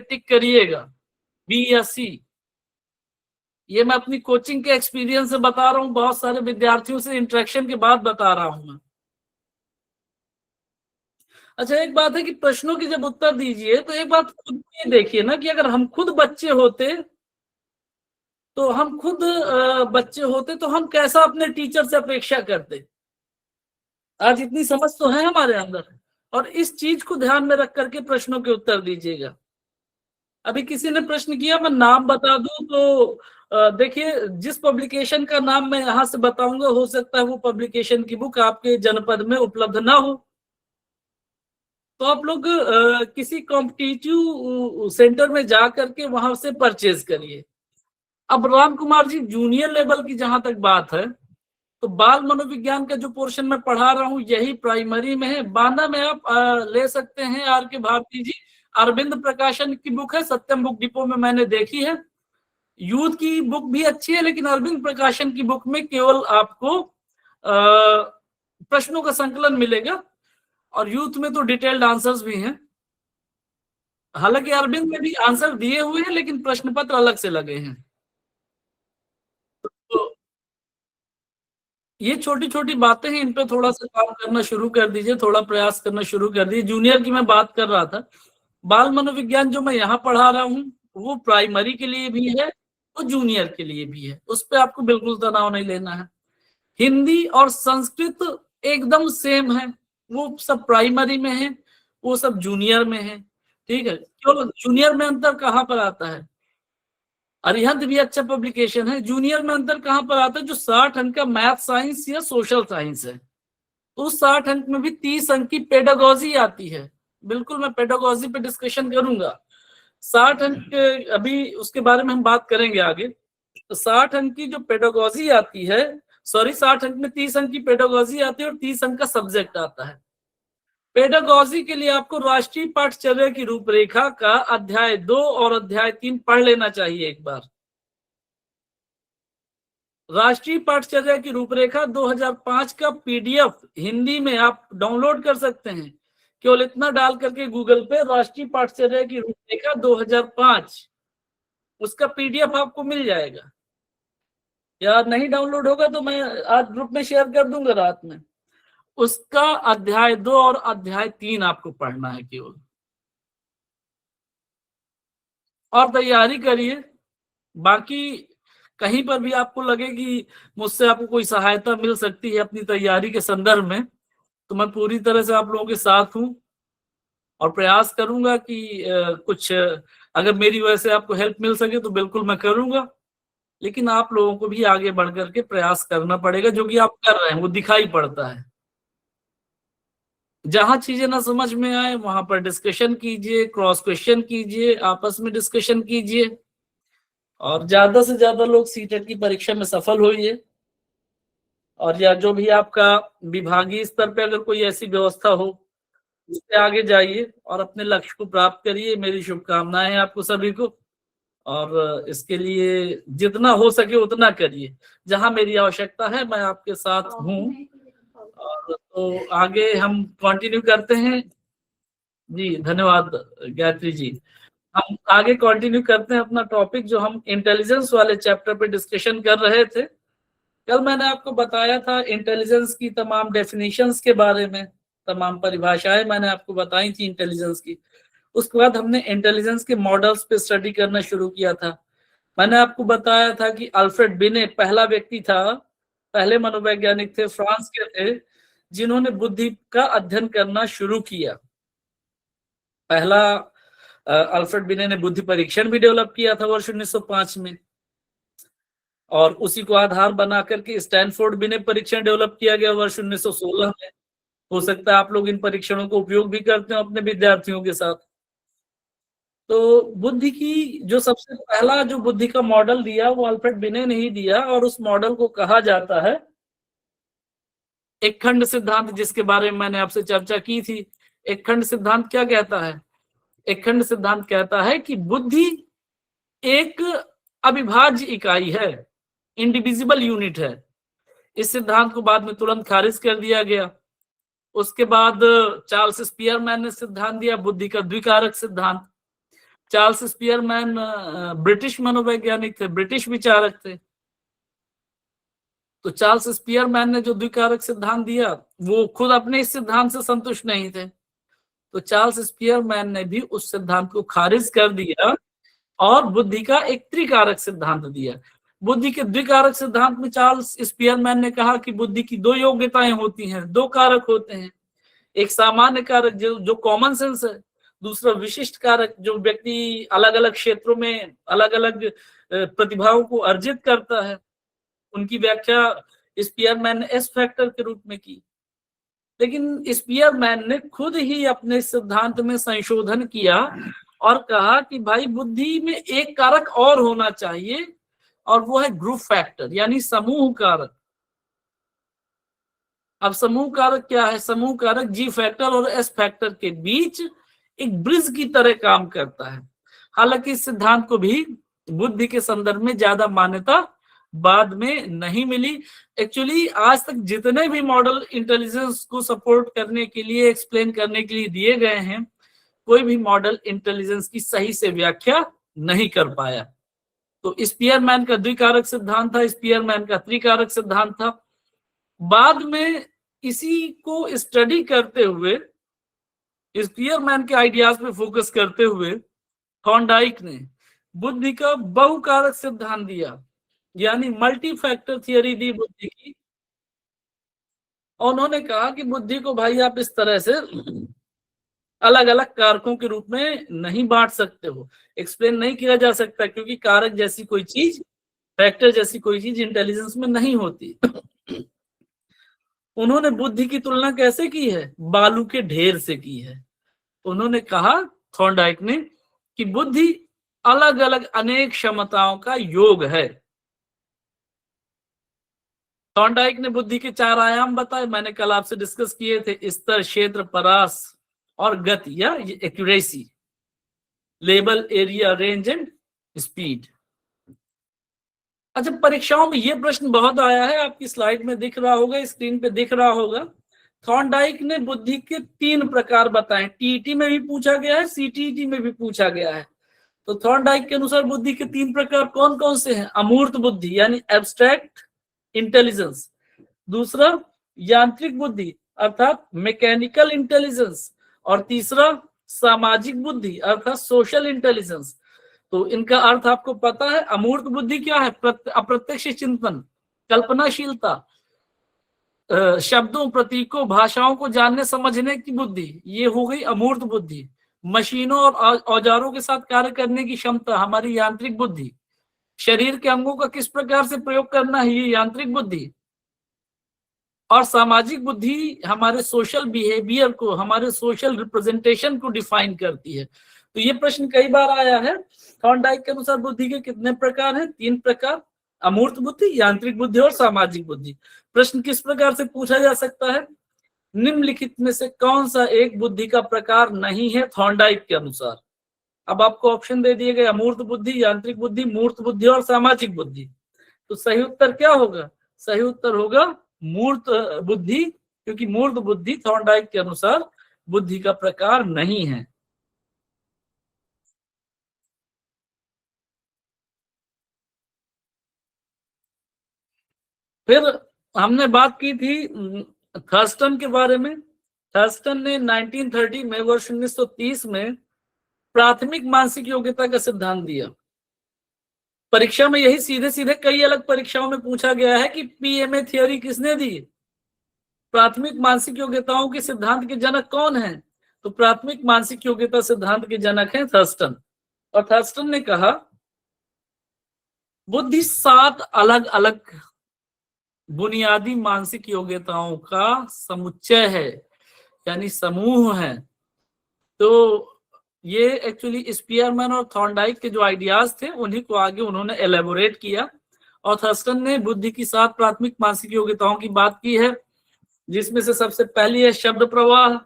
टिक करिएगा, बी या सी। ये मैं अपनी कोचिंग के एक्सपीरियंस से बता रहा हूँ, बहुत सारे विद्यार्थियों से इंटरेक्शन के बाद बता रहा हूं मैं। अच्छा, एक बात है कि प्रश्नों की जब उत्तर दीजिए तो एक बात खुद ये देखिए ना कि अगर हम खुद बच्चे होते तो हम कैसा अपने टीचर से अपेक्षा करते। आज इतनी समझ तो है हमारे अंदर, और इस चीज को ध्यान में रख करके प्रश्नों के उत्तर दीजिएगा। अभी किसी ने प्रश्न किया, मैं नाम बता दूं तो देखिए, जिस पब्लिकेशन का नाम मैं यहां से बताऊंगा हो सकता है वो पब्लिकेशन की बुक आपके जनपद में उपलब्ध ना हो, तो आप लोग किसी कॉम्पिटिटिव सेंटर में जा करके वहां से परचेज करिए। अब राम कुमार जी, जूनियर लेवल की जहां तक बात है तो बाल मनोविज्ञान का जो पोर्शन मैं पढ़ा रहा हूँ यही प्राइमरी में है। बांदा में आप ले सकते हैं आर के भारती जी, अरविंद प्रकाशन की बुक है, सत्यम बुक डिपो में मैंने देखी है। यूथ की बुक भी अच्छी है, लेकिन अरविंद प्रकाशन की बुक में केवल आपको प्रश्नों का संकलन मिलेगा, और यूथ में तो डिटेल्ड आंसर्स भी हैं। हालांकि अरविंद में भी आंसर दिए हुए हैं, लेकिन प्रश्न पत्र अलग से लगे हैं। तो ये छोटी छोटी बातें हैं, इन पे थोड़ा सा काम करना शुरू कर दीजिए, थोड़ा प्रयास करना शुरू कर दीजिए। जूनियर की मैं बात कर रहा था, बाल मनोविज्ञान जो मैं यहाँ पढ़ा रहा हूँ वो प्राइमरी के लिए भी है और जूनियर के लिए भी है, उस पर आपको बिल्कुल तनाव नहीं लेना है। हिंदी और संस्कृत एकदम सेम है, वो सब प्राइमरी में है, वो सब जूनियर में है। ठीक है, केवल जूनियर में अंतर कहाँ पर आता है? अरिहंत भी अच्छा पब्लिकेशन है। जूनियर में अंतर कहाँ पर आता है? जो 60 अंक का मैथ साइंस या सोशल साइंस है, तो उस 60 अंक में भी 30 अंक की पेडागोजी आती है। बिल्कुल, मैं पेडागोजी पे डिस्कशन करूंगा। 60 अंक अभी उसके बारे में हम बात करेंगे आगे। तो 60 अंक की जो पेडागोजी आती है, सॉरी, 60 अंक में 30 अंक की पेडागोजी आती है और 30 अंक का सब्जेक्ट आता है। पेडागोजी के लिए आपको राष्ट्रीय पाठ्यचर्या की रूपरेखा का अध्याय 2 और अध्याय 3 पढ़ लेना चाहिए एक बार। राष्ट्रीय पाठ्यचर्या की रूपरेखा 2005 का पीडीएफ हिंदी में आप डाउनलोड कर सकते हैं। केवल इतना डाल करके गूगल पे राष्ट्रीय पाठ्यचर्या की रूपरेखा 2005, उसका पीडीएफ आपको मिल जाएगा। या नहीं डाउनलोड होगा तो मैं आज ग्रुप में शेयर कर दूंगा रात में। उसका अध्याय 2 और अध्याय 3 आपको पढ़ना है केवल, और तैयारी करिए। बाकी कहीं पर भी आपको लगे कि मुझसे आपको कोई सहायता मिल सकती है अपनी तैयारी के संदर्भ में, तो मैं पूरी तरह से आप लोगों के साथ हूं और प्रयास करूंगा कि कुछ अगर मेरी वजह से आपको हेल्प मिल सके तो बिल्कुल मैं करूंगा। लेकिन आप लोगों को भी आगे बढ़ करके प्रयास करना पड़ेगा, जो कि आप कर रहे हैं वो दिखाई पड़ता है। जहां चीजें ना समझ में आए वहां पर डिस्कशन कीजिए, क्रॉस क्वेश्चन कीजिए, आपस में डिस्कशन कीजिए, और ज्यादा से ज्यादा लोग सीटेट की परीक्षा में सफल होइए। और या जो भी आपका विभागीय स्तर पे अगर कोई ऐसी व्यवस्था हो उससे आगे जाइए और अपने लक्ष्य को प्राप्त करिए। मेरी शुभकामनाएं हैं आपको सभी को, और इसके लिए जितना हो सके उतना करिए। जहां मेरी आवश्यकता है मैं आपके साथ हूँ। और तो आगे हम कंटिन्यू करते हैं। जी धन्यवाद गायत्री जी। हम आगे कंटिन्यू करते हैं अपना टॉपिक, जो हम इंटेलिजेंस वाले चैप्टर पे डिस्कशन कर रहे थे। कल मैंने आपको बताया था इंटेलिजेंस की तमाम डेफिनेशंस के बारे में, तमाम परिभाषाएं मैंने आपको बताई थी इंटेलिजेंस की। उसके बाद हमने इंटेलिजेंस के मॉडल्स पे स्टडी करना शुरू किया था। मैंने आपको बताया था कि अल्फ्रेड बिने पहला व्यक्ति था, पहले मनोवैज्ञानिक थे, फ्रांस के थे, जिन्होंने बुद्धि का अध्ययन करना शुरू किया। पहला अल्फ्रेड बिने ने बुद्धि परीक्षण भी डेवलप किया था वर्ष 1905 में, और उसी को आधार बना करके स्टैनफोर्ड बिने परीक्षण डेवलप किया गया वर्ष 1916 में। हो सकता है आप लोग इन परीक्षणों को उपयोग भी करते हो अपने विद्यार्थियों के साथ। तो बुद्धि की जो सबसे पहला जो बुद्धि का मॉडल दिया वो अल्फ्रेड बिने ने ही दिया, और उस मॉडल को कहा जाता है एक खंड सिद्धांत, जिसके बारे में मैंने आपसे चर्चा की थी। एक खंड सिद्धांत क्या कहता है? एक खंड सिद्धांत कहता है कि बुद्धि एक अविभाज्य इकाई है, इंडिविजिबल यूनिट है। इस सिद्धांत को बाद में तुरंत खारिज कर दिया गया। उसके बाद चार्ल्स स्पियरमैन ने सिद्धांत दिया बुद्धि का द्विकारक सिद्धांत। चार्ल्स स्पीयरमैन ब्रिटिश मनोवैज्ञानिक थे, ब्रिटिश विचारक थे। तो चार्ल्स स्पीयरमैन ने जो द्विकारक सिद्धांत दिया, वो खुद अपने इस सिद्धांत से संतुष्ट नहीं थे, तो चार्ल्स स्पीयरमैन ने भी उस सिद्धांत को खारिज कर दिया और बुद्धि का एक त्रिकारक सिद्धांत दिया। बुद्धि के द्विकारक सिद्धांत में चार्ल्स स्पीयरमैन ने कहा कि बुद्धि की दो योग्यताएं होती हैं, दो कारक होते हैं, एक सामान्य कारक जो कॉमन सेंस है, दूसरा विशिष्ट कारक जो व्यक्ति अलग अलग क्षेत्रों में अलग अलग प्रतिभाओं को अर्जित करता है। उनकी व्याख्या स्पीयरमैन ने एस फैक्टर के रूप में की। लेकिन स्पीयरमैन ने खुद ही अपने सिद्धांत में संशोधन किया और कहा कि भाई बुद्धि में एक कारक और होना चाहिए, और वो है ग्रुप फैक्टर, यानी समूह कारक। अब समूह कारक क्या है? समूह कारक जी फैक्टर और एस फैक्टर के बीच एक ब्रिज की तरह काम करता है। हालांकि इस सिद्धांत को भी बुद्धि के संदर्भ में ज्यादा मान्यता बाद में नहीं मिली। एक्चुअली आज तक जितने भी मॉडल इंटेलिजेंस को सपोर्ट करने के लिए, एक्सप्लेन करने के लिए दिए गए हैं, कोई भी मॉडल इंटेलिजेंस की सही से व्याख्या नहीं कर पाया। तो स्पीयरमैन का द्विकारक सिद्धांत था, स्पीयरमैन का त्रिकारक सिद्धांत था। बाद में इसी को स्टडी करते हुए, स्पीयरमैन के आइडियाज पे फोकस करते हुए, थॉर्नडाइक ने बुद्धि का बहुकारक सिद्धांत दिया, यानी मल्टी फैक्टर थियरी दी बुद्धि की। और उन्होंने कहा कि बुद्धि को भाई आप इस तरह से अलग अलग कारकों के रूप में नहीं बांट सकते हो, एक्सप्लेन नहीं किया जा सकता, क्योंकि कारक जैसी कोई चीज, फैक्टर जैसी कोई चीज इंटेलिजेंस में नहीं होती। उन्होंने बुद्धि की तुलना कैसे की है? बालू के ढेर से की है। उन्होंने कहा, थॉर्नडाइक ने, कि बुद्धि अलग अलग अनेक क्षमताओं का योग है। थॉर्नडाइक ने बुद्धि के 4 आयाम बताए, मैंने कल आपसे डिस्कस किए थे, स्तर, क्षेत्र, परास और गति या accuracy, level, area, range and speed. अच्छा, परीक्षाओं में ये प्रश्न बहुत आया है, आपकी स्लाइड में दिख रहा होगा, स्क्रीन पे दिख रहा होगा। थॉर्नडाइक ने बुद्धि के 3 प्रकार बताए, टीईटी में भी पूछा गया है, सीटीईटी में भी पूछा गया है। तो थॉर्नडाइक के अनुसार बुद्धि के 3 प्रकार कौन कौन से हैं? अमूर्त बुद्धि यानी एब्स्ट्रैक्ट इंटेलिजेंस, दूसरा यांत्रिक बुद्धि अर्थात मैकेनिकल इंटेलिजेंस, और तीसरा सामाजिक बुद्धि अर्थात सोशल इंटेलिजेंस। तो इनका अर्थ आपको पता है। अमूर्त बुद्धि क्या है? अप्रत्यक्ष चिंतन, कल्पनाशीलता, शब्दों, प्रतीकों, भाषाओं को जानने समझने की बुद्धि, ये हो गई अमूर्त बुद्धि। मशीनों और औजारों के साथ कार्य करने की क्षमता, हमारी यांत्रिक बुद्धि। शरीर के अंगों का किस प्रकार से प्रयोग करना है, ये यांत्रिक बुद्धि। और सामाजिक बुद्धि हमारे सोशल बिहेवियर को, हमारे सोशल रिप्रेजेंटेशन को डिफाइन करती है। तो ये प्रश्न कई बार आया है। थॉर्नडाइक के अनुसार बुद्धि के कितने प्रकार हैं? 3 प्रकार, अमूर्त बुद्धि, यांत्रिक बुद्धि और सामाजिक बुद्धि। प्रश्न किस प्रकार से पूछा जा सकता है? निम्नलिखित में से कौन सा एक बुद्धि का प्रकार नहीं है थॉर्नडाइक के अनुसार? अब आपको ऑप्शन दे दिए गए, अमूर्त बुद्धि, यांत्रिक बुद्धि, मूर्त बुद्धि और सामाजिक बुद्धि। तो सही उत्तर क्या होगा? सही उत्तर होगा मूर्त बुद्धि, क्योंकि मूर्त बुद्धि थॉर्नडाइक के अनुसार बुद्धि का प्रकार नहीं है। फिर हमने बात की थी थर्स्टन के बारे में। थर्स्टन ने 1930 में, वर्ष 1930 में प्राथमिक मानसिक योग्यता का सिद्धांत दिया। परीक्षा में यही सीधे सीधे कई अलग परीक्षाओं में पूछा गया है कि पीएमए थियोरी किसने दी? प्राथमिक मानसिक योग्यताओं के सिद्धांत के जनक कौन है? तो प्राथमिक मानसिक योग्यता सिद्धांत के जनक हैं थर्स्टन। और थर्स्टन ने कहा बुद्धि 7 अलग अलग बुनियादी मानसिक योग्यताओं का समुच्चय है, यानी समूह है। तो ये एक्चुअली स्पीयरमैन और थॉर्नडाइक के जो आइडियाज थे उन्हीं को आगे उन्होंने एलेबोरेट किया। और थर्स्टन ने बुद्धि की 7 प्राथमिक मानसिक योग्यताओं की बात की है, जिसमें से सबसे पहली है शब्द प्रवाह,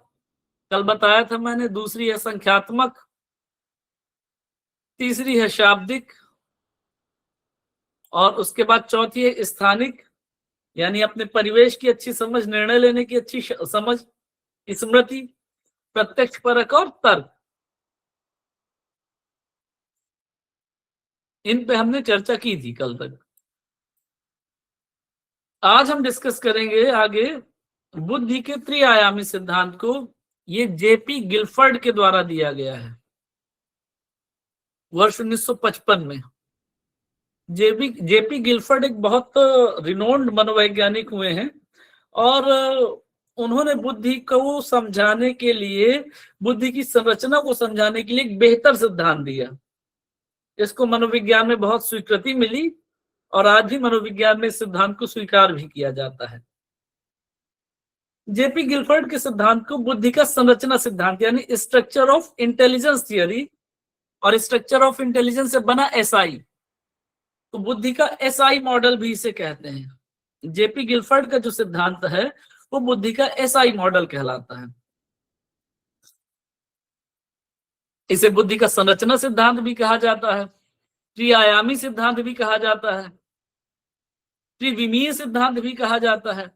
कल बताया था मैंने। दूसरी है संख्यात्मक, तीसरी है शाब्दिक, और उसके बाद चौथी है स्थानिक, यानी अपने परिवेश की अच्छी समझ, निर्णय लेने की अच्छी समझ, स्मृति, प्रत्यक्ष परख और तर्क। इन पे हमने चर्चा की थी कल तक। आज हम डिस्कस करेंगे आगे बुद्धि के त्रिआयामी सिद्धांत को। ये जेपी गिलफर्ड के द्वारा दिया गया है वर्ष 1955 में। जेपी गिलफर्ड एक बहुत रिनोन्ड मनोवैज्ञानिक हुए हैं और उन्होंने बुद्धि को समझाने के लिए, बुद्धि की संरचना को समझाने के लिए एक बेहतर सिद्धांत दिया। इसको मनोविज्ञान में बहुत स्वीकृति मिली और आज भी मनोविज्ञान में इस सिद्धांत को स्वीकार भी किया जाता है। जेपी गिलफर्ड के सिद्धांत को बुद्धि का संरचना सिद्धांत यानी स्ट्रक्चर ऑफ इंटेलिजेंस थियरी, और स्ट्रक्चर ऑफ इंटेलिजेंस से बना एसआई, तो बुद्धि का एसआई मॉडल भी इसे कहते हैं। जेपी गिलफर्ड का जो सिद्धांत है वो बुद्धि का एसआई मॉडल कहलाता है। इसे बुद्धि का संरचना सिद्धांत भी कहा जाता है, त्रिआयामी सिद्धांत भी कहा जाता है, त्रिविमीय सिद्धांत भी कहा जाता है,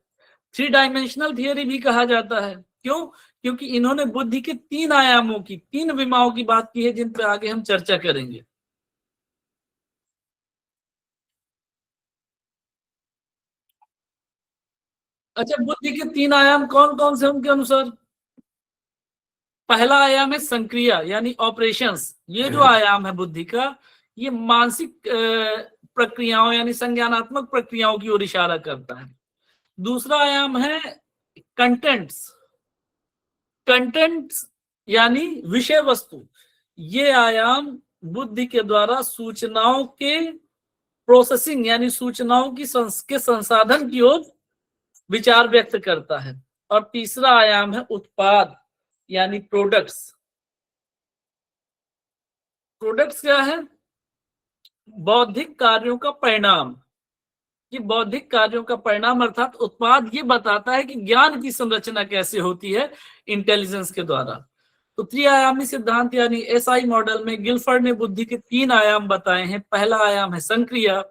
थ्री डायमेंशनल थियरी भी कहा जाता है। क्यों? क्योंकि इन्होंने बुद्धि के 3 आयामों की, 3 विमाओं की बात की है जिन पर आगे हम चर्चा करेंगे। अच्छा, बुद्धि के 3 आयाम कौन कौन से उनके अनुसार? पहला आयाम है संक्रिया यानी ऑपरेशंस। ये जो आयाम है बुद्धि का, ये मानसिक प्रक्रियाओं यानी संज्ञानात्मक प्रक्रियाओं की ओर इशारा करता है। दूसरा आयाम है कंटेंट्स। कंटेंट्स यानी विषय वस्तु। ये आयाम बुद्धि के द्वारा सूचनाओं के प्रोसेसिंग यानी सूचनाओं की के संसाधन की ओर विचार व्यक्त करता है। और तीसरा आयाम है उत्पाद यानी प्रोडक्ट्स। प्रोडक्ट्स क्या है? बौद्धिक कार्यों का परिणाम। ये बौद्धिक कार्यों का परिणाम अर्थात उत्पाद ये बताता है कि ज्ञान की संरचना कैसे होती है इंटेलिजेंस के द्वारा। तो त्रिआयामी सिद्धांत यानी एसआई मॉडल में गिलफर्ड ने बुद्धि के 3 आयाम बताए हैं। पहला आयाम है संक्रिया,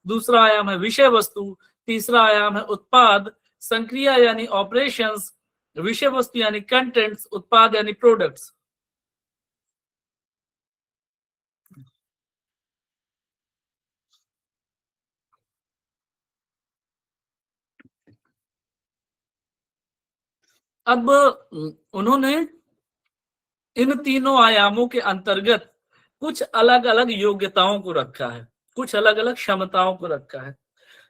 दूसरा आयाम है विषय वस्तु, तीसरा आयाम है उत्पाद। संक्रिया यानी ऑपरेशंस, विषय वस्तु यानी कंटेंट्स, उत्पाद यानी प्रोडक्ट्स। अब उन्होंने इन तीनों आयामों के अंतर्गत कुछ अलग अलग योग्यताओं को रखा है, कुछ अलग अलग क्षमताओं को रखा है।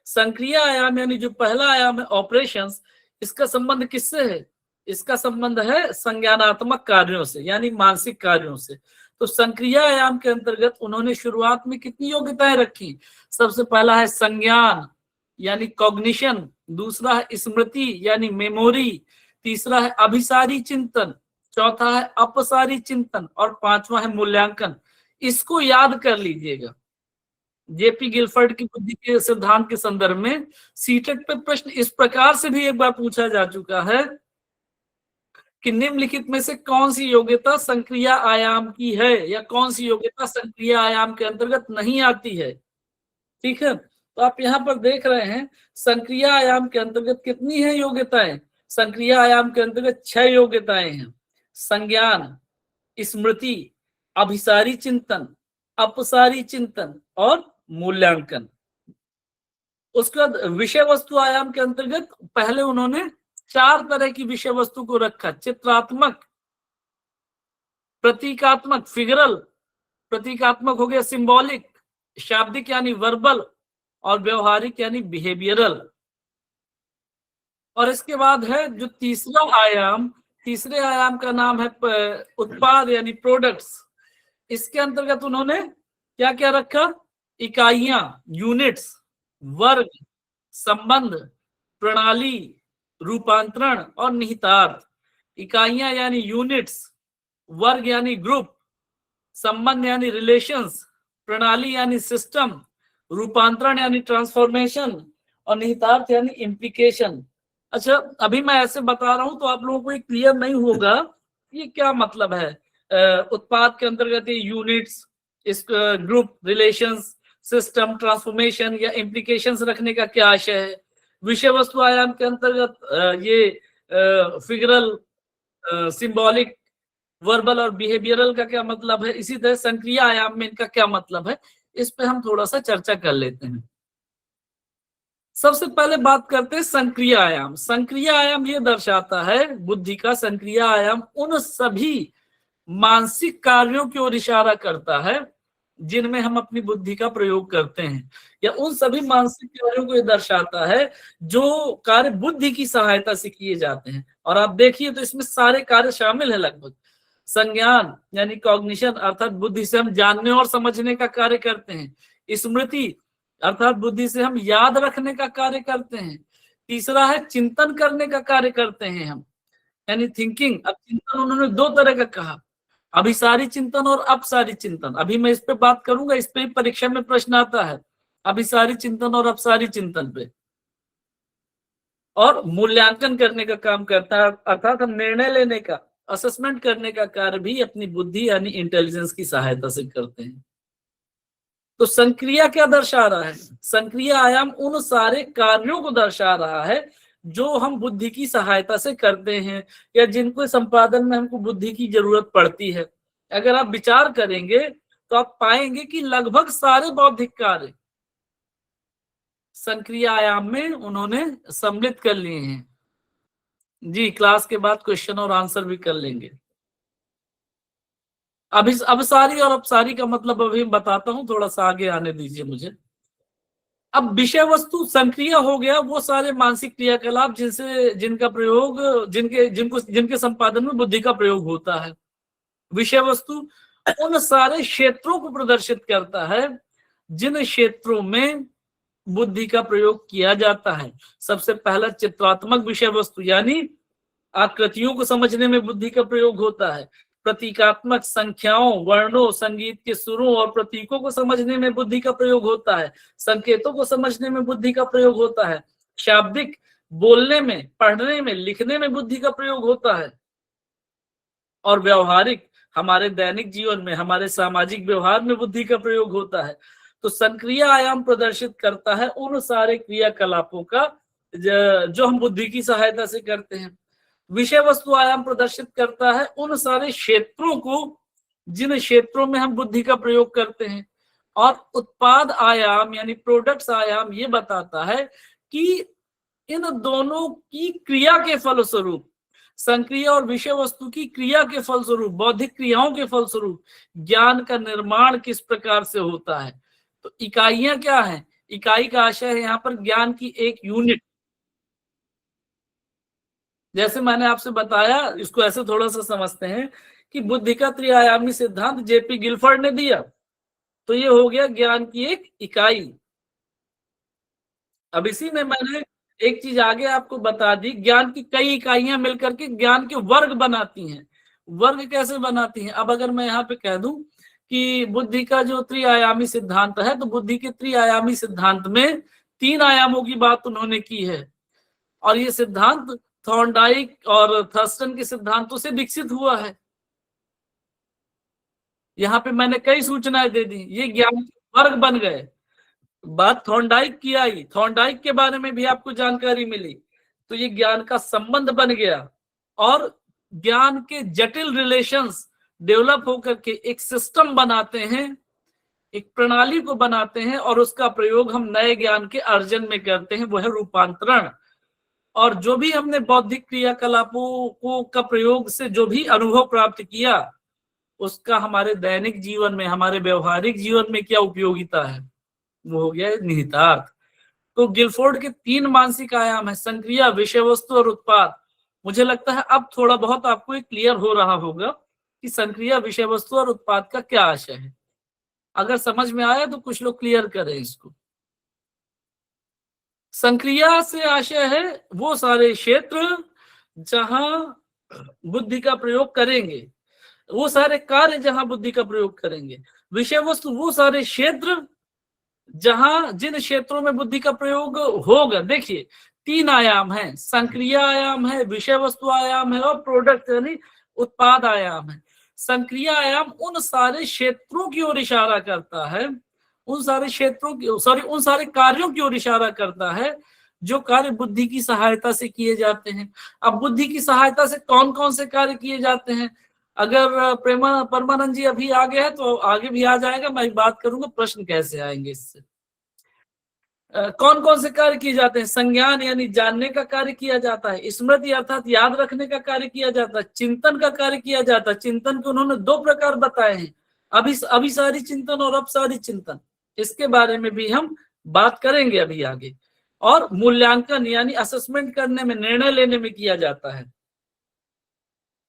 संक्रिय आयाम यानी जो पहला आयाम है ऑपरेशंस, इसका संबंध किससे है? इसका संबंध है संज्ञानात्मक कार्यों से यानी मानसिक कार्यों से। तो संक्रिय आयाम के अंतर्गत उन्होंने शुरुआत में कितनी योग्यताएं रखी? सबसे पहला है संज्ञान यानी कॉग्निशन, दूसरा है स्मृति यानी मेमोरी, तीसरा है अभिसारी चिंतन, चौथा है अपसारी चिंतन और पांचवा है मूल्यांकन। इसको याद कर लीजिएगा। जेपी गिलफर्ड की बुद्धि के सिद्धांत के संदर्भ में सीटेट पे प्रश्न इस प्रकार से भी एक बार पूछा जा चुका है कि निम्नलिखित में से कौन सी योग्यता संक्रिय आयाम की है या कौन सी योग्यता संक्रिय आयाम के अंतर्गत नहीं आती है। ठीक है, तो आप यहाँ पर देख रहे हैं संक्रिय आयाम के अंतर्गत कितनी है योग्यताएं? संक्रिय आयाम के अंतर्गत 6 योग्यताएं हैं। संज्ञान, स्मृति, अभिसारी चिंतन, अपसारी चिंतन और मूल्यांकन। उसके बाद विषय वस्तु आयाम के अंतर्गत पहले उन्होंने 4 तरह की विषय वस्तु को रखा। चित्रात्मक, प्रतीकात्मक फिगरल, प्रतीकात्मक हो गया सिंबॉलिक, शाब्दिक यानी वर्बल और व्यवहारिक यानी बिहेवियरल। और इसके बाद है जो तीसरा आयाम, तीसरे आयाम का नाम है उत्पाद यानी प्रोडक्ट्स। इसके अंतर्गत उन्होंने क्या क्या रखा? इकाइयां, यूनिट्स, वर्ग, संबंध, प्रणाली, रूपांतरण और निहितार्थ। इकाइयां यानी यूनिट्स, वर्ग यानी ग्रुप, संबंध यानी रिलेशंस, प्रणाली यानी सिस्टम, रूपांतरण यानी ट्रांसफॉर्मेशन और निहितार्थ यानी इम्प्लीकेशन। अच्छा, अभी मैं ऐसे बता रहा हूं तो आप लोगों को ये क्लियर नहीं होगा ये क्या मतलब है। उत्पाद के अंतर्गत ये यूनिट्स, इस ग्रुप, रिलेशंस, सिस्टम, ट्रांसफॉर्मेशन या इम्प्लीकेशंस रखने का क्या आशय है। विषय वस्तु आयाम के अंतर्गत ये फिगरल, सिंबॉलिक, वर्बल और बिहेवियरल का क्या मतलब है। इसी तरह संक्रिय आयाम में इनका क्या मतलब है, इस पे हम थोड़ा सा चर्चा कर लेते हैं। सबसे पहले बात करते हैं संक्रिय आयाम। संक्रिय आयाम ये दर्शाता है, बुद्धि का संक्रिय आयाम उन सभी मानसिक कार्यों की ओर इशारा करता है जिनमें हम अपनी बुद्धि का प्रयोग करते हैं, या उन सभी मानसिक कार्यों को ये दर्शाता है जो कार्य बुद्धि की सहायता से किए जाते हैं। और आप देखिए तो इसमें सारे कार्य शामिल है लगभग। संज्ञान यानी कॉग्निशन अर्थात बुद्धि से हम जानने और समझने का कार्य करते हैं। स्मृति अर्थात बुद्धि से हम याद रखने का कार्य करते हैं। तीसरा है चिंतन करने का कार्य करते हैं हम, यानी थिंकिंग। अब चिंतन उन्होंने दो तरह का कहा, अभिसारी चिंतन और अपसारी चिंतन। अभी मैं इस पे बात करूंगा, इस पे परीक्षा में प्रश्न आता है, अभिसारी चिंतन और अपसारी चिंतन पे। और मूल्यांकन करने का काम करता है, अर्थात हम निर्णय लेने का, असेसमेंट करने का कार्य भी अपनी बुद्धि यानी इंटेलिजेंस की सहायता से करते हैं। तो संक्रिया क्या दर्शा रहा है? संक्रिय आयाम उन सारे कार्यों को दर्शा रहा है जो हम बुद्धि की सहायता से करते हैं या जिनको संपादन में हमको बुद्धि की जरूरत पड़ती है। अगर आप विचार करेंगे तो आप पाएंगे कि लगभग सारे बौद्धिक कार्य संक्रिय आयाम में उन्होंने सम्मिलित कर लिए हैं। जी, क्लास के बाद क्वेश्चन और आंसर भी कर लेंगे। अब इस अबसारी और अपसारी का मतलब अभी बताता हूं, थोड़ा सा आगे आने दीजिए मुझे। अब विषय वस्तु संक्रिय हो गया वो सारे मानसिक क्रियाकलाप जिनका प्रयोग जिनके संपादन में बुद्धि का प्रयोग होता है। विषय वस्तु उन सारे क्षेत्रों को प्रदर्शित करता है जिन क्षेत्रों में बुद्धि का प्रयोग किया जाता है। सबसे पहला चित्रात्मक विषय वस्तु यानी आकृतियों को समझने में बुद्धि का प्रयोग होता है। प्रतीकात्मक संख्याओं, वर्णों, संगीत के सुरों और प्रतीकों को समझने में बुद्धि का प्रयोग होता है। संकेतों को समझने में बुद्धि का प्रयोग होता है। शाब्दिक बोलने में, पढ़ने में, लिखने में बुद्धि का प्रयोग होता है। और व्यवहारिक हमारे दैनिक जीवन में, हमारे सामाजिक व्यवहार में बुद्धि का प्रयोग होता है। तो संक्रिय आयाम प्रदर्शित करता है उन सारे क्रियाकलापों का जो हम बुद्धि की सहायता से करते हैं। विषय वस्तु आयाम प्रदर्शित करता है उन सारे क्षेत्रों को जिन क्षेत्रों में हम बुद्धि का प्रयोग करते हैं। और उत्पाद आयाम यानी प्रोडक्ट्स आयाम ये बताता है कि इन दोनों की क्रिया के फलस्वरूप, संक्रिय और विषय वस्तु की क्रिया के फलस्वरूप, बौद्धिक क्रियाओं के फलस्वरूप ज्ञान का निर्माण किस प्रकार से होता है। तो इकाइयां क्या है? इकाई का आशय है यहाँ पर ज्ञान की एक यूनिट। जैसे मैंने आपसे बताया, इसको ऐसे थोड़ा सा समझते हैं कि बुद्धि का त्रिआयामी सिद्धांत जेपी गिलफर्ड ने दिया, तो ये हो गया ज्ञान की एक इकाई। अब इसी में मैंने एक चीज आगे आपको बता दी, ज्ञान की कई इकाइयां मिलकर के ज्ञान के वर्ग बनाती हैं। वर्ग कैसे बनाती हैं? अब अगर मैं यहाँ पे कह दूं कि बुद्धि का जो त्रिआयामी सिद्धांत है, तो बुद्धि के त्रिआयामी सिद्धांत में 3 आयामों की बात उन्होंने की है। और ये सिद्धांत थॉर्नडाइक और थर्स्टन के सिद्धांतों से विकसित हुआ है। यहाँ पे मैंने कई सूचनाएं दे दी, ये ज्ञान के वर्ग बन गए। बात थॉर्नडाइक की आई, थॉर्नडाइक के बारे में भी आपको जानकारी मिली, तो ये ज्ञान का संबंध बन गया और ज्ञान के जटिल रिलेशंस डेवलप होकर के एक सिस्टम बनाते हैं, एक प्रणाली को बनाते हैं और उसका प्रयोग हम नए ज्ञान के अर्जन में करते हैं, वो है रूपांतरण। और जो भी हमने बौद्धिक क्रियाकलापों को का प्रयोग से जो भी अनुभव प्राप्त किया, उसका हमारे दैनिक जीवन में, हमारे व्यवहारिक जीवन में क्या उपयोगिता है, वो हो गया निहितार्थ। तो गिलफोर्ड के 3 मानसिक आयाम है, संक्रिया, विषय वस्तु और उत्पाद। मुझे लगता है अब थोड़ा बहुत आपको एक क्लियर हो रहा होगा कि संक्रिया, विषय वस्तु और उत्पाद का क्या आशय है। अगर समझ में आया तो कुछ लोग क्लियर करें इसको। संक्रिया से आशय है वो सारे क्षेत्र जहां बुद्धि का प्रयोग करेंगे, वो सारे कार्य जहां बुद्धि का प्रयोग करेंगे। विषय वस्तु वो सारे क्षेत्र जिन क्षेत्रों में बुद्धि का प्रयोग होगा। देखिए 3 आयाम है, संक्रिय आयाम है, विषय वस्तु आयाम है और प्रोडक्ट यानी उत्पाद आयाम है। संक्रिय आयाम उन सारे क्षेत्रों की ओर इशारा करता है, उन सारे कार्यों की ओर इशारा करता है जो कार्य बुद्धि की सहायता से किए जाते हैं। अब बुद्धि की सहायता से कौन कौन से कार्य किए जाते हैं? अगर परमानंद जी अभी आगे है तो आगे भी आ जाएगा, मैं बात करूंगा प्रश्न कैसे आएंगे इससे। कौन कौन से कार्य किए जाते हैं? संज्ञान यानी जानने का कार्य किया जाता है, स्मृति अर्थात याद रखने का कार्य किया जाता है, चिंतन का कार्य किया जाता है। चिंतन के उन्होंने दो प्रकार बताए हैं, अभिसारी चिंतन और अपसारी चिंतन। इसके बारे में भी हम बात करेंगे अभी आगे। और मूल्यांकन यानी असेसमेंट करने में, निर्णय लेने में किया जाता है।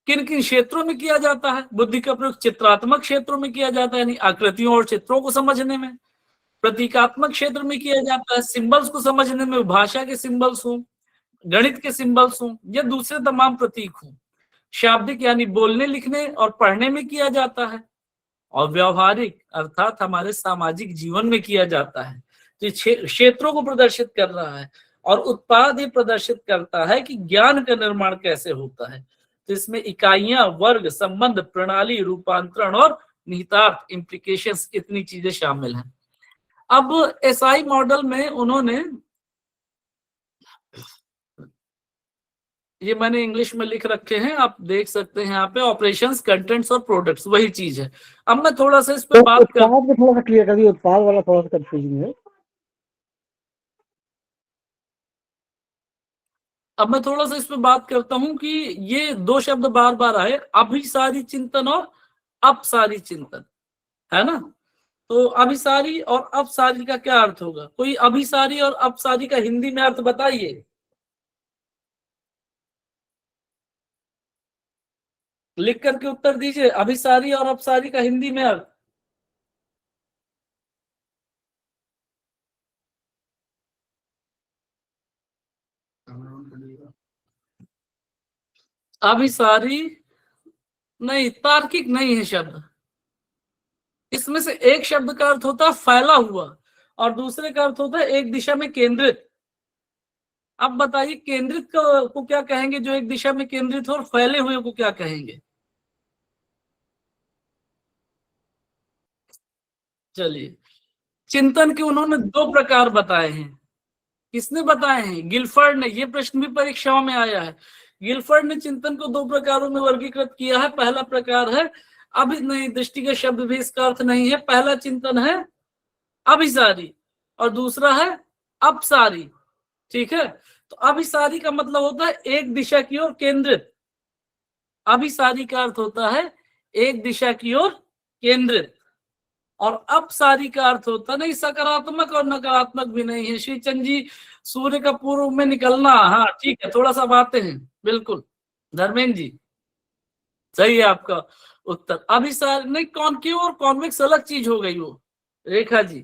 किन किन क्षेत्रों में किया जाता है? बुद्धि का प्रयोग चित्रात्मक क्षेत्रों में किया जाता है, यानी आकृतियों और चित्रों को समझने में। प्रतीकात्मक क्षेत्र में किया जाता है, सिंबल्स को समझने में, भाषा के सिंबल्स हों, गणित के सिंबल्स हों या दूसरे तमाम प्रतीक हों। शाब्दिक यानी बोलने, लिखने और पढ़ने में किया जाता है। और व्यावहारिक अर्थात हमारे सामाजिक जीवन में किया जाता है। तो क्षेत्रों को प्रदर्शित कर रहा है। और उत्पाद ये प्रदर्शित करता है कि ज्ञान का निर्माण कैसे होता है। तो इसमें इकाइयां, वर्ग, संबंध, प्रणाली, रूपांतरण और निहितार्थ, इम्प्लीकेशंस, इतनी चीजें शामिल हैं। अब एसआई मॉडल में उन्होंने, ये मैंने इंग्लिश में लिख रखे हैं, आप देख सकते हैं यहाँ पे, ऑपरेशंस, कंटेंट्स और प्रोडक्ट्स, वही चीज है। अब मैं थोड़ा सा इस पे बात कर, उत्पाद को थोड़ा सा क्लियर कर दिए, उत्पाद वाला थोड़ा सा कंफ्यूजिंग है। अब मैं थोड़ा सा इस पे बात करता हूं कि ये दो शब्द बार बार आए, अभिसारी चिंतन और अपसारी चिंतन, है ना। तो अभिसारी और अपसारी का क्या अर्थ होगा? कोई अभिसारी और अपसारी का हिंदी में अर्थ बताइए, लिख करके उत्तर दीजिए। अभिसारी और अपसारी का हिंदी में अर्थ। अभिसारी नहीं, तार्किक नहीं है शब्द। इसमें से एक शब्द का अर्थ होता है फैला हुआ और दूसरे का अर्थ होता है एक दिशा में केंद्रित। अब बताइए केंद्रित को क्या कहेंगे, जो एक दिशा में केंद्रित हो, और फैले हुए को क्या कहेंगे? चलिए, चिंतन के उन्होंने दो प्रकार बताए हैं। किसने बताए हैं? गिलफर्ड ने। ये प्रश्न भी परीक्षाओं में आया है। गिलफर्ड ने चिंतन को दो प्रकारों में वर्गीकृत किया है। पहला प्रकार है, अभी नहीं, दृष्टिगत शब्द भी इसका अर्थ नहीं है। पहला चिंतन है अभिसारी और दूसरा है अपसारी। ठीक है, तो अभिसारी का मतलब होता है एक दिशा की ओर केंद्रित। अभिसारी का अर्थ होता है एक दिशा की ओर केंद्रित। और अपसारी का अर्थ होता नहीं, सकारात्मक और नकारात्मक भी नहीं है। श्री चंद जी, सूर्य का पूर्व में निकलना, हाँ ठीक है, थोड़ा सा बातें हैं, बिल्कुल। धर्मेंद्र जी, सही है आपका उत्तर। अभिसारी नहीं, कॉनकेव और कॉन्वेक्स अलग चीज हो गई वो। रेखा जी,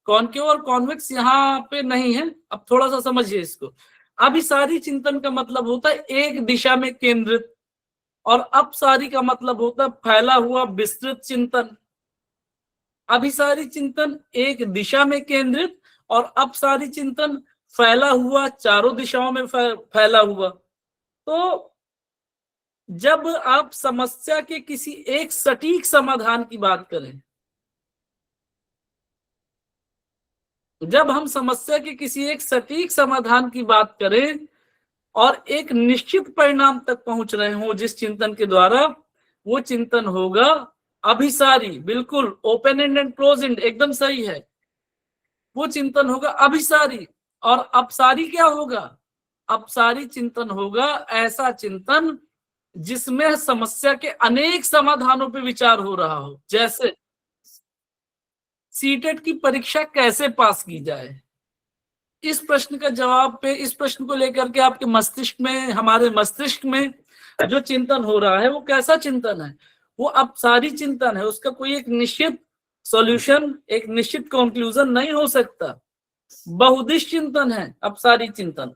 कॉनकेव और कॉन्वेक्स यहाँ पे नहीं है। अब थोड़ा सा समझिए इसको। अभिसारी चिंतन का मतलब होता है एक दिशा में केंद्रित, और अपसारी का मतलब होता है फैला हुआ, विस्तृत चिंतन। अभिसारी चिंतन एक दिशा में केंद्रित और अपसारी चिंतन फैला हुआ, चारों दिशाओं में फैला हुआ। तो जब आप समस्या के किसी एक सटीक समाधान की बात करें, जब हम समस्या के किसी एक सटीक समाधान की बात करें और एक निश्चित परिणाम तक पहुंच रहे हो जिस चिंतन के द्वारा, वो चिंतन होगा अभिसारी। बिल्कुल, open and and close and एकदम सही है। वो चिंतन होगा अभिसारी। और अपसारी क्या होगा? अपसारी चिंतन होगा ऐसा चिंतन जिसमें समस्या के अनेक समाधानों पर विचार हो रहा हो। जैसे सीटेट की परीक्षा कैसे पास की जाए, इस प्रश्न का जवाब पे, इस प्रश्न को लेकर के आपके मस्तिष्क में, हमारे मस्तिष्क में जो चिंतन हो रहा है वो कैसा चिंतन है? वो अपसारी चिंतन है। उसका कोई एक निश्चित सॉल्यूशन, एक निश्चित कंक्लूजन नहीं हो सकता। बहुदिश चिंतन है अपसारी चिंतन।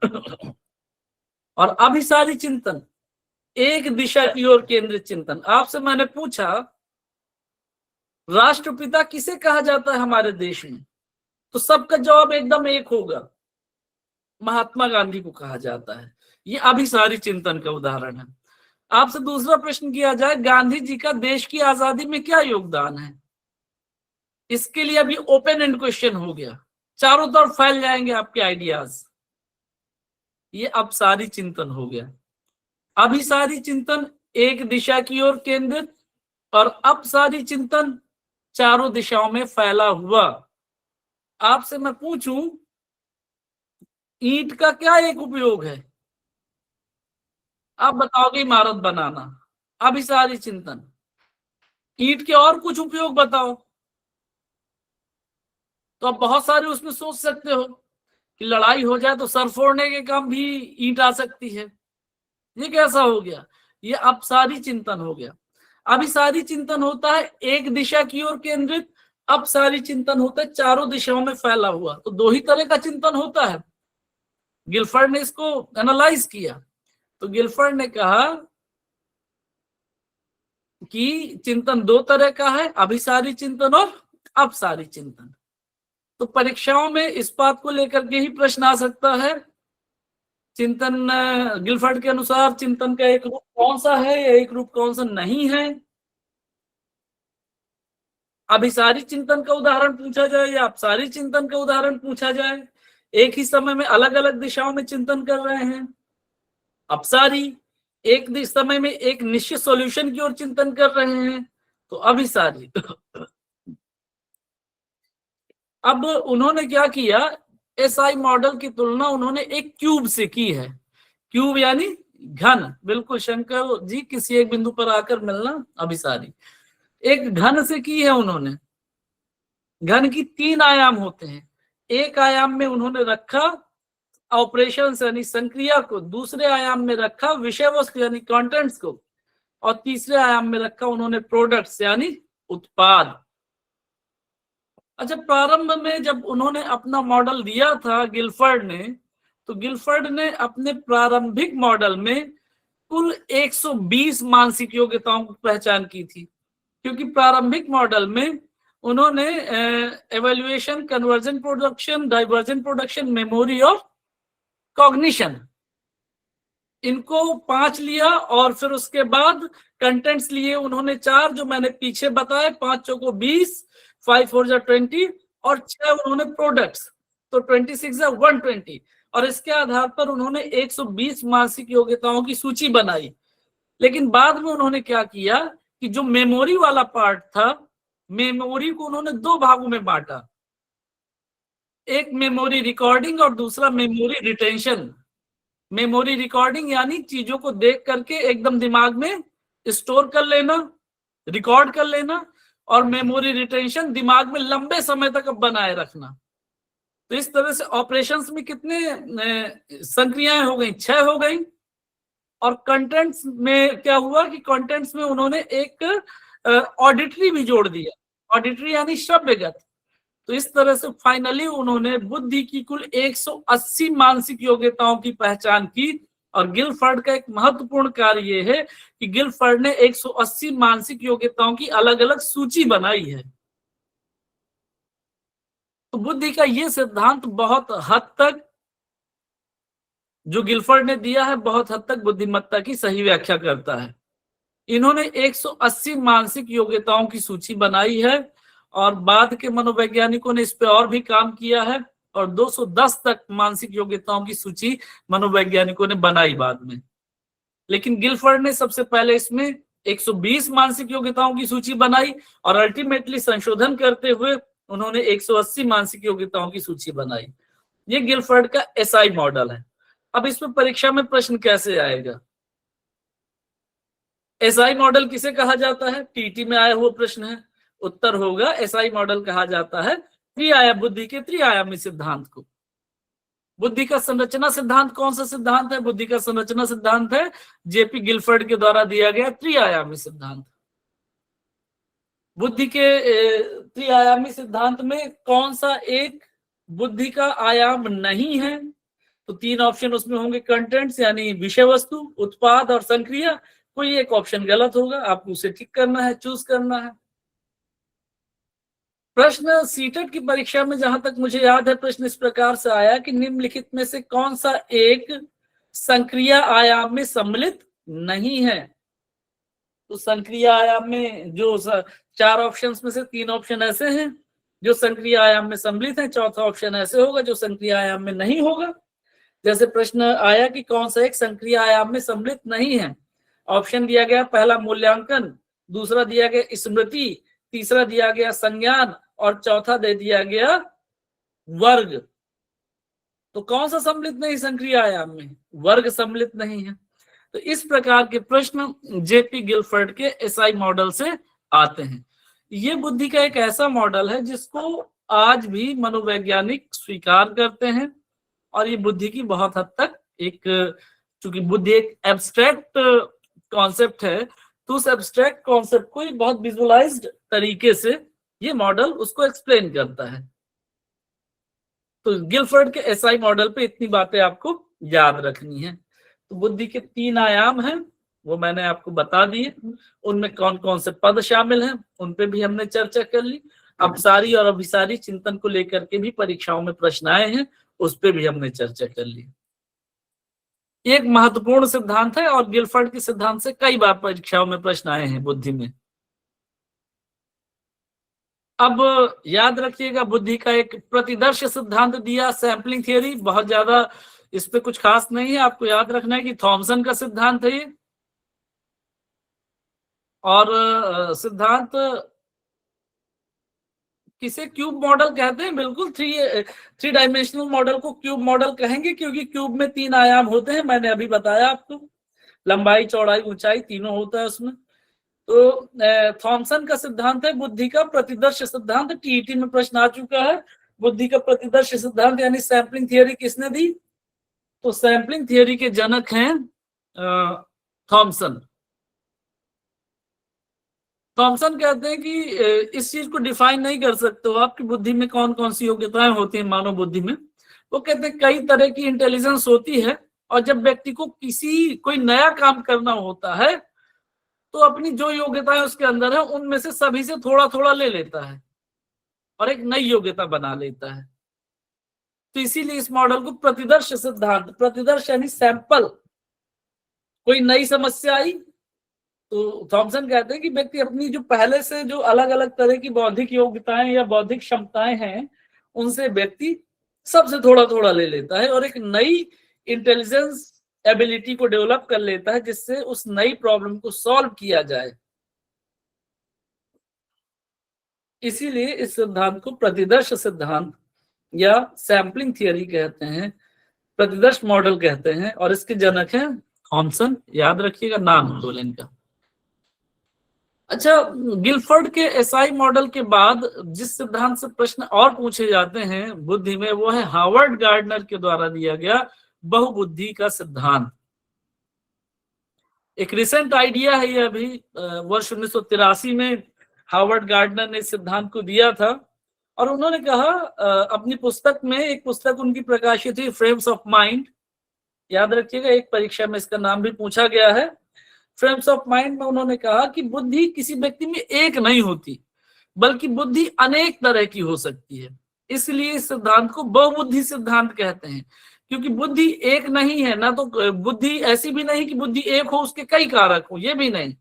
और अभिसारी चिंतन एक दिशा की ओर केंद्रित चिंतन। आपसे मैंने पूछा राष्ट्रपिता किसे कहा जाता है हमारे देश में, तो सबका जवाब एकदम एक होगा, महात्मा गांधी को कहा जाता है। ये अभिसारी चिंतन का उदाहरण है। आपसे दूसरा प्रश्न किया जाए, गांधी जी का देश की आजादी में क्या योगदान है? इसके लिए अभी ओपन एंड क्वेश्चन हो गया, चारों तरफ फैल जाएंगे आपके आइडियाज। ये अपसारी चिंतन हो गया। अभिसारी चिंतन एक दिशा की ओर केंद्रित और अपसारी चिंतन चारों दिशाओं में फैला हुआ। आपसे मैं पूछूं, ईंट का क्या एक उपयोग है? आप बताओगे इमारत बनाना, अभिसारी चिंतन। ईंट के और कुछ उपयोग बताओ, तो आप बहुत सारे उसमें सोच सकते हो कि लड़ाई हो जाए तो सर फोड़ने के काम भी ईंट आ सकती है। ये कैसा हो गया? ये अपसारी चिंतन हो गया। अभिसारी चिंतन होता है एक दिशा की ओर केंद्रित, अपसारी चिंतन होता है चारों दिशाओं में फैला हुआ। तो दो ही तरह का चिंतन होता है। गिल्फर्ड ने इसको एनालाइज किया, तो गिल्फर्ड ने कहा कि चिंतन दो तरह का है, अभिसारी चिंतन और अपसारी चिंतन। तो परीक्षाओं में इस बात को लेकर के ही प्रश्न आ सकता है, चिंतन गिल्फर्ड के अनुसार चिंतन का एक रूप कौन सा है या एक रूप कौन सा नहीं है। अभिसारी चिंतन का उदाहरण पूछा जाए या अपसारी चिंतन का उदाहरण पूछा जाए, एक ही समय में अलग अलग दिशाओं में चिंतन कर रहे हैं। अपसारी एक समय में एक निश्चित सॉल्यूशन की ओर चिंतन कर रहे हैं, तो अभिसारी। अब उन्होंने क्या किया, एसआई मॉडल की तुलना उन्होंने एक क्यूब से की है। क्यूब यानी घन, बिल्कुल शंकर जी, किसी एक बिंदु पर आकर मिलना, अभिसारी। एक घन से की है उन्होंने। घन की तीन आयाम होते हैं। एक आयाम में उन्होंने रखा ऑपरेशंस यानी संक्रिया को, दूसरे आयाम में रखा विषय वस्तु यानी कंटेंट्स को, और तीसरे आयाम में रखा उन्होंने प्रोडक्ट्स यानी उत्पाद। अच्छा, प्रारंभ में जब उन्होंने अपना मॉडल दिया था गिल्फर्ड ने, तो गिल्फर्ड ने अपने प्रारंभिक मॉडल में कुल 120 मानसिक योग्यताओं की पहचान की थी, क्योंकि प्रारंभिक मॉडल में उन्होंने evaluation, conversion production, diversion production, memory और कॉग्निशन, इनको 5 लिया, और फिर उसके बाद कंटेंट्स लिए उन्होंने 4, जो मैंने पीछे बताए, 5 चौको 20, 5 4 जा 20, और 6 उन्होंने प्रोडक्ट्स, तो 26 या 120, और इसके आधार पर उन्होंने 120 मानसिक योग्यताओं की सूची बनाई। लेकिन बाद में उन्होंने क्या किया कि जो मेमोरी वाला पार्ट था, मेमोरी को उन्होंने 2 भागों में बांटा, एक मेमोरी रिकॉर्डिंग और दूसरा मेमोरी रिटेंशन। मेमोरी रिकॉर्डिंग यानी चीजों को देख करके एकदम दिमाग में स्टोर कर लेना, रिकॉर्ड कर लेना, और मेमोरी रिटेंशन दिमाग में लंबे समय तक बनाए रखना। तो इस तरह से ऑपरेशंस में कितने संक्रियाएं हो गई? 6 हो गई। और कंटेंट्स में क्या हुआ कि कंटेंट्स में उन्होंने एक ऑडिटरी भी जोड़ दिया, ऑडिटरी यानी श्रव्यगत। तो इस तरह से फाइनली उन्होंने बुद्धि की कुल 180 मानसिक योग्यताओं की पहचान की। और गिल्फर्ड का एक महत्वपूर्ण कार्य यह है कि गिल्फर्ड ने 180 मानसिक योग्यताओं की अलग अलग सूची बनाई है। तो बुद्धि का यह सिद्धांत बहुत हद तक, जो गिल्फर्ड ने दिया है, बहुत हद तक बुद्धिमत्ता की सही व्याख्या करता है। इन्होंने 180 मानसिक योग्यताओं की सूची बनाई है, और बाद के मनोवैज्ञानिकों ने इस पे और भी काम किया है, और 210 तक मानसिक योग्यताओं की सूची मनोवैज्ञानिकों ने बनाई बाद में। लेकिन गिल्फर्ड ने सबसे पहले इसमें 120 मानसिक योग्यताओं की सूची बनाई, और अल्टीमेटली संशोधन करते हुए उन्होंने 180 मानसिक योग्यताओं की सूची बनाई। ये गिल्फर्ड का एसआई मॉडल है। अब इसमें परीक्षा में प्रश्न कैसे आएगा? एसआई मॉडल किसे कहा जाता है? टीटी में आया हुआ प्रश्न है। उत्तर होगा एसआई मॉडल कहा जाता है त्रिआयाम बुद्धि के त्रिआयामी सिद्धांत को। बुद्धि का संरचना सिद्धांत कौन सा सिद्धांत है? बुद्धि का संरचना सिद्धांत है जेपी गिल्फर्ड के द्वारा दिया गया त्रिआयामी सिद्धांत। बुद्धि के त्रिआयामी सिद्धांत में कौन सा एक बुद्धि का आयाम नहीं है? तो 3 ऑप्शन उसमें होंगे, कंटेंट्स यानी विषय वस्तु, उत्पाद और संक्रिया। कोई एक ऑप्शन गलत होगा, आपको उसे ठीक करना है, चूज करना है। प्रश्न सीटेट की परीक्षा में जहां तक मुझे याद है, प्रश्न इस प्रकार से आया कि निम्नलिखित में से कौन सा एक संक्रिया आयाम में सम्मिलित नहीं है? तो संक्रिया आयाम में जो 4 ऑप्शंस में से 3 ऑप्शन ऐसे हैं जो संक्रिया आयाम में सम्मिलित हैं, चौथा ऑप्शन ऐसे होगा जो संक्रिया आयाम में नहीं होगा। जैसे प्रश्न आया कि कौन सा एक संक्रिया आयाम में सम्मिलित नहीं है, ऑप्शन दिया गया पहला मूल्यांकन, दूसरा दिया गया स्मृति, तीसरा दिया गया संज्ञान और चौथा दे दिया गया वर्ग। तो कौन सा सम्मिलित नहीं सक्रिय आयाम में? वर्ग सम्मिलित नहीं है। तो इस प्रकार के प्रश्न जेपी गिलफर्ड के एसआई मॉडल से आते हैं। ये बुद्धि का एक ऐसा मॉडल है जिसको आज भी मनोवैज्ञानिक स्वीकार करते हैं और ये बुद्धि की बहुत हद तक एक, चूंकि बुद्धि एक एब्स्ट्रैक्ट कॉन्सेप्ट है तो उस एब्स्ट्रैक्ट कॉन्सेप्ट को बहुत विजुअलाइज्ड तरीके से ये मॉडल उसको एक्सप्लेन करता है। तो गिलफर्ड के एसआई मॉडल पे इतनी बातें आपको याद रखनी है। तो बुद्धि के 3 आयाम हैं, वो मैंने आपको बता दिए। उनमें कौन कौन से पद शामिल हैं उन पे भी हमने चर्चा कर ली। अपसारी और अभिसारी चिंतन को लेकर के भी परीक्षाओं में प्रश्न आए हैं, उस पे भी हमने चर्चा कर ली। एक महत्वपूर्ण सिद्धांत है और गिलफर्ड के सिद्धांत से कई बार परीक्षाओं में प्रश्न आए हैं बुद्धि में। अब याद रखिएगा, बुद्धि का एक प्रतिदर्श सिद्धांत दिया, सैंपलिंग थियरी, बहुत ज्यादा इस पे कुछ खास नहीं है। आपको याद रखना है कि थॉमसन का सिद्धांत है ये। और सिद्धांत किसे क्यूब मॉडल कहते हैं? बिल्कुल थ्री डायमेंशनल मॉडल को क्यूब मॉडल कहेंगे, क्योंकि क्यूब में 3 आयाम होते हैं। मैंने अभी बताया आपको, लंबाई चौड़ाई ऊंचाई तीनों होता है उसमें। तो थॉमसन का सिद्धांत है बुद्धि का प्रतिदर्श सिद्धांत। टीईटी में प्रश्न आ चुका है, बुद्धि का प्रतिदर्श सिद्धांत यानी सैंपलिंग थियरी किसने दी? तो सैंपलिंग थियरी के जनक हैं थॉमसन। थॉमसन कहते हैं कि इस चीज को डिफाइन नहीं कर सकते हो आपकी बुद्धि में कौन कौन सी योग्यताएं होती हैं मानव बुद्धि में। वो कहते हैं कई तरह की इंटेलिजेंस होती है और जब व्यक्ति को कोई नया काम करना होता है तो अपनी जो योग्यताएं उसके अंदर है उनमें से सभी से थोड़ा थोड़ा ले लेता है और एक नई योग्यता बना लेता है। तो इसीलिए इस मॉडल को प्रतिदर्श सिद्धांत, प्रतिदर्श यानी सैंपल, कोई नई समस्या आई तो थॉमसन कहते हैं कि व्यक्ति अपनी जो पहले से जो अलग अलग तरह की बौद्धिक योग्यताएं या बौद्धिक क्षमताएं हैं उनसे व्यक्ति सबसे थोड़ा थोड़ा ले लेता है और एक नई इंटेलिजेंस एबिलिटी को डेवलप कर लेता है जिससे उस नई प्रॉब्लम को सॉल्व किया जाए। इसीलिए इस सिद्धांत को प्रतिदर्श सिद्धांत या सैंपलिंग थियरी कहते हैं, प्रतिदर्श मॉडल कहते हैं और इसके जनक हैं थॉमसन। याद रखिएगा, नाम बोले इनका। अच्छा, गिलफर्ड के एसआई मॉडल के बाद जिस सिद्धांत से प्रश्न और पूछे जाते हैं बुद्धि में वो है हार्वर्ड गार्डनर के द्वारा दिया गया बहुबुद्धि का सिद्धांत। एक रिसेंट आइडिया है ये, अभी वर्ष 1983 में हार्वर्ड गार्डनर ने इस सिद्धांत को दिया था और उन्होंने कहा अपनी पुस्तक में, एक पुस्तक उनकी प्रकाशित हुई फ्रेम्स ऑफ माइंड, याद रखिएगा एक परीक्षा में इसका नाम भी पूछा गया है। फ्रेम्स ऑफ माइंड में उन्होंने कहा कि बुद्धि किसी व्यक्ति में एक नहीं होती बल्कि बुद्धि अनेक तरह की हो सकती है। इसलिए इस सिद्धांत को बहुबुद्धि सिद्धांत कहते हैं, क्योंकि बुद्धि एक नहीं है ना। तो बुद्धि ऐसी भी नहीं कि बुद्धि एक हो उसके कई कारक हो, ये भी नहीं,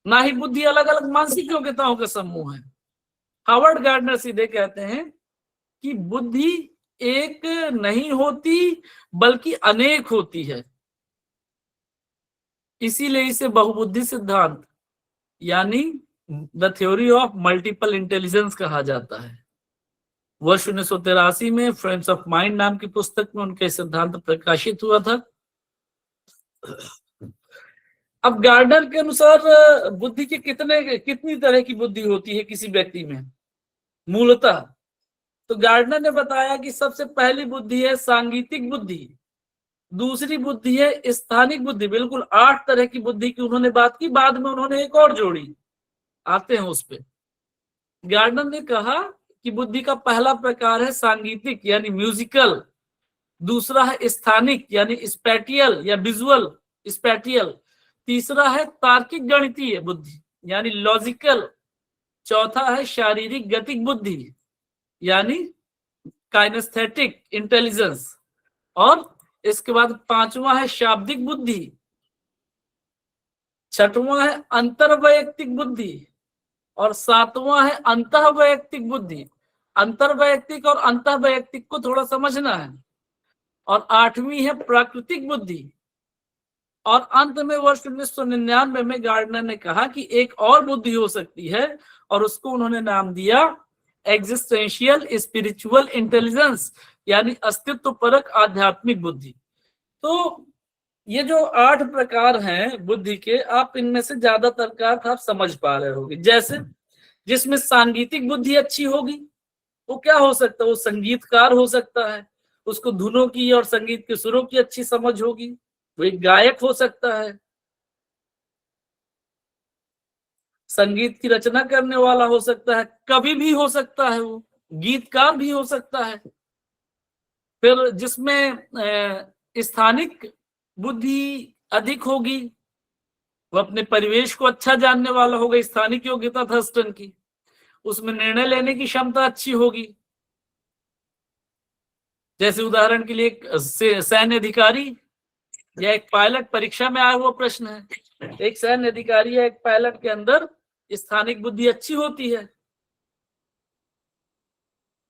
ना ही बुद्धि अलग अलग मानसिक योग्यताओं का समूह है। हार्वर्ड गार्डनर सीधे कहते हैं कि बुद्धि एक नहीं होती बल्कि अनेक होती है। इसीलिए इसे बहुबुद्धि सिद्धांत यानी the theory of multiple intelligence कहा जाता है। वर्ष 1983 में फ्रेम्स ऑफ माइंड नाम की पुस्तक में उनके सिद्धांत प्रकाशित हुआ था। अब गार्डनर के अनुसार बुद्धि के कितनी तरह की बुद्धि होती है किसी व्यक्ति में मूलतः? तो गार्डनर ने बताया कि सबसे पहली बुद्धि है सांगीतिक बुद्धि, दूसरी बुद्धि है स्थानिक बुद्धि। बिल्कुल 8 तरह की बुद्धि की उन्होंने बात की, बाद में उन्होंने एक और जोड़ी, आते हैं उस पे। गार्डनर ने कहा कि बुद्धि का पहला प्रकार है सांगीतिक यानी म्यूजिकल, दूसरा है स्थानिक यानी स्पैटियल या विजुअल स्पैटियल, तीसरा है तार्किक गणितीय बुद्धि यानी लॉजिकल, चौथा है शारीरिक गतिक बुद्धि यानी काइनेस्थेटिक इंटेलिजेंस, और इसके बाद 5वां है शाब्दिक बुद्धि, 6वां है अंतर्वैयक्तिक बुद्धि और 7वां है अंतःवैयक्तिक बुद्धि। अंतर्वैयक्तिक और अंतःवैयक्तिक को थोड़ा समझना है। और 8वीं है प्राकृतिक बुद्धि। और अंत में वर्ष 1999 में गार्डनर ने कहा कि एक और बुद्धि हो सकती है, और उसको उन्होंने नाम दिया एग्जिस्टेंशियल स्पिरिचुअल इंटेलिजेंस, यानी अस्तित्व परक आध्यात्मिक बुद्धि। तो ये जो 8 प्रकार हैं बुद्धि के, आप इनमें से ज्यादातर का अर्थ आप समझ पा रहे होंगे। जैसे जिसमें सांगीतिक बुद्धि अच्छी होगी, वो क्या हो सकता है, वो संगीतकार हो सकता है, उसको धुनों की और संगीत के सुरों की अच्छी समझ होगी, वो एक गायक हो सकता है, संगीत की रचना करने वाला हो सकता है, कवि भी हो सकता है, वो गीतकार भी हो सकता है। फिर जिसमें स्थानिक बुद्धि अधिक होगी, वो अपने परिवेश को अच्छा जानने वाला होगा, स्थानिक योग्यता थर्स्टन की, उसमें निर्णय लेने की क्षमता अच्छी होगी। जैसे उदाहरण के लिए एक सैन्य अधिकारी या एक पायलट, परीक्षा में आया हुआ प्रश्न है, एक सैन्य अधिकारी या एक पायलट के अंदर स्थानिक बुद्धि अच्छी होती है।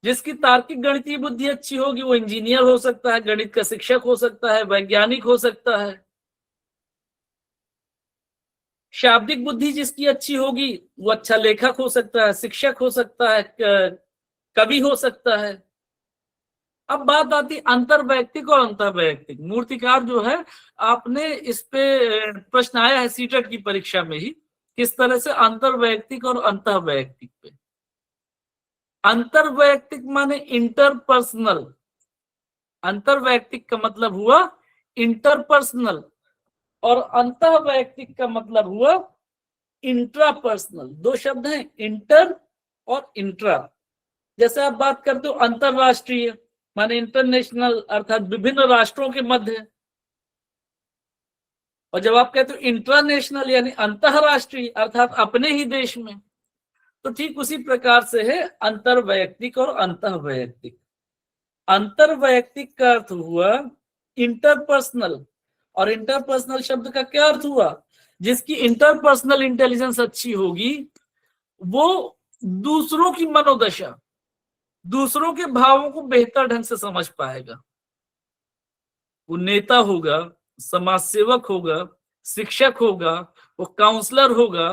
जिसकी तार्किक गणितीय बुद्धि अच्छी होगी, वो इंजीनियर हो सकता है, गणित का शिक्षक हो सकता है, वैज्ञानिक हो सकता है। शाब्दिक बुद्धि जिसकी अच्छी होगी, वो अच्छा लेखक हो सकता है, शिक्षक हो सकता है, कवि हो सकता है। अब बात आती अंतर्वैयक्तिक और अंतर्वैयक्तिक। मूर्तिकार जो है, आपने इस पे प्रश्न आया है सीटेट की परीक्षा में ही, किस तरह से अंतर्वैयक्तिक और अंतर्वैयक्तिक पे। अंतर्वैयक्तिक माने इंटरपर्सनल, अंतर्वैयक्तिक का मतलब हुआ इंटरपर्सनल, और अंतर्वैयक्तिक का मतलब हुआ इंट्रापर्सनल। दो शब्द हैं, इंटर और इंट्रा। जैसे आप बात करते हो अंतरराष्ट्रीय माने इंटरनेशनल, अर्थात विभिन्न राष्ट्रों के मध्य, और जब आप कहते हो इंटरनेशनल यानी अंतरराष्ट्रीय, अर्थात अपने ही देश में। तो ठीक उसी प्रकार से है अंतर्वैयक्तिक और अंतर्वैयक्तिक। अंतर्वैयक्तिक का अर्थ हुआ इंटरपर्सनल, और इंटरपर्सनल शब्द का क्या अर्थ हुआ, जिसकी इंटरपर्सनल इंटेलिजेंस अच्छी होगी, वो दूसरों की मनोदशा, दूसरों के भावों को बेहतर ढंग से समझ पाएगा। वो नेता होगा, समाज सेवक होगा, शिक्षक होगा, वो काउंसलर होगा।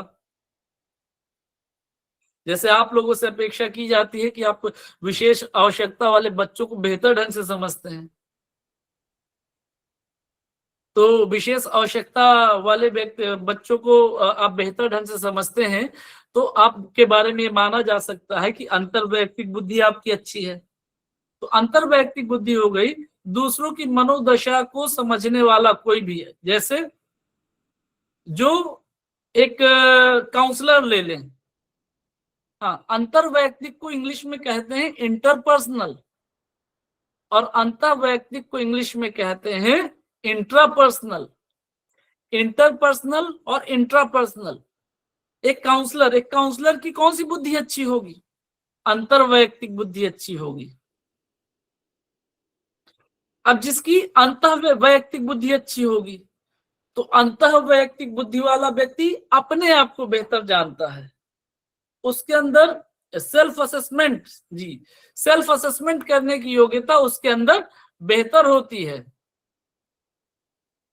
जैसे आप लोगों से अपेक्षा की जाती है कि आप विशेष आवश्यकता वाले बच्चों को बेहतर ढंग से समझते हैं, तो विशेष आवश्यकता वाले व्यक्ति बच्चों को आप बेहतर ढंग से समझते हैं, तो आपके बारे में माना जा सकता है कि अंतर्वैयक्तिक बुद्धि आपकी अच्छी है। तो अंतर्वैयक्तिक बुद्धि हो गई दूसरों की मनोदशा को समझने वाला कोई भी है। जैसे जो एक काउंसलर ले लें, हाँ, अंतर्वैयक्तिक को इंग्लिश में कहते हैं इंटरपर्सनल, और अंतर्वैयक्तिक को इंग्लिश में कहते हैं इंट्रापर्सनल। इंटरपर्सनल और इंट्रापर्सनल। एक काउंसलर की कौन सी बुद्धि अच्छी होगी, अंतर्वैयक्तिक बुद्धि अच्छी होगी। अब जिसकी अंतर्वैयक्तिक बुद्धि अच्छी होगी, तो अंतर्वैयक्तिक बुद्धि वाला व्यक्ति अपने आप को बेहतर जानता है, उसके अंदर सेल्फ असेसमेंट करने की योग्यता उसके अंदर बेहतर होती है।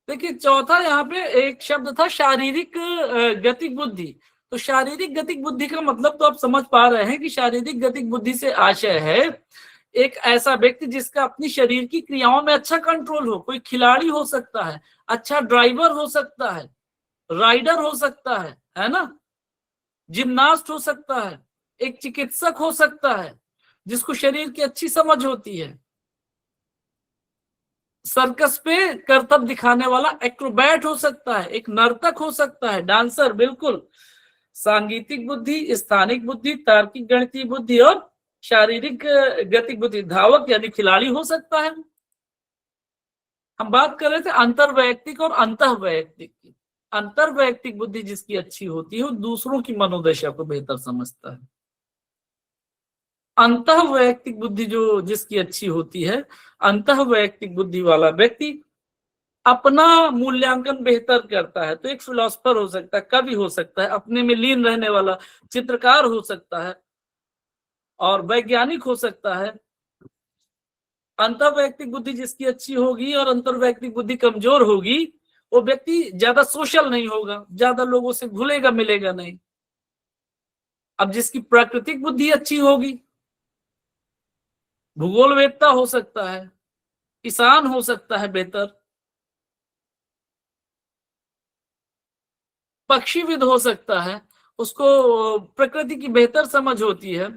देखिए चौथा यहाँ पे एक शब्द था शारीरिक गतिक बुद्धि। तो शारीरिक गतिक बुद्धि का मतलब तो आप समझ पा रहे हैं कि शारीरिक गतिक बुद्धि से आशय है एक ऐसा व्यक्ति जिसका अपनी शरीर की क्रियाओं में अच्छा कंट्रोल हो। कोई खिलाड़ी हो सकता है, अच्छा ड्राइवर हो सकता है, राइडर हो सकता है ना, जिम्नास्ट हो सकता है, एक चिकित्सक हो सकता है जिसको शरीर की अच्छी समझ होती है, सर्कस पे करतब दिखाने वाला एक्रोबैट हो सकता है, एक नर्तक हो सकता है, डांसर। बिल्कुल, सांगीतिक बुद्धि, स्थानिक बुद्धि, तार्किक गणितीय बुद्धि और शारीरिक गतिक बुद्धि, धावक यानी खिलाड़ी हो सकता है। हम बात कर रहे थे अंतर्वैयक्तिक और अंतःवैयक्तिक की। अंतर्वैयक्तिक बुद्धि जिसकी अच्छी होती है वो दूसरों की मनोदशा को बेहतर समझता है। अंतःवैयक्तिक बुद्धि जो जिसकी अच्छी होती है, अंतःवैयक्तिक बुद्धि वाला व्यक्ति अपना मूल्यांकन बेहतर करता है। तो एक फिलोसफर हो सकता है, कवि हो सकता है, अपने में लीन रहने वाला चित्रकार हो सकता है, और वैज्ञानिक हो सकता है। अंतर्वैयक्तिक बुद्धि जिसकी अच्छी होगी और अंतर्वैयक्तिक बुद्धि कमजोर होगी, वो व्यक्ति ज्यादा सोशल नहीं होगा, ज्यादा लोगों से घुलेगा मिलेगा नहीं। अब जिसकी प्राकृतिक बुद्धि अच्छी होगी, भूगोलवेत्ता हो सकता है, किसान हो सकता है बेहतर, पक्षीविद हो सकता है, उसको प्रकृति की बेहतर समझ होती है,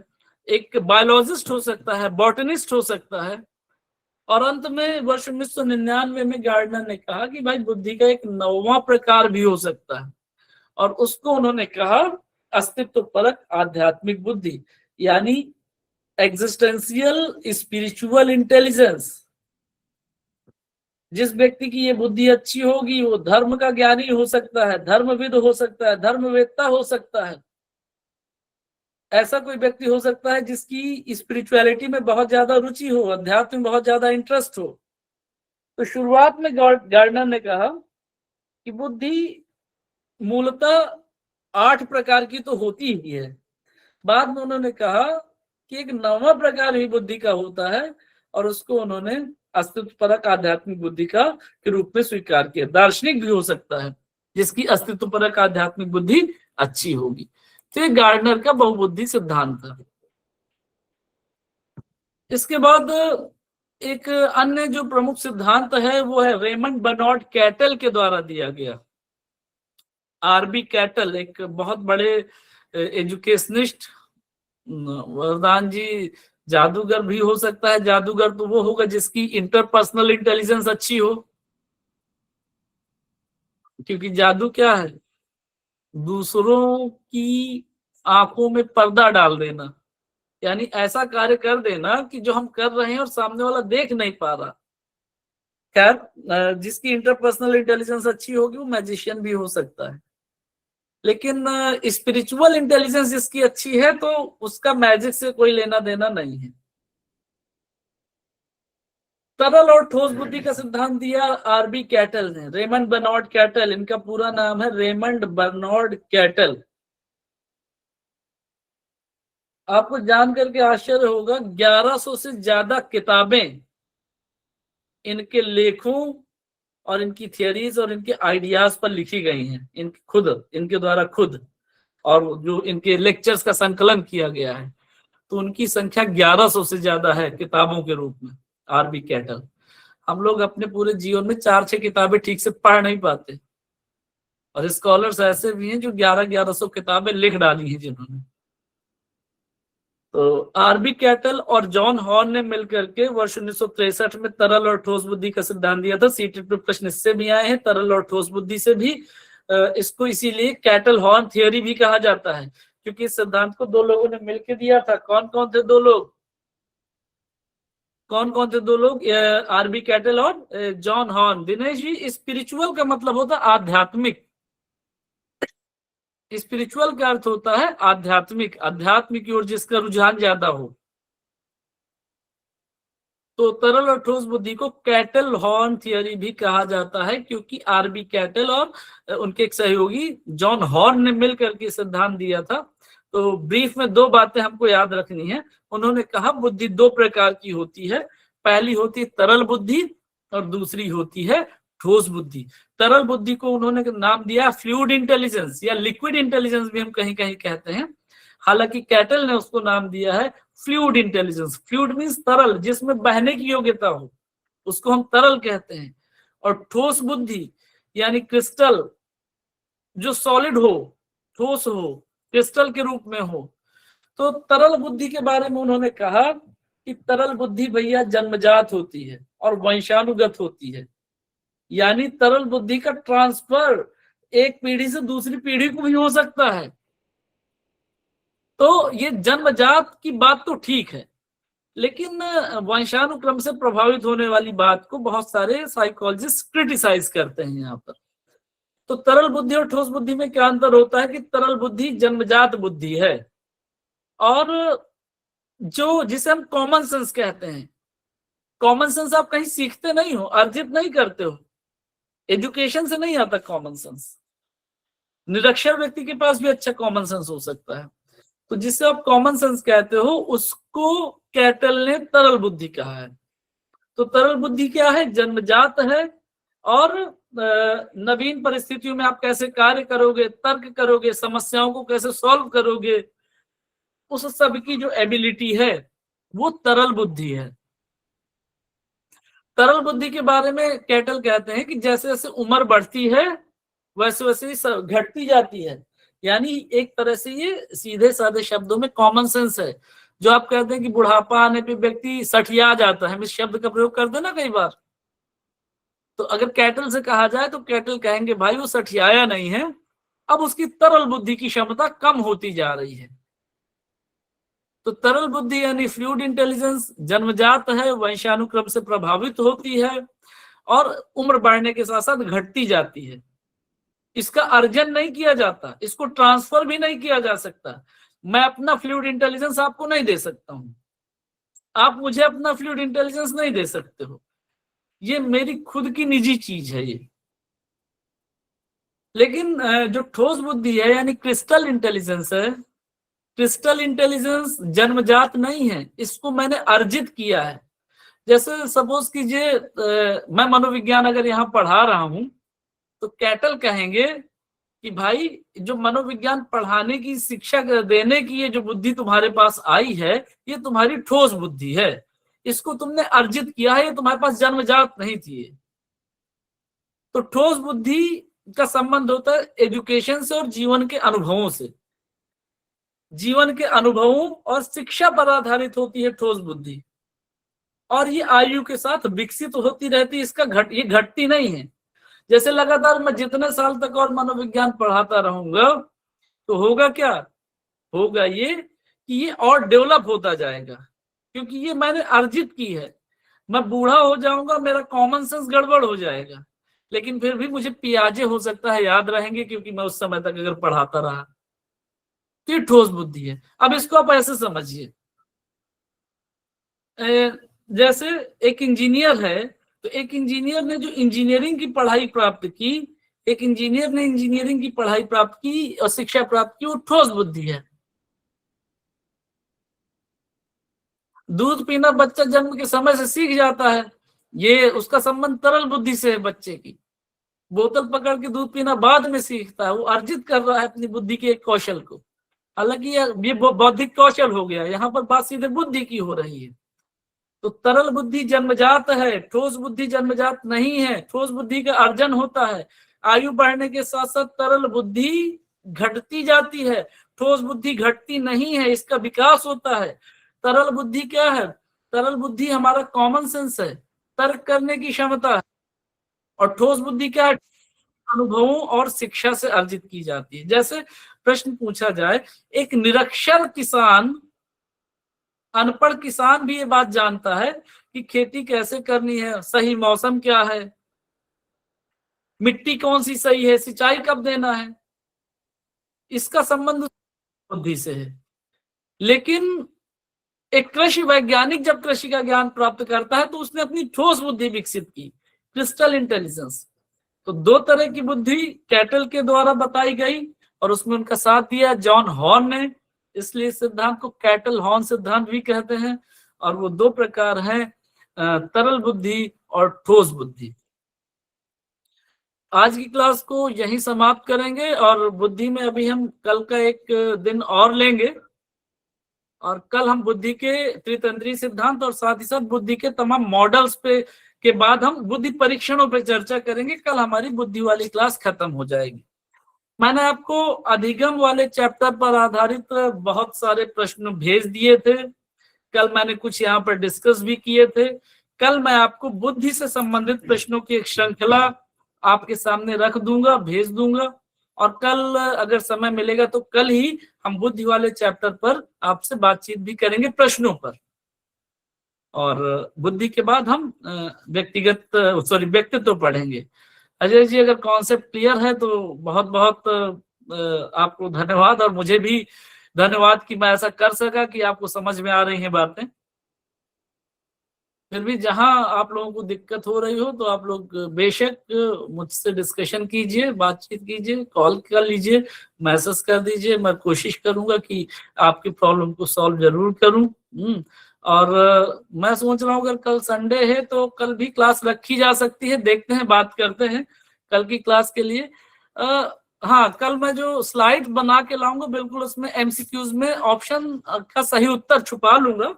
एक बायोलॉजिस्ट हो सकता है, बॉटनिस्ट हो सकता है। और अंत में वर्ष 1999 में गार्डनर ने कहा कि भाई बुद्धि का एक 9वां प्रकार भी हो सकता है, और उसको उन्होंने कहा अस्तित्व परक आध्यात्मिक बुद्धि, यानी एग्जिस्टेंशियल स्पिरिचुअल इंटेलिजेंस। जिस व्यक्ति की ये बुद्धि अच्छी होगी वो धर्म का ज्ञानी हो सकता है, धर्मविद हो सकता है, धर्मवेत्ता हो सकता है। ऐसा कोई व्यक्ति हो सकता है जिसकी स्पिरिचुअलिटी में बहुत ज्यादा रुचि हो, अध्यात्म में बहुत ज्यादा इंटरेस्ट हो। तो शुरुआत में गार्डनर ने कहा कि बुद्धि मूलतः 8 प्रकार की तो होती ही है। बाद में उन्होंने कहा कि एक 9वां प्रकार ही बुद्धि का होता है, और उसको उन्होंने अस्तित्व परक आध्यात्मिक बुद्धि का के रूप में स्वीकार किया। दार्शनिक भी हो सकता है जिसकी अस्तित्व परक आध्यात्मिक बुद्धि अच्छी होगी। तो ये गार्डनर का बहुबुद्धि सिद्धांत है। इसके बाद एक अन्य जो प्रमुख सिद्धांत है वो है रेमंड बर्नार्ड कैटल के द्वारा दिया गया। आरबी कैटल एक बहुत बड़े एजुकेशनिस्ट, वरदान जी जादूगर भी हो सकता है। जादूगर तो वो होगा जिसकी इंटरपर्सनल इंटेलिजेंस अच्छी हो, क्योंकि जादू क्या है, दूसरों की आंखों में पर्दा डाल देना, यानी ऐसा कार्य कर देना कि जो हम कर रहे हैं और सामने वाला देख नहीं पा रहा। खैर, जिसकी इंटरपर्सनल इंटेलिजेंस अच्छी होगी वो मैजिशियन भी हो सकता है, लेकिन स्पिरिचुअल इंटेलिजेंस जिसकी अच्छी है तो उसका मैजिक से कोई लेना देना नहीं है। तरल और ठोस बुद्धि का सिद्धांत दिया आरबी कैटल ने, रेमंड बर्नार्ड कैटल, इनका पूरा नाम है रेमंड बर्नार्ड कैटल। आपको जान करके आश्चर्य होगा 1100 से ज्यादा किताबें इनके लेखों और इनकी थियरीज और इनके आइडियाज पर लिखी गई हैं, इनके द्वारा खुद, और जो इनके लेक्चर्स का संकलन किया गया है, तो उनकी संख्या 1100 से ज्यादा है किताबों के रूप में। आरबी कैटल, हम लोग अपने पूरे जीवन में 4-6 किताबें ठीक से पढ़ नहीं पाते, और स्कॉलर्स ऐसे भी हैं जो 1100 किताबें लिख डाली हैं जिन्होंने। तो आरबी कैटल और जॉन हॉर्न ने मिलकर के वर्ष 1963 में तरल और ठोस बुद्धि का सिद्धांत दिया था। सीटेट पे प्रश्न इससे भी आए हैं, तरल और ठोस बुद्धि से भी। इसको इसीलिए कैटल हॉर्न थियरी भी कहा जाता है, क्योंकि इस सिद्धांत को 2 लोगों ने मिलकर दिया था। कौन कौन थे 2 लोग? आरबी कैटल और John horn. Dinesh ji, spiritual का मतलब होता है आध्यात्मिक। स्पिरिचुअल का अर्थ होता है आध्यात्मिक, अध्यात्म की ओर जिसका रुझान ज्यादा हो। तो तरल और ठोस बुद्धि को कैटल हॉर्न थियरी भी कहा जाता है, क्योंकि आरबी कैटल और उनके एक सहयोगी जॉन हॉर्न ने मिलकर के सिद्धांत दिया था। तो ब्रीफ में 2 बातें हमको याद रखनी है। उन्होंने कहा बुद्धि 2 प्रकार की होती है, पहली होती है तरल बुद्धि और दूसरी होती है ठोस बुद्धि। तरल बुद्धि को उन्होंने नाम दिया फ्लूइड इंटेलिजेंस, या लिक्विड इंटेलिजेंस भी हम कहीं कहीं कहते हैं। हालांकि कैटल ने उसको नाम दिया है फ्लूइड इंटेलिजेंस। फ्लूइड मींस तरल, जिसमें बहने की योग्यता हो, उसको हम तरल कहते हैं। और ठोस बुद्धि यानी क्रिस्टल, जो सॉलिड हो, ठोस हो, क्रिस्टल के रूप में हो। तो तरल बुद्धि के बारे में उन्होंने कहा कि तरल बुद्धि भैया जन्मजात होती है और वंशानुगत होती है, यानी तरल बुद्धि का ट्रांसफर एक पीढ़ी से दूसरी पीढ़ी को भी हो सकता है। तो ये जन्मजात की बात तो ठीक है, लेकिन वंशानुक्रम से प्रभावित होने वाली बात को बहुत सारे साइकोलॉजिस्ट क्रिटिसाइज करते हैं यहाँ पर। तो तरल बुद्धि और ठोस बुद्धि में क्या अंतर होता है कि तरल बुद्धि जन्मजात बुद्धि है, और जो जिसे हम कॉमन सेंस कहते हैं, कॉमन सेंस आप कहीं सीखते नहीं हो, अर्जित नहीं करते हो, एजुकेशन से नहीं आता कॉमन सेंस। निरक्षर व्यक्ति के पास भी अच्छा कॉमन सेंस हो सकता है। तो जिसे आप कॉमन सेंस कहते हो उसको कैटल ने तरल बुद्धि कहा है। तो तरल बुद्धि क्या है? जन्मजात है और नवीन परिस्थितियों में आप कैसे कार्य करोगे, तर्क करोगे, समस्याओं को कैसे सॉल्व करोगे, उस सब की जो एबिलिटी है वो तरल बुद्धि है। तरल बुद्धि के बारे में कैटल कहते हैं कि जैसे जैसे उम्र बढ़ती है वैसे वैसे ही घटती जाती है। यानी एक तरह से ये सीधे साधे शब्दों में कॉमन सेंस है। जो आप कहते हैं कि बुढ़ापा आने पे व्यक्ति सठिया जाता है, हम इस शब्द का प्रयोग करते हैं ना कई बार, तो अगर कैटल से कहा जाए तो कैटल कहेंगे भाई वो सठियाया नहीं है, अब उसकी तरल बुद्धि की क्षमता कम होती जा रही है। तो तरल बुद्धि यानी फ्लूइड इंटेलिजेंस जन्मजात है, वंशानुक्रम से प्रभावित होती है और उम्र बढ़ने के साथ साथ घटती जाती है। इसका अर्जन नहीं किया जाता, इसको ट्रांसफर भी नहीं किया जा सकता। मैं अपना फ्लूइड इंटेलिजेंस आपको नहीं दे सकता हूं, आप मुझे अपना फ्लूइड इंटेलिजेंस नहीं दे सकते हो, ये मेरी खुद की निजी चीज है ये। लेकिन जो ठोस बुद्धि है यानी क्रिस्टल इंटेलिजेंस है, क्रिस्टल इंटेलिजेंस जन्मजात नहीं है, इसको मैंने अर्जित किया है। जैसे सपोज कीजिए मैं मनोविज्ञान अगर यहाँ पढ़ा रहा हूं तो कैटल कहेंगे कि भाई जो मनोविज्ञान पढ़ाने की शिक्षा देने की ये जो बुद्धि तुम्हारे पास आई है ये तुम्हारी ठोस बुद्धि है, इसको तुमने अर्जित किया है, ये तुम्हारे पास जन्मजात नहीं थी। तो ठोस बुद्धि का संबंध होता है एजुकेशन से और जीवन के अनुभवों से। जीवन के अनुभवों और शिक्षा पर आधारित होती है ठोस बुद्धि, और ये आयु के साथ विकसित होती रहती है, इसका ये घटती नहीं है। जैसे लगातार मैं जितने साल तक और मनोविज्ञान पढ़ाता रहूंगा तो होगा क्या, होगा ये कि ये और डेवलप होता जाएगा, क्योंकि ये मैंने अर्जित की है। मैं बूढ़ा हो जाऊंगा, मेरा कॉमन सेंस गड़बड़ हो जाएगा, लेकिन फिर भी मुझे पियाजे हो सकता है याद रहेंगे, क्योंकि मैं उस समय तक अगर पढ़ाता रहा। तो ये ठोस बुद्धि है। अब इसको आप ऐसे समझिए, जैसे एक इंजीनियर है, तो एक इंजीनियर ने जो इंजीनियरिंग की पढ़ाई प्राप्त की, एक इंजीनियर ने इंजीनियरिंग की पढ़ाई प्राप्त की और शिक्षा प्राप्त की, वो ठोस बुद्धि है। दूध पीना बच्चा जन्म के समय से सीख जाता है, ये उसका संबंध तरल बुद्धि से है। बच्चे की बोतल पकड़ के दूध पीना बाद में सीखता है, वो अर्जित कर रहा है अपनी बुद्धि के एक कौशल को। हालांकि ये बौद्धिक कौशल हो गया, यहाँ पर बात सीधे बुद्धि की हो रही है। तो तरल बुद्धि जन्मजात है, ठोस बुद्धि जन्मजात नहीं है। ठोस बुद्धि का अर्जन होता है, आयु बढ़ने के साथ साथ तरल बुद्धि घटती जाती है, ठोस बुद्धि घटती नहीं है, इसका विकास होता है। तरल बुद्धि क्या है, तरल बुद्धि हमारा कॉमन सेंस है, तर्क करने की क्षमता है। और ठोस बुद्धि क्या है, अनुभवों और शिक्षा से अर्जित की जाती है। जैसे प्रश्न पूछा जाए, एक निरक्षर किसान, अनपढ़ किसान भी ये बात जानता है कि खेती कैसे करनी है, सही मौसम क्या है, मिट्टी कौन सी सही है, सिंचाई कब देना है, इसका संबंध बुद्धि से है। लेकिन एक कृषि वैज्ञानिक जब कृषि का ज्ञान प्राप्त करता है तो उसने अपनी ठोस बुद्धि विकसित की, क्रिस्टल इंटेलिजेंस। तो दो तरह की बुद्धि कैटल के द्वारा बताई गई और उसमें उनका साथ दिया जॉन हॉर्न ने, इसलिए सिद्धांत को कैटल हॉर्न सिद्धांत भी कहते हैं। और वो दो प्रकार हैं, तरल बुद्धि और ठोस बुद्धि। आज की क्लास को यहीं समाप्त करेंगे और बुद्धि में अभी हम कल का एक दिन और लेंगे, और कल हम बुद्धि के त्रितंत्री सिद्धांत और साथ ही साथ बुद्धि के तमाम मॉडल्स पे के बाद हम बुद्धि परीक्षणों पे चर्चा करेंगे। कल हमारी बुद्धि वाली क्लास खत्म हो जाएगी। मैंने आपको अधिगम वाले चैप्टर पर आधारित बहुत सारे प्रश्न भेज दिए थे, कल मैंने कुछ यहाँ पर डिस्कस भी किए थे। कल मैं आपको बुद्धि से संबंधित प्रश्नों की एक श्रृंखला आपके सामने रख दूंगा, भेज दूंगा, और कल अगर समय मिलेगा तो कल ही हम बुद्धि वाले चैप्टर पर आपसे बातचीत भी करेंगे प्रश्नों पर। और बुद्धि के बाद हम व्यक्तित्व पढ़ेंगे। अजय जी, अगर कॉन्सेप्ट क्लियर है तो बहुत बहुत आपको धन्यवाद, और मुझे भी धन्यवाद कि मैं ऐसा कर सका कि आपको समझ में आ रही हैं बातें। फिर भी जहां आप लोगों को दिक्कत हो रही हो तो आप लोग बेशक मुझसे डिस्कशन कीजिए, बातचीत कीजिए, कॉल कर लीजिए, मैसेज कर दीजिए। मैं कोशिश करूंगा कि आपकी प्रॉब्लम को सॉल्व जरूर करूं। और मैं सोच रहा हूँ अगर कल संडे है तो कल भी क्लास रखी जा सकती है, देखते हैं, बात करते हैं कल की क्लास के लिए। हाँ, कल मैं जो स्लाइड बना के लाऊंगा बिल्कुल उसमें एमसीक्यूज में ऑप्शन का सही उत्तर छुपा लूंगा,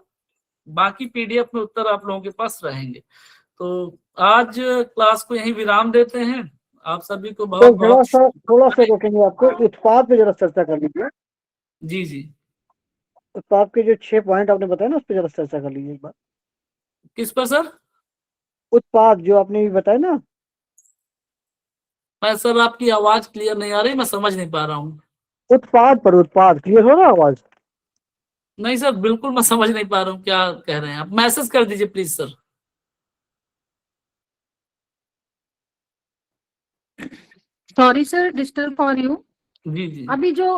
बाकी पीडीएफ में उत्तर आप लोगों के पास रहेंगे। तो आज क्लास को यहीं विराम देते हैं। आप सभी को बहुत तो बहुत थोड़ा सा रोकेंगे आपको, उत्पाद पे जरा चर्चा कर लीजिए। जी जी। उत्पाद के जो 6 पॉइंट आपने बताया ना, उस पर जरा चर्चा कर लीजिए एक बार। किस पर सर? उत्पाद जो आपने भी बताया ना। मैं सर आपकी आवाज क्लियर नहीं आ रही, मैं समझ नहीं पा रहा हूँ। उत्पाद क्लियर हो रहा है आवाज? नहीं सर, बिल्कुल मैं समझ नहीं पा रहा हूँ क्या कह रहे हैं आप। मैसेज कर दीजिए please sir. Sorry sir, disturb for you. जी जी। अभी जो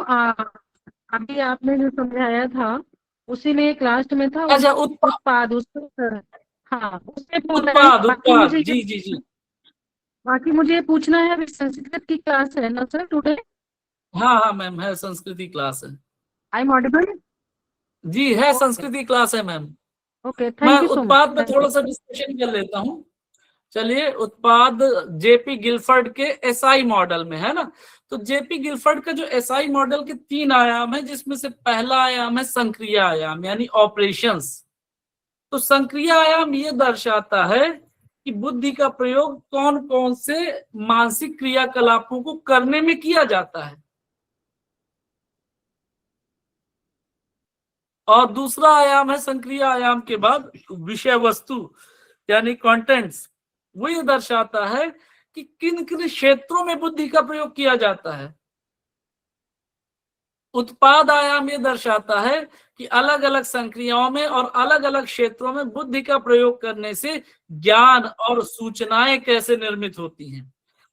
अभी आपने जो समझाया था उसी में एक लास्ट में था अच्छा, उत्पाद उत्पाद, उसको हाँ उससे बोल रहे हैं। उत्पाद उत्पाद, जी जी जी। बाकी मुझे ये पूछना है, अभी संस्कृत की क्लास है ना सर टुडे? हाँ हाँ मैम, है संस्कृति क्लास है। I am audible? जी है, ओके संस्कृति क्लास है मैम। ओके, मैं थैंक यू सो मच, उत्पाद में थैंक यू। थोड़ा सा डिस्कशन कर लेता हूँ। चलिए, उत्पाद जेपी गिलफर्ड के एसआई मॉडल में है ना। तो जेपी गिलफर्ड का जो एसआई मॉडल के 3 आयाम है, जिसमें से पहला आयाम है संक्रिय आयाम यानी ऑपरेशंस। तो संक्रिय आयाम ये दर्शाता है कि बुद्धि का प्रयोग कौन कौन से मानसिक क्रियाकलापों को करने में किया जाता है। और दूसरा आयाम है संक्रिय आयाम के बाद विषय वस्तु यानी कंटेंट्स। वो ये दर्शाता है कि किन किन क्षेत्रों में बुद्धि का प्रयोग किया जाता है। उत्पाद आयाम ये दर्शाता है कि अलग अलग संक्रियाओं में और अलग अलग क्षेत्रों में बुद्धि का प्रयोग करने से ज्ञान और सूचनाएं कैसे निर्मित होती हैं।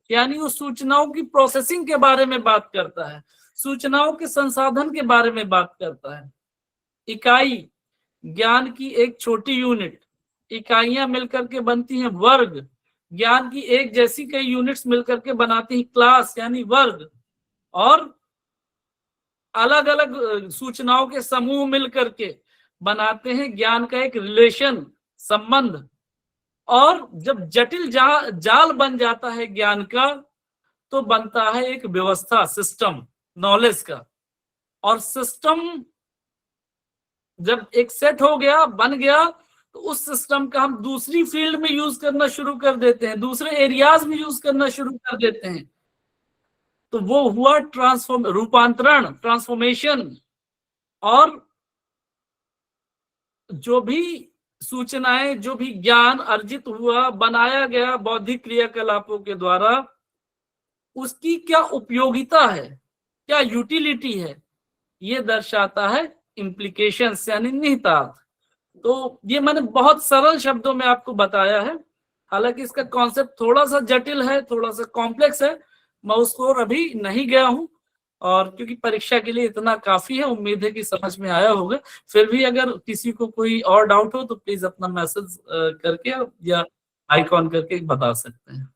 यानी वो सूचनाओं की प्रोसेसिंग के बारे में बात करता है, सूचनाओं के संसाधन के बारे में बात करता है। इकाई ज्ञान की एक छोटी यूनिट, इकाइयां मिलकर के बनती हैं वर्ग, ज्ञान की एक जैसी कई यूनिट्स मिलकर के बनाती हैं क्लास यानी वर्ग, और अलग अलग सूचनाओं के समूह मिलकर के बनाते हैं ज्ञान का एक रिलेशन, संबंध। और जब जटिल जाल बन जाता है ज्ञान का, तो बनता है एक व्यवस्था, सिस्टम, नॉलेज का। और सिस्टम जब एक सेट हो गया, बन गया, तो उस सिस्टम का हम दूसरी फील्ड में यूज करना शुरू कर देते हैं, दूसरे एरियाज में यूज करना शुरू कर देते हैं। तो वो हुआ रूपांतरण, ट्रांसफॉर्मेशन। और जो भी सूचनाएं, जो भी ज्ञान अर्जित हुआ, बनाया गया बौद्धिक क्रियाकलापों के द्वारा, उसकी क्या उपयोगिता है, क्या यूटिलिटी है, ये दर्शाता है इम्प्लीकेशंस यानी निहितार्थ। तो ये मैंने बहुत सरल शब्दों में आपको बताया है, हालांकि इसका कॉन्सेप्ट थोड़ा सा जटिल है, थोड़ा सा कॉम्प्लेक्स है। मैं उसको और अभी नहीं गया हूं, और क्योंकि परीक्षा के लिए इतना काफी है, उम्मीद है कि समझ में आया होगा। फिर भी अगर किसी को कोई और डाउट हो तो प्लीज अपना मैसेज करके या आइकॉन करके बता सकते हैं।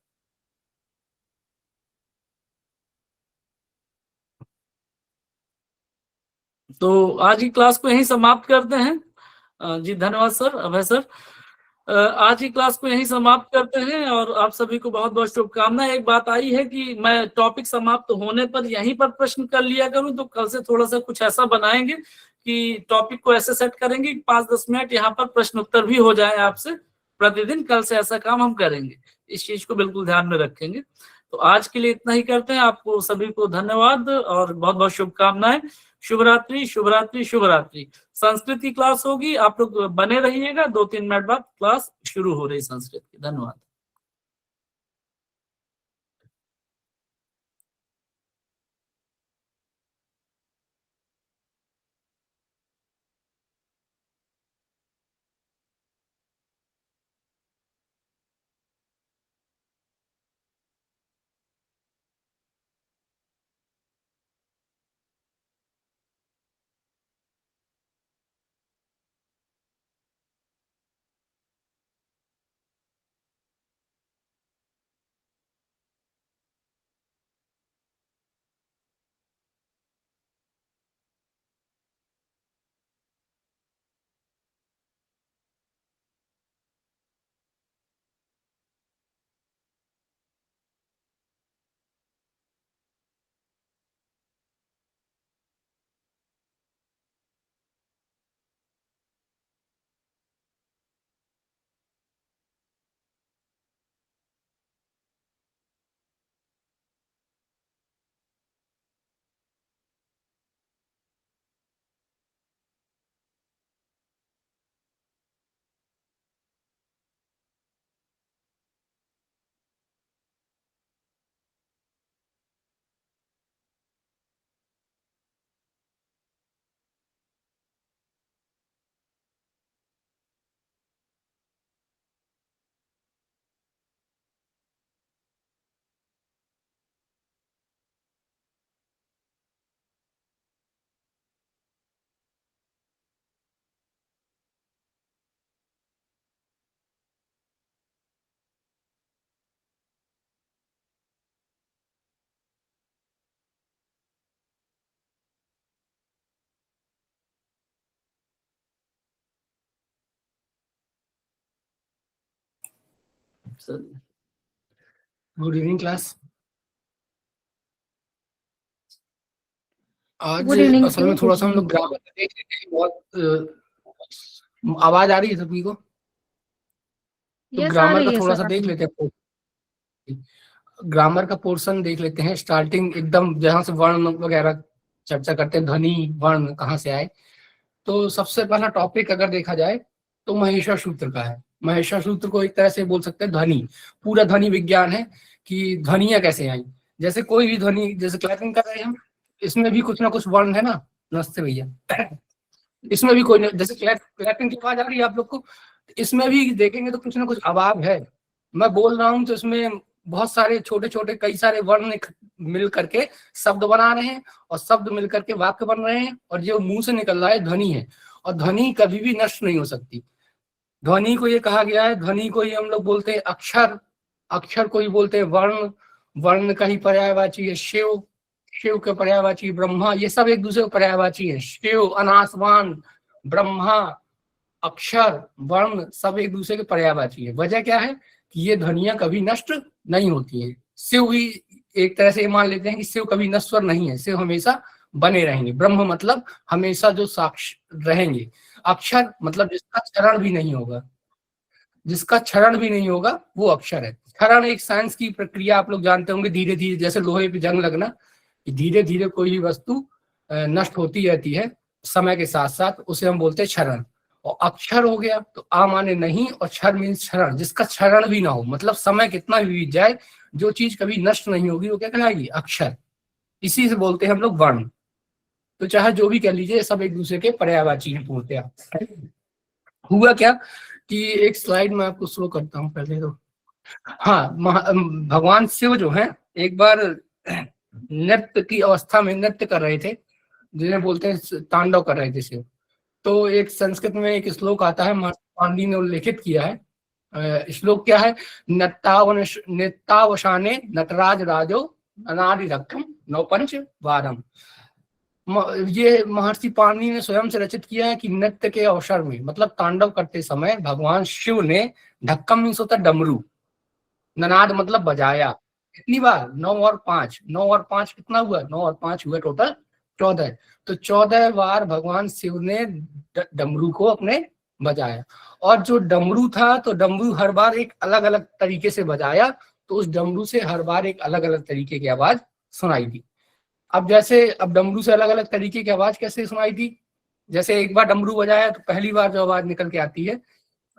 तो आज की क्लास को यहीं समाप्त करते हैं। जी धन्यवाद सर, अभय सर। आज की क्लास को यहीं समाप्त करते हैं और आप सभी को बहुत बहुत शुभकामनाएं। एक बात आई है कि मैं टॉपिक समाप्त होने पर यहीं पर प्रश्न कर लिया करूं, तो कल से थोड़ा सा कुछ ऐसा बनाएंगे कि टॉपिक को ऐसे सेट करेंगे कि 5-10 मिनट यहाँ पर प्रश्न उत्तर भी हो जाए आपसे प्रतिदिन। कल से ऐसा काम हम करेंगे, इस चीज को बिल्कुल ध्यान में रखेंगे। तो आज के लिए इतना ही करते हैं। आपको सभी को धन्यवाद और बहुत बहुत शुभकामनाएं। शुभ रात्रि, शुभ रात्रि, शुभ रात्रि। संस्कृत की क्लास होगी, आप लोग बने रहिएगा। 2-3 मिनट बाद क्लास शुरू हो रही संस्कृत की। धन्यवाद। Good evening class. आज Good evening, असल में sir. थोड़ा सा हम लोग ग्रामर देख लेते हैं। बहुत आवाज आ रही है सभी को? तो Yes, आ ग्रामर रही का है थोड़ा सर सा देख आपकी। लेते हैं। ग्रामर का पोर्शन देख लेते हैं, स्टार्टिंग एकदम जहां से वर्ण वगैरह चर्चा करते हैं, ध्वनि वर्ण कहाँ से आए। तो सबसे पहला टॉपिक अगर देखा जाए तो महेश्वर सूत्र का है। महेश्वर सूत्र को एक तरह से बोल सकते हैं ध्वनि, पूरा ध्वनि विज्ञान है कि ध्वनियां कैसे आई। जैसे कोई भी ध्वनि, जैसे क्लैपिंग कर रहे हैं हम, इसमें भी कुछ ना कुछ वर्ण है ना। नमस्ते भैया। इसमें भी कोई ना, जैसे क्लैपिंग की आवाज आ रही है आप लोग को, इसमें भी देखेंगे तो कुछ ना कुछ आवाज है। मैं बोल रहा हूँ तो इसमें बहुत सारे छोटे छोटे कई सारे वर्ण मिल करके शब्द बना रहे हैं, और शब्द मिल करके वाक्य बन रहे हैं, और जो मुंह से निकल रहा है ध्वनि है। और ध्वनि कभी भी नष्ट नहीं हो सकती। ध्वनि को ये कहा गया है, ध्वनि को ही हम लोग बोलते हैं अक्षर, अक्षर को ही बोलते हैं वर्ण, वर्ण का ही पर्यायवाची है शिव, शिव के पर्यायवाची ब्रह्मा। ये सब एक दूसरे को पर्यायवाची है। शिव, अनासवान, ब्रह्मा, अक्षर, वर्ण सब एक दूसरे के पर्यायवाची है। वजह क्या है कि ये ध्वनियां कभी नष्ट नहीं होती हैं। शिव भी एक तरह से ये मान लेते हैं कि शिव कभी नश्वर नहीं है, शिव हमेशा बने रहेंगे। ब्रह्म मतलब हमेशा जो साक्ष रहेंगे। अक्षर मतलब जिसका क्षरण भी नहीं होगा, जिसका क्षरण भी नहीं होगा वो अक्षर है। क्षरण एक साइंस की प्रक्रिया, आप लोग जानते होंगे, धीरे धीरे जैसे लोहे पे जंग लगना, धीरे धीरे कोई भी वस्तु नष्ट होती रहती है समय के साथ साथ, उसे हम बोलते हैं क्षरण। और अक्षर हो गया तो आ माने नहीं, और क्षर मीन्स क्षरण, जिसका क्षरण भी ना हो, मतलब समय कितना भी बीत जाए जो चीज कभी नष्ट नहीं होगी वो क्या कहलाएगी? अक्षर। इसी से बोलते हैं हम लोग वर्ण। तो चाहे जो भी कह लीजिए, सब एक दूसरे के पर्यायवाची हैं पूर्णतया। हुआ क्या कि एक स्लाइड में आपको शो करता हूँ पहले तो। हाँ, भगवान शिव जो है एक बार नृत्य की अवस्था में नृत्य कर रहे थे, जिन्हें बोलते हैं तांडव कर रहे थे शिव। तो एक संस्कृत में एक श्लोक आता है, महर्षि पाणिनि ने उल्लेखित किया है। श्लोक क्या है? नृत्तावसाने नटराज राजो अनादि रक्षम नौपंच वारम। ये महर्षि पाणिनि ने स्वयं से रचित किया है कि नृत्य के अवसर में, मतलब तांडव करते समय भगवान शिव ने ढक्कम मीन्स होता है डमरू, ननाद मतलब बजाया। कितनी बार? 9 और 5, 9 और 5 कितना हुआ? 9 और 5 हुआ टोटल 14। तो 14 बार भगवान शिव ने डमरू को अपने बजाया। और जो डमरू था, तो डमरू हर बार एक अलग अलग तरीके से बजाया, तो उस डमरू से हर बार एक अलग अलग तरीके की आवाज सुनाई दी। अब जैसे अब डमरू से अलग अलग तरीके की आवाज कैसे सुनाई दी? जैसे एक बार डमरू बजाया तो पहली बार जो आवाज निकल के आती है,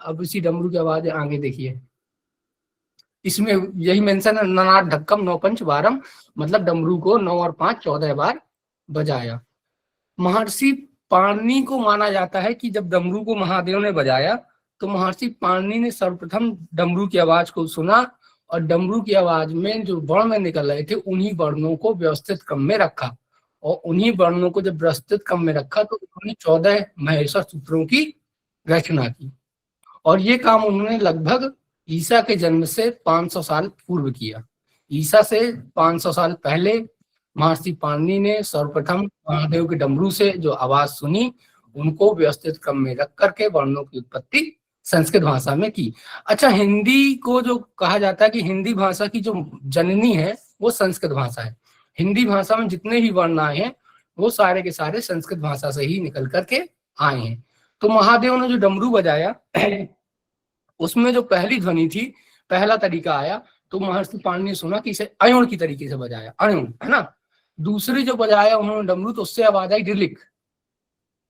अब इसी डमरू की आवाज आगे देखिए, इसमें यही मेंशन है, ननाद ढक्कम नौपंच वारम, मतलब डमरू को 9 और 5 14 बार बजाया। महर्षि पाणिनि को माना जाता है कि जब डमरू को महादेव ने बजाया तो महर्षि पाणिनि ने सर्वप्रथम डमरू की आवाज को सुना, और डमरू की आवाज में जो वर्ण निकल रहे थे उन्हीं वर्णों को व्यवस्थित क्रम में रखा, और उन्हीं वर्णों को जब व्यवस्थित क्रम में रखा तो उन्होंने 14 महेश्वर सूत्रों की रचना की। और ये काम उन्होंने लगभग ईसा के जन्म से 500 साल पूर्व किया। ईसा से 500 साल पहले महर्षि पाणिनि ने सर्वप्रथम महादेव के डमरू से जो आवाज सुनी, उनको व्यवस्थित क्रम में रख करके वर्णों की उत्पत्ति संस्कृत भाषा में की। अच्छा, हिंदी को जो कहा जाता है कि हिंदी भाषा की जो जननी है वो संस्कृत भाषा है। हिंदी भाषा में जितने भी वर्ण आए हैं वो सारे के सारे संस्कृत भाषा से ही निकल करके आए हैं। तो महादेव ने जो डमरू बजाया उसमें जो पहली ध्वनि थी, पहला तरीका आया, तो महर्षि पाणिनि ने सुना कि इसे अयोण की तरीके से बजाया, अयोण है ना। दूसरी जो बजाया उन्होंने डमरू, तो उससे आवाज आई रिलिक,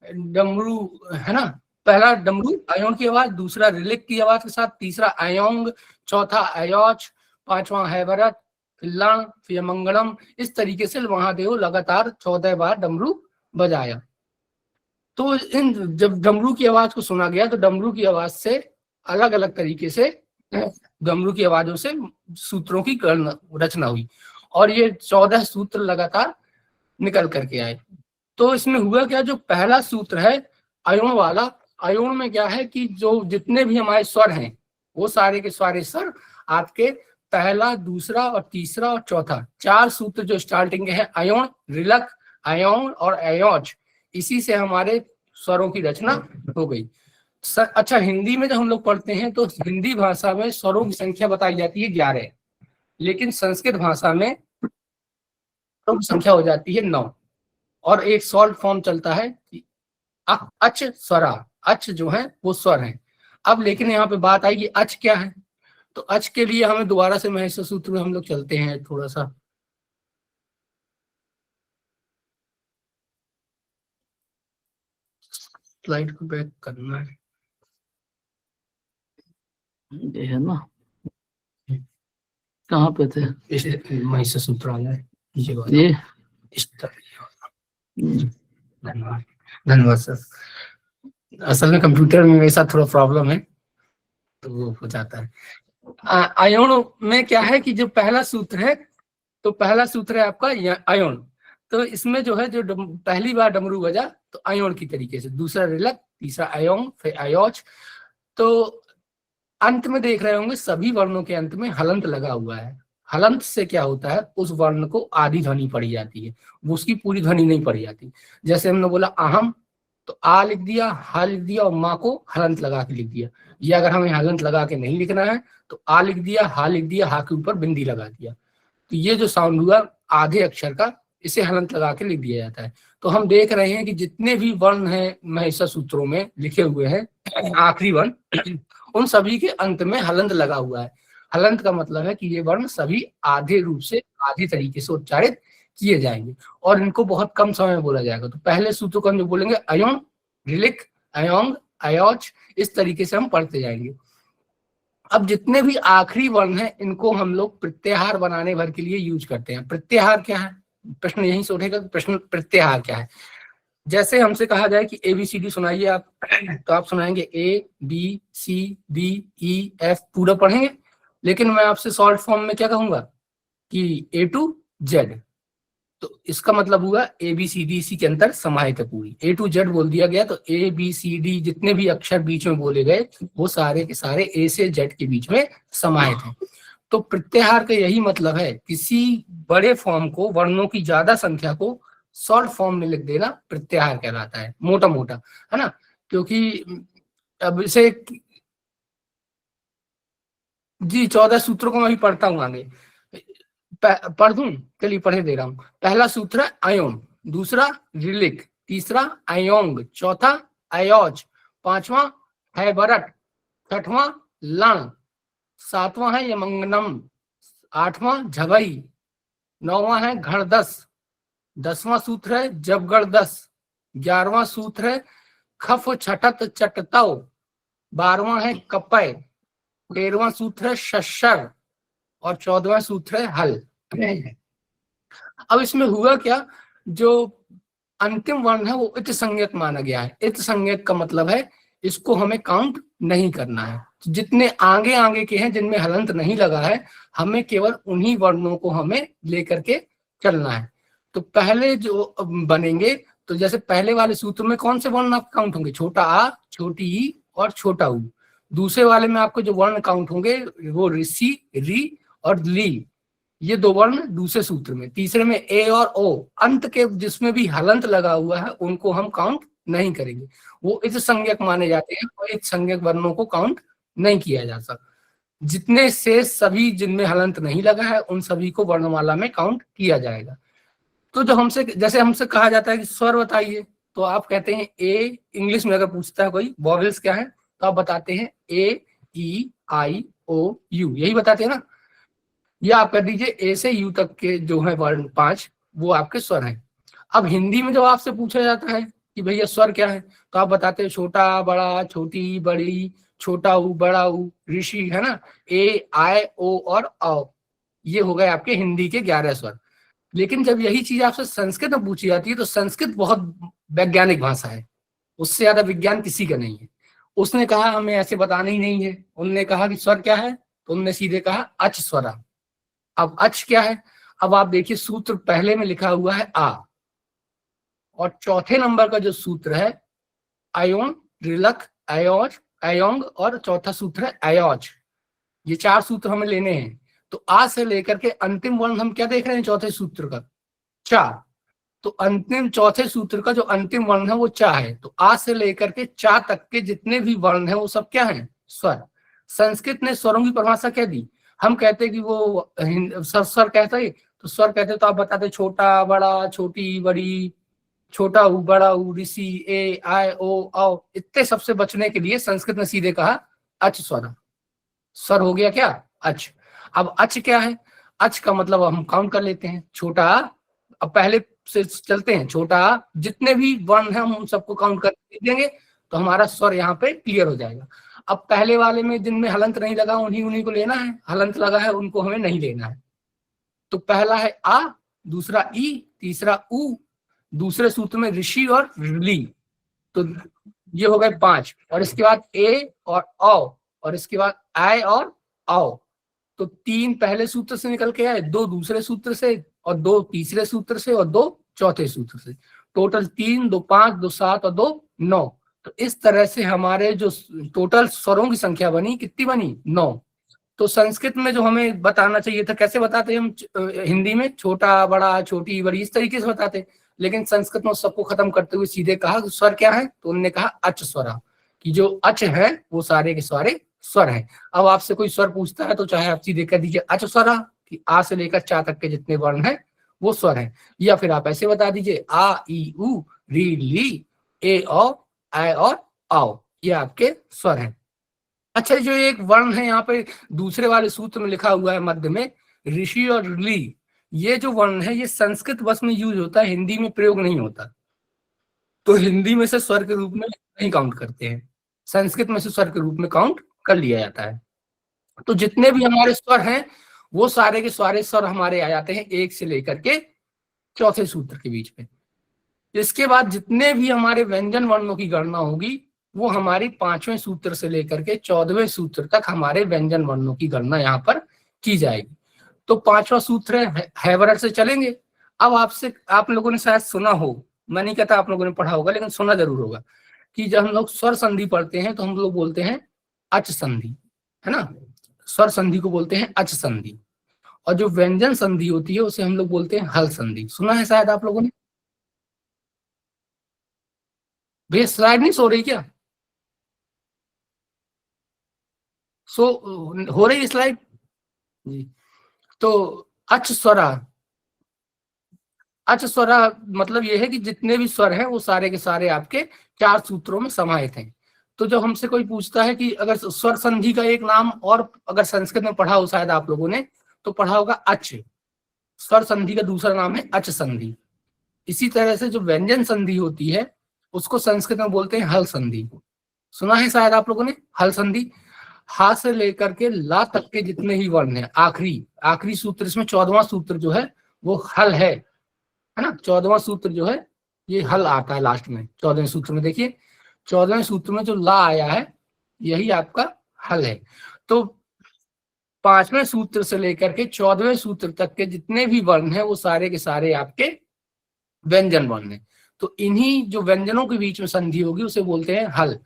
डमरू है ना। पहला डमरू अयोण की आवाज, दूसरा रिलिक की आवाज के साथ, तीसरा अयोंग, चौथा अयोच, पांचवा हैवरत, फिर लण, फिर मंगलम। इस तरीके से महादेव लगातार 14 बार डमरू बजाया। तो इन जब डमरू की आवाज को सुना गया तो डमरू की आवाज से अलग अलग तरीके से, डमरू की आवाजों से सूत्रों की रचना हुई, और ये 14 सूत्र लगातार निकल करके आए। तो इसमें हुआ क्या, जो पहला सूत्र है अयोण वाला, अयोण में क्या है कि जो जितने भी हमारे स्वर हैं वो सारे के सारे स्वर आपके पहला, दूसरा और तीसरा और चौथा, 4 सूत्र जो स्टार्टिंग के हैं, अयोण, रिलक, अयोण और अयोच, इसी से हमारे स्वरों की रचना हो गई। अच्छा, हिंदी में जब हम लोग पढ़ते हैं तो हिंदी भाषा में स्वरों की संख्या बताई जाती है 11, लेकिन संस्कृत भाषा में स्वरों की संख्या हो जाती है 9, और एक सॉल्ट फॉर्म चलता है कि अच स्वरा, अच जो है वो स्वर है। अब लेकिन यहाँ पे बात आई कि अच क्या है, तो अच के लिए हमें दोबारा से महेश सूत्र में हम लोग चलते हैं, थोड़ा सा स्लाइड को बैक करना है, ये है ना, कहाँ पे थे? इसे महेश सूत्र आ जाए ये वाला, ये इस तरह। धन्यवाद, धन्यवाद सर। असल में कंप्यूटर में मेरे साथ थोड़ा प्रॉब्लम है तो वो हो जाता है। आयोन में क्या है कि जो पहला सूत्र है, तो पहला सूत्र है आपका आयोन, तो इसमें जो है जो पहली बार डमरू बजा तो आयोन की तरीके से, दूसरा रिलक, तीसरा आयोंग, फिर आयोच। तो अंत में देख रहे होंगे सभी वर्णों के अंत में हलंत लगा हुआ है। हलंत से क्या होता है, उस वर्ण को आधी ध्वनि पड़ी जाती है, वो उसकी पूरी ध्वनि नहीं पड़ी जाती। जैसे हमने बोला अहम, तो आ लिख दिया, हा लिख दिया, और माँ को हलंत लगा के लिख दिया। ये अगर हमें हलंत लगा के नहीं लिखना है तो आ लिख दिया, हा लिख दिया, हा के ऊपर बिंदी लगा दिया, तो ये जो साउंड हुआ आधे अक्षर का, इसे हलंत लगा के लिख दिया जाता है। तो हम देख रहे हैं कि जितने भी वर्ण हैं महेसा सूत्रों में लिखे हुए हैं, आखिरी वर्ण, उन सभी के अंत में हलंत लगा हुआ है। हलंत का मतलब है कि ये वर्ण सभी आधे रूप से, आधे तरीके से उच्चारित किए जाएंगे, और इनको बहुत कम समय में बोला जाएगा। तो पहले सूत्र को हम जो बोलेंगे अयोन, रिलिक, अयोंग, अयोच, इस तरीके से हम पढ़ते जाएंगे। अब जितने भी आखिरी वर्ण हैं इनको हम लोग प्रत्याहार बनाने भर के लिए यूज करते हैं। प्रत्याहार क्या है, प्रश्न यहीं से उठेगा, प्रश्न प्रत्याहार क्या है। जैसे हमसे कहा जाए कि ABCD सुनाइए आप, तो आप सुनाएंगे ABCDEF पूरा पढ़ेंगे, लेकिन मैं आपसे शॉर्ट फॉर्म में क्या कहूंगा कि A to Z, तो इसका मतलब हुआ ABCD इसी के अंदर समाहित है पूरी। A to Z बोल दिया गया तो ABCD जितने भी अक्षर बीच में बोले गए वो सारे के सारे A से Z के बीच में समाहित हैं। तो प्रत्याहार का यही मतलब है, किसी बड़े फॉर्म को, वर्णों की ज्यादा संख्या को शॉर्ट फॉर्म में लिख देना प्रत्याहार कहलाता है, मोटा मोटा, है ना। क्योंकि अब इसे जी 14 सूत्रों को मैं भी पढ़ता हूँ आगे, पढ़ दूं, चलिए पढ़े दे रहा हूं। पहला सूत्र है अयोन, दूसरा रिलिक, तीसरा अयोंग, चौथा अयोच, पांचवा है बरट, छठवां लण, सातवां है यमंगनम, आठवां झबई, नौवां है घड़दस, 10वां सूत्र है जबगढ़दस, 11वां सूत्र है खफ छटत चटतव, 12वां है कपय, 13वां सूत्र है शशर, और 14वां सूत्र है हल। अब इसमें हुआ क्या, जो अंतिम वर्ण है वो इत संज्ञक माना गया है। इत संज्ञक का मतलब है इसको हमें काउंट नहीं करना है। जितने आगे आगे के हैं जिनमें हलंत नहीं लगा है, हमें केवल उन्हीं वर्णों को हमें लेकर के चलना है। तो पहले जो बनेंगे, तो जैसे पहले वाले सूत्र में कौन से वर्ण आप काउंट होंगे, छोटा आ, छोटी ई और छोटा ऊ। दूसरे वाले में आपको जो वर्ण काउंट होंगे वो ऋषि, री और ली, ये दो वर्ण दूसरे सूत्र में। तीसरे में ए और ओ, अंत के जिसमें भी हलंत लगा हुआ है उनको हम काउंट नहीं करेंगे, वो इस संज्ञक माने जाते हैं, और इस संज्ञक वर्णों को काउंट नहीं किया जा सकता। जितने शेष सभी जिनमें हलंत नहीं लगा है उन सभी को वर्णमाला में काउंट किया जाएगा। तो जो हमसे, जैसे हमसे कहा जाता है कि स्वर बताइए, तो आप कहते हैं ए, इंग्लिश में अगर पूछता है कोई वॉवेल्स क्या है तो आप बताते हैं A-E-I-O-U, यही बताते हैं ना। या आप कर दीजिए ए से यू तक के जो है वर्ण 5, वो आपके स्वर हैं। अब हिंदी में जब आपसे पूछा जाता है कि भैया स्वर क्या है, तो आप बताते हैं छोटा, बड़ा, छोटी, बड़ी, छोटा ऊ, बड़ा ऊ, ऋषि, है ना, ए, आई, ओ और औ, ये हो गए आपके हिंदी के 11 स्वर। लेकिन जब यही चीज आपसे संस्कृत में पूछी जाती है, तो संस्कृत बहुत वैज्ञानिक भाषा है, उससे ज्यादा विज्ञान किसी का नहीं है। उसने कहा हमें ऐसे बताना ही नहीं है, उनने कहा कि स्वर क्या है, तो उनने सीधे कहा अच स्वरा। अब अच क्या है, अब आप देखिए सूत्र पहले में लिखा हुआ है आ, और चौथे नंबर का जो सूत्र है अयोन, रिलक, अयोच, अयोंग, और चौथा सूत्र है अयोच। ये 4 सूत्र हमें लेने हैं। तो आ से लेकर के अंतिम वर्ण हम क्या देख रहे हैं चौथे सूत्र का, 4। तो अंतिम चौथे सूत्र का जो अंतिम वर्ण है वो चा है। तो आ से लेकर के चा तक के जितने भी वर्ण है वो सब क्या है? स्वर। संस्कृत ने स्वरों की परिभाषा क्या दी? हम कहते कि वो स्वर कहता है, तो स्वर कहते तो आप बताते छोटा बड़ा, छोटी बड़ी, छोटा ऊ बड़ा ऊ, ऋषि, ए आय ओ औ, इतने सबसे बचने के लिए संस्कृत ने सीधे कहा अच स्वर। स्वर हो गया क्या? अच। अब अच क्या है? अच का मतलब हम काउंट कर लेते हैं, छोटा। अब पहले से चलते हैं, छोटा जितने भी वर्ण हैं हम उन सबको काउंट कर देंगे तो हमारा स्वर यहाँ पे क्लियर हो जाएगा। अब पहले वाले में जिनमें हलंत नहीं लगा उन्हीं को लेना है, हलंत लगा है उनको हमें नहीं लेना है। तो पहला है आ, दूसरा ई, तीसरा उ, दूसरे सूत्र में ऋषि और ली। तो ये हो गए 5, और इसके बाद ए और औ, और इसके बाद आय और औ। तो 3 पहले सूत्र से निकल के आए, 2 दूसरे सूत्र से, और 2 तीसरे सूत्र से, और 2 चौथे सूत्र से। टोटल 3, 2 5, 2 7 और 2 9। तो इस तरह से हमारे जो टोटल स्वरों की संख्या बनी, कितनी बनी? 9। तो संस्कृत में जो हमें बताना चाहिए था, कैसे बताते हम हिंदी में? छोटा बड़ा, छोटी बड़ी, इस तरीके से बताते। लेकिन संस्कृत में सबको खत्म करते हुए सीधे कहा स्वर क्या है? तो उन्होंने कहा अच स्वरा, कि जो अच है वो सारे के सारे स्वर है। अब आपसे कोई स्वर पूछता है तो चाहे आप सीधे कह दीजिए अच स्वरा, कि आ से लेकर चा तक के जितने वर्ण हैं वो स्वर है, या फिर आप ऐसे बता दीजिए आ ई उ री ली ए औ आय और आओ, ये आपके स्वर हैं। अच्छा, जो एक वर्ण है यहाँ पे दूसरे वाले सूत्र में लिखा हुआ है मध्य में, ऋषि और ली, ये जो वर्ण है ये संस्कृत बस में यूज होता है, हिंदी में प्रयोग नहीं होता। तो हिंदी में से स्वर के रूप में नहीं काउंट करते हैं, संस्कृत में से स्वर के रूप में काउंट कर लिया जाता है। तो जितने भी हमारे स्वर हैं वो सारे के सारे स्वर हमारे आ जाते हैं 1 से लेकर के चौथे सूत्र के बीच में। इसके बाद जितने भी हमारे व्यंजन वर्णों की गणना होगी वो हमारी 5वें सूत्र से लेकर के 14वें सूत्र तक हमारे व्यंजन वर्णों की गणना यहाँ पर की जाएगी। तो 5वां सूत्र है हैवरट से चलेंगे। अब आपसे, आप लोगों ने शायद सुना हो, मैं नहीं कहता आप लोगों ने पढ़ा होगा, लेकिन सुना जरूर होगा कि जब हम लोग स्वर संधि पढ़ते हैं तो हम लोग बोलते हैं अच संधि, है ना? स्वर संधि को बोलते हैं अच संधि, और जो व्यंजन संधि होती है उसे हम लोग बोलते हैं हल संधि। सुना है शायद आप लोगों ने? भैया स्लाइड नहीं सो रही क्या? हो रही स्लाइड जी। तो अच स्वरा, अच स्वरा मतलब यह है कि जितने भी स्वर हैं वो सारे के सारे आपके 4 सूत्रों में समाहित हैं। तो जब हमसे कोई पूछता है कि अगर स्वर संधि का एक नाम और अगर संस्कृत में पढ़ा हो शायद आप लोगों ने, तो पढ़ा होगा अच। स्वर संधि का दूसरा नाम है अच संधि। इसी तरह से जो व्यंजन संधि होती है उसको संस्कृत में बोलते हैं हल संधि। सुना है शायद आप लोगों ने हल संधि। हा से लेकर के ला तक के जितने ही वर्ण हैं, आखिरी सूत्र, इसमें 14वां सूत्र जो है वो हल है ना? 14वां सूत्र जो है ये हल आता है लास्ट में। 14वें सूत्र में देखिए, 14वें सूत्र में जो ला आया है यही आपका हल है। तो 5वें सूत्र से लेकर के 14वें सूत्र तक के जितने भी वर्ण हैं वो सारे के सारे आपके व्यंजन वर्ण हैं। तो इन्हीं जो व्यंजनों के बीच में संधि होगी उसे बोलते हैं हल।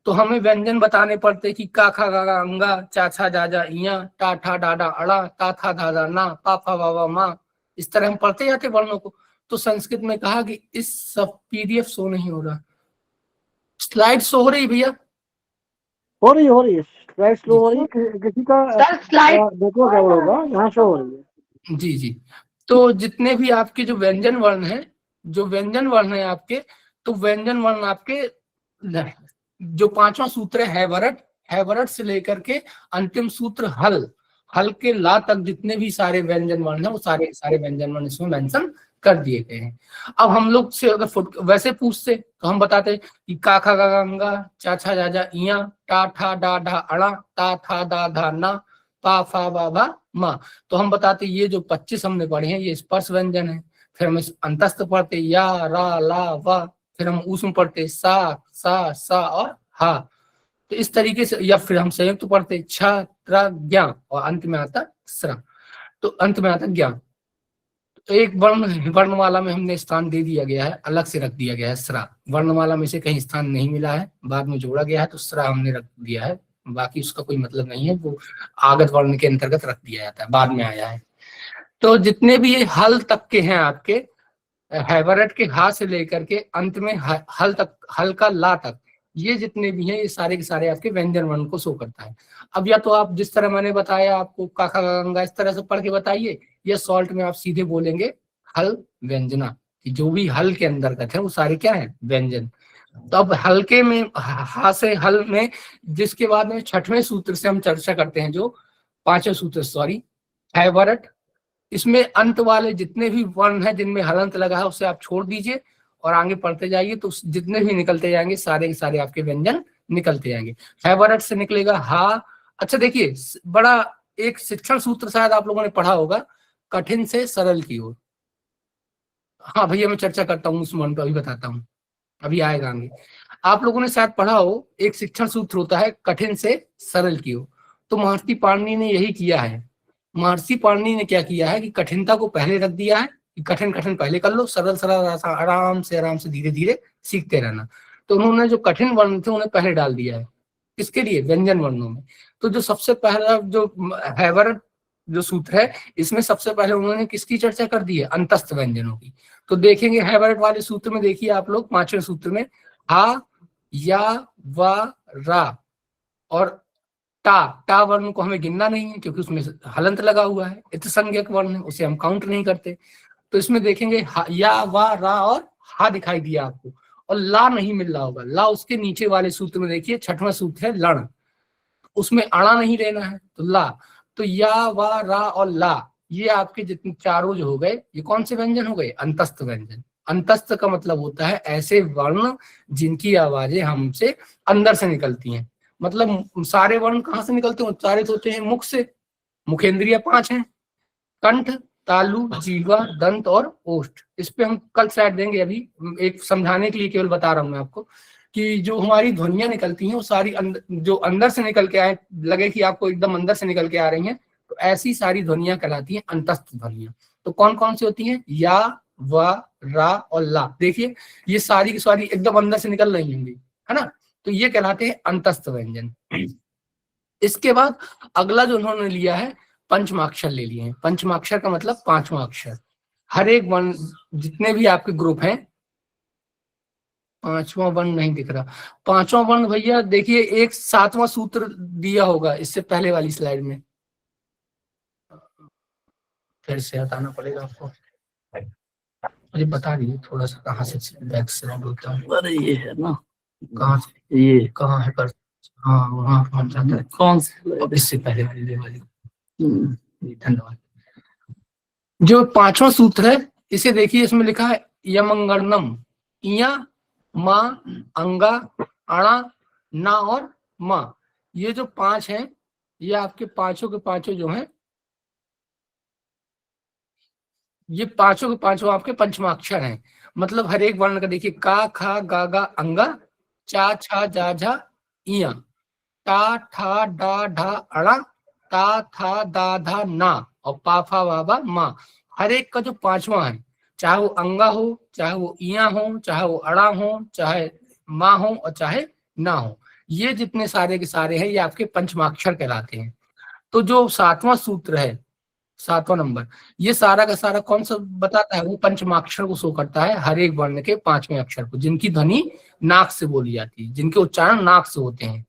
तो हमें व्यंजन बताने पड़ते कि का खा गा गा अंगा, चा छा जा जा इया, टा ठा डा डा अड़ा, ता था धा धा ना, पा फा वा वा मा, इस तरह हम पढ़ते जाते वर्णों को। तो संस्कृत में कहा कि इस सब पीडीएफ शो नहीं हो रहा, स्लाइड शो हो रही भैया? हो रही है, स्लाइड स्लो हो रही है, किसी का स्लाइड देखो क्या होगा, यहाँ शो हो रही है। जी जी। तो जितने भी आपके जो व्यंजन वर्ण है आपके, तो व्यंजन वर्ण आपके जो 5वां सूत्र है हैवरट से लेकर के अंतिम सूत्र हल के ला तक जितने भी सारे व्यंजन वर्ण है वो सारे व्यंजन वर्ण इसमें मेंशन कर दिए गए हैं। अब हम लोग से अगर वैसे पूछते तो हम बताते कि का खा गा गा अंगा, चा छा जा जा इया, टा ठा डा ढा अड़ा, ता था दा धा ना, पा फा बा भा मा। तो हम बताते ये जो 25 हमने पढ़े हैं ये स्पर्श व्यंजन है। फिर हम अंतस्थ पढ़ते या रा ला वा, फिर हम उसमें पढ़ते सा और हा। तो इस तरीके से, या फिर हम संयुक्त पढ़ते छ त्र ज्ञा और अंत में आता स्र, तो अंत में आता ज्ञा। तो एक वर्णमाला में हमने स्थान दे दिया गया है, अलग से रख दिया गया है स्रा। वर्णमाला में से कहीं स्थान नहीं मिला है, बाद में जोड़ा गया है तो स्रा हमने रख दिया है, बाकी उसका कोई मतलब नहीं है, वो आगत वर्ण के अंतर्गत रख दिया जाता है, बाद में आया है। तो जितने भी ये हल तक के हैं आपके, हैवरट के हा से लेकर के अंत में हल तक, हल का ला तक, ये जितने भी हैं ये सारे के सारे आपके व्यंजन वर्ण को शो करता है। अब या तो आप जिस तरह मैंने बताया आपको काका गंगा इस तरह से पढ़ के बताइए, या सॉल्ट में आप सीधे बोलेंगे हल व्यंजना, कि जो भी हल के अंतर्गत है वो सारे क्या है, व्यंजन। तो अब हल्के में हा से हल में, जिसके बाद में छठवें सूत्र से हम चर्चा करते हैं, जो पांचवें सूत्र सॉरी हैवरट, इसमें अंत वाले जितने भी वर्ण हैं जिनमें हलंत लगा है उसे आप छोड़ दीजिए और आगे पढ़ते जाइए, तो जितने भी निकलते जाएंगे सारे के सारे आपके व्यंजन निकलते जाएंगे। हैवरट से निकलेगा हा। अच्छा देखिए, बड़ा एक शिक्षण सूत्र शायद आप लोगों ने पढ़ा होगा, कठिन से सरल की ओर। हाँ भैया मैं चर्चा करता हूँ उस वर्ण पर, अभी बताता हूँ, अभी आएगा आगे। आप लोगों ने शायद पढ़ा हो, एक शिक्षण सूत्र होता है कठिन से सरल की ओर। तो महर्षि पाणिनि ने यही किया है। महर्षि पाणिनि ने क्या किया है कि कठिनता को पहले रख दिया है, कि कठिन कठिन पहले कर लो, सरल सरल आराम से धीरे धीरे सीखते रहना। तो उन्होंने जो कठिन वर्ण थे उन्हें पहले डाल दिया है, किसके लिए, व्यंजन वर्णों में। तो जो सबसे पहला जो हैवरट जो सूत्र है, इसमें सबसे पहले उन्होंने किसकी चर्चा कर दी है, अंतस्थ व्यंजनों की। तो देखेंगे हैवरट वाले सूत्र में, देखिए आप लोग पांचवें सूत्र में हा, या, वा, रा और टा वर्ण को हमें गिनना नहीं है क्योंकि उसमें हलंत लगा हुआ है, इत्संज्ञक वर्ण है, उसे हम काउंट नहीं करते। तो इसमें देखेंगे या, वा, रा और हा दिखाई दिया आपको, और ला नहीं मिल रहा होगा। ला उसके नीचे वाले सूत्र में देखिए, छठवां सूत्र है लण, उसमें अणा नहीं लेना है, तो ला। तो या, वा, रा और ला, ये आपके जितने चारों जो हो गए, ये कौन से व्यंजन हो गए, अंतस्थ व्यंजन। अंतस्थ का मतलब होता है ऐसे वर्ण जिनकी आवाजें हमसे अंदर से निकलती हैं। मतलब सारे वर्ण कहाँ से निकलते हैं, उच्चारित होते हैं मुख से। मुखेंद्रिय 5 हैं, कंठ, तालु, जीवा, दंत और ओष्ठ। इस पे हम कल स्लाइड देंगे, अभी एक समझाने के लिए केवल बता रहा हूं मैं आपको कि जो हमारी ध्वनियां निकलती हैं वो सारी जो अंदर से निकल के आए, लगे कि आपको एकदम अंदर से निकल के आ रही हैं, तो ऐसी सारी ध्वनियां कहलाती हैं अंतस्थ ध्वनियां। तो कौन कौन सी होती हैं, या, वा, रा और ला। देखिए ये सारी की सारी एकदम अंदर से निकल रही होंगी, है ना, तो ये कहलाते हैं अंतस्थ व्यंजन। इसके बाद अगला जो उन्होंने लिया है, पंचमाक्षर ले लिए हैं। पंचमाक्षर का मतलब 5वां अक्षर। हर एक वर्ण, जितने भी आपके ग्रुप हैं, 5वां वर्ण नहीं दिख रहा। 5वां वर्ण भैया देखिए, एक 7वां सूत्र दिया होगा इससे पहले वाली स्लाइड में, फिर से हटाना पड़ेगा आपको, मुझे बता दीजिए थोड़ा सा कहाँ से बैक से बोलता हूँ। अरे ये है ना, कहाँ से, ये कहाँ है पर, हाँ वहाँ पहुंच जाता है। कौन से, इससे पहले वाली धन्यवाद। जो 5वां सूत्र है इसे देखिए, इसमें लिखा है यमंगर्णम, इया, मा, अंगा, अणा, ना और मा। ये जो 5 हैं, ये आपके पांचों के पांचों जो हैं, ये पांचों के पांचों आपके पंचमाक्षर हैं। मतलब हर एक वर्ण का देखिए, का, खा, गा, गा, अंगा, चा, छा, जा, झा, इया, टा, ठा, डा, ढा, अड़ा, ता, था, दा, धा, ना और पा, फा, वा, बा, मा। हर एक का जो 5वां है, चाहे वो अंगा हो, चाहे वो इया हो, चाहे वो अड़ा हो, चाहे मा हो और चाहे ना हो, ये जितने सारे के सारे हैं ये आपके पंचमाक्षर कहलाते हैं। तो जो 7वां सूत्र है, 7वां नंबर, ये सारा का सारा कौन सा बताता है, वो पंचमाक्षर को शो करता है, हर एक वर्ण के 5वें अक्षर को, जिनकी ध्वनि नाक से बोली जाती है, जिनके उच्चारण नाक से होते हैं।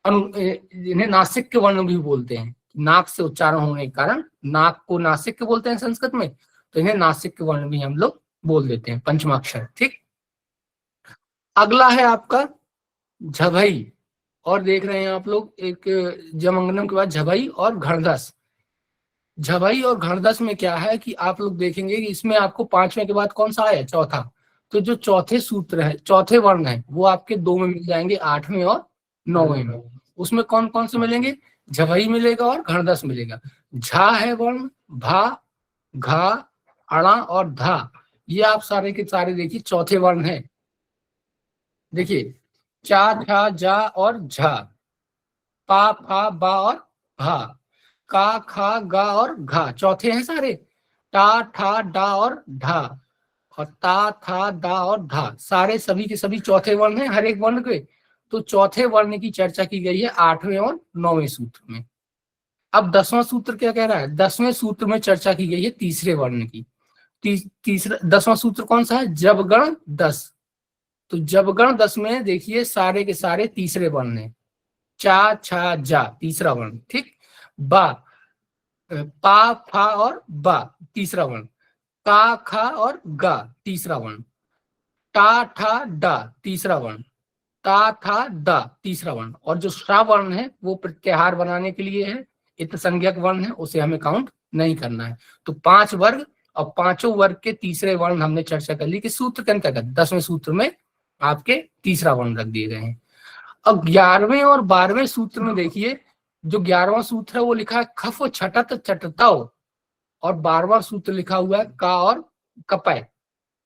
इन्हें नासिक के वर्ण भी बोलते हैं, नाक से उच्चारण होने के कारण नाक को नासिक के बोलते हैं संस्कृत में, तो इन्हें नासिक के वर्ण भी हम लोग बोल देते हैं, पंचमाक्षर। ठीक, अगला है आपका झभई, और देख रहे हैं आप लोग एक जमंगलम के बाद झभई और घड़दस। झभई और घड़दस में क्या है कि आप लोग देखेंगे कि इसमें आपको 5वें के बाद कौन सा आया, चौथा। तो जो चौथे सूत्र है, चौथे वर्ण है, वो आपके 2 में मिल जाएंगे, 8वें और 9वें में। उसमें कौन कौन से मिलेंगे, झभई मिलेगा और घड़दस मिलेगा। झा है वर्ण, भा, घा, अणा और धा, ये आप सारे के सारे देखिए चौथे वर्ण है। देखिए चा, छा, जा और झा, पा, फा, बा और भा, का, खा, गा और घा, चौथे हैं सारे। टा, ठा, डा और ढा, और ता, था, दा और धा, सारे सभी के सभी चौथे वर्ण हैं हर एक वर्ण के। तो चौथे वर्ण की चर्चा की गई है 8वें और 9वें सूत्र में। अब 10वां सूत्र क्या कह रहा है, 10वें सूत्र में चर्चा की गई है तीसरे वर्ण की। तीसरा 10वां सूत्र कौन सा है? जब गण 10। तो जब गण 10 में देखिए सारे के सारे तीसरे वर्ण है। चा छा जा तीसरा वर्ण, ठीक। बा, पा फा और बा तीसरा वर्ण। का खा और गा तीसरा वर्ण। टा ठा डा तीसरा वर्ण। ता था दा तीसरा वर्ण। और जो श्रा वर्ण है वो प्रत्याहार बनाने के लिए है, इत संज्ञक वर्ण है, उसे हमें काउंट नहीं करना है। तो 5 वर्ग और 5 वर्ग के तीसरे वर्ण हमने चर्चा कर ली कि सूत्र के अंतर्गत 10वें सूत्र में आपके तीसरा वर्ण रख दिए गए हैं। अब 11वें और 12वें सूत्र में देखिए, जो 11वां सूत्र है वो लिखा है खफ छटत चटताओ, और 12वां सूत्र लिखा हुआ है का और कपय।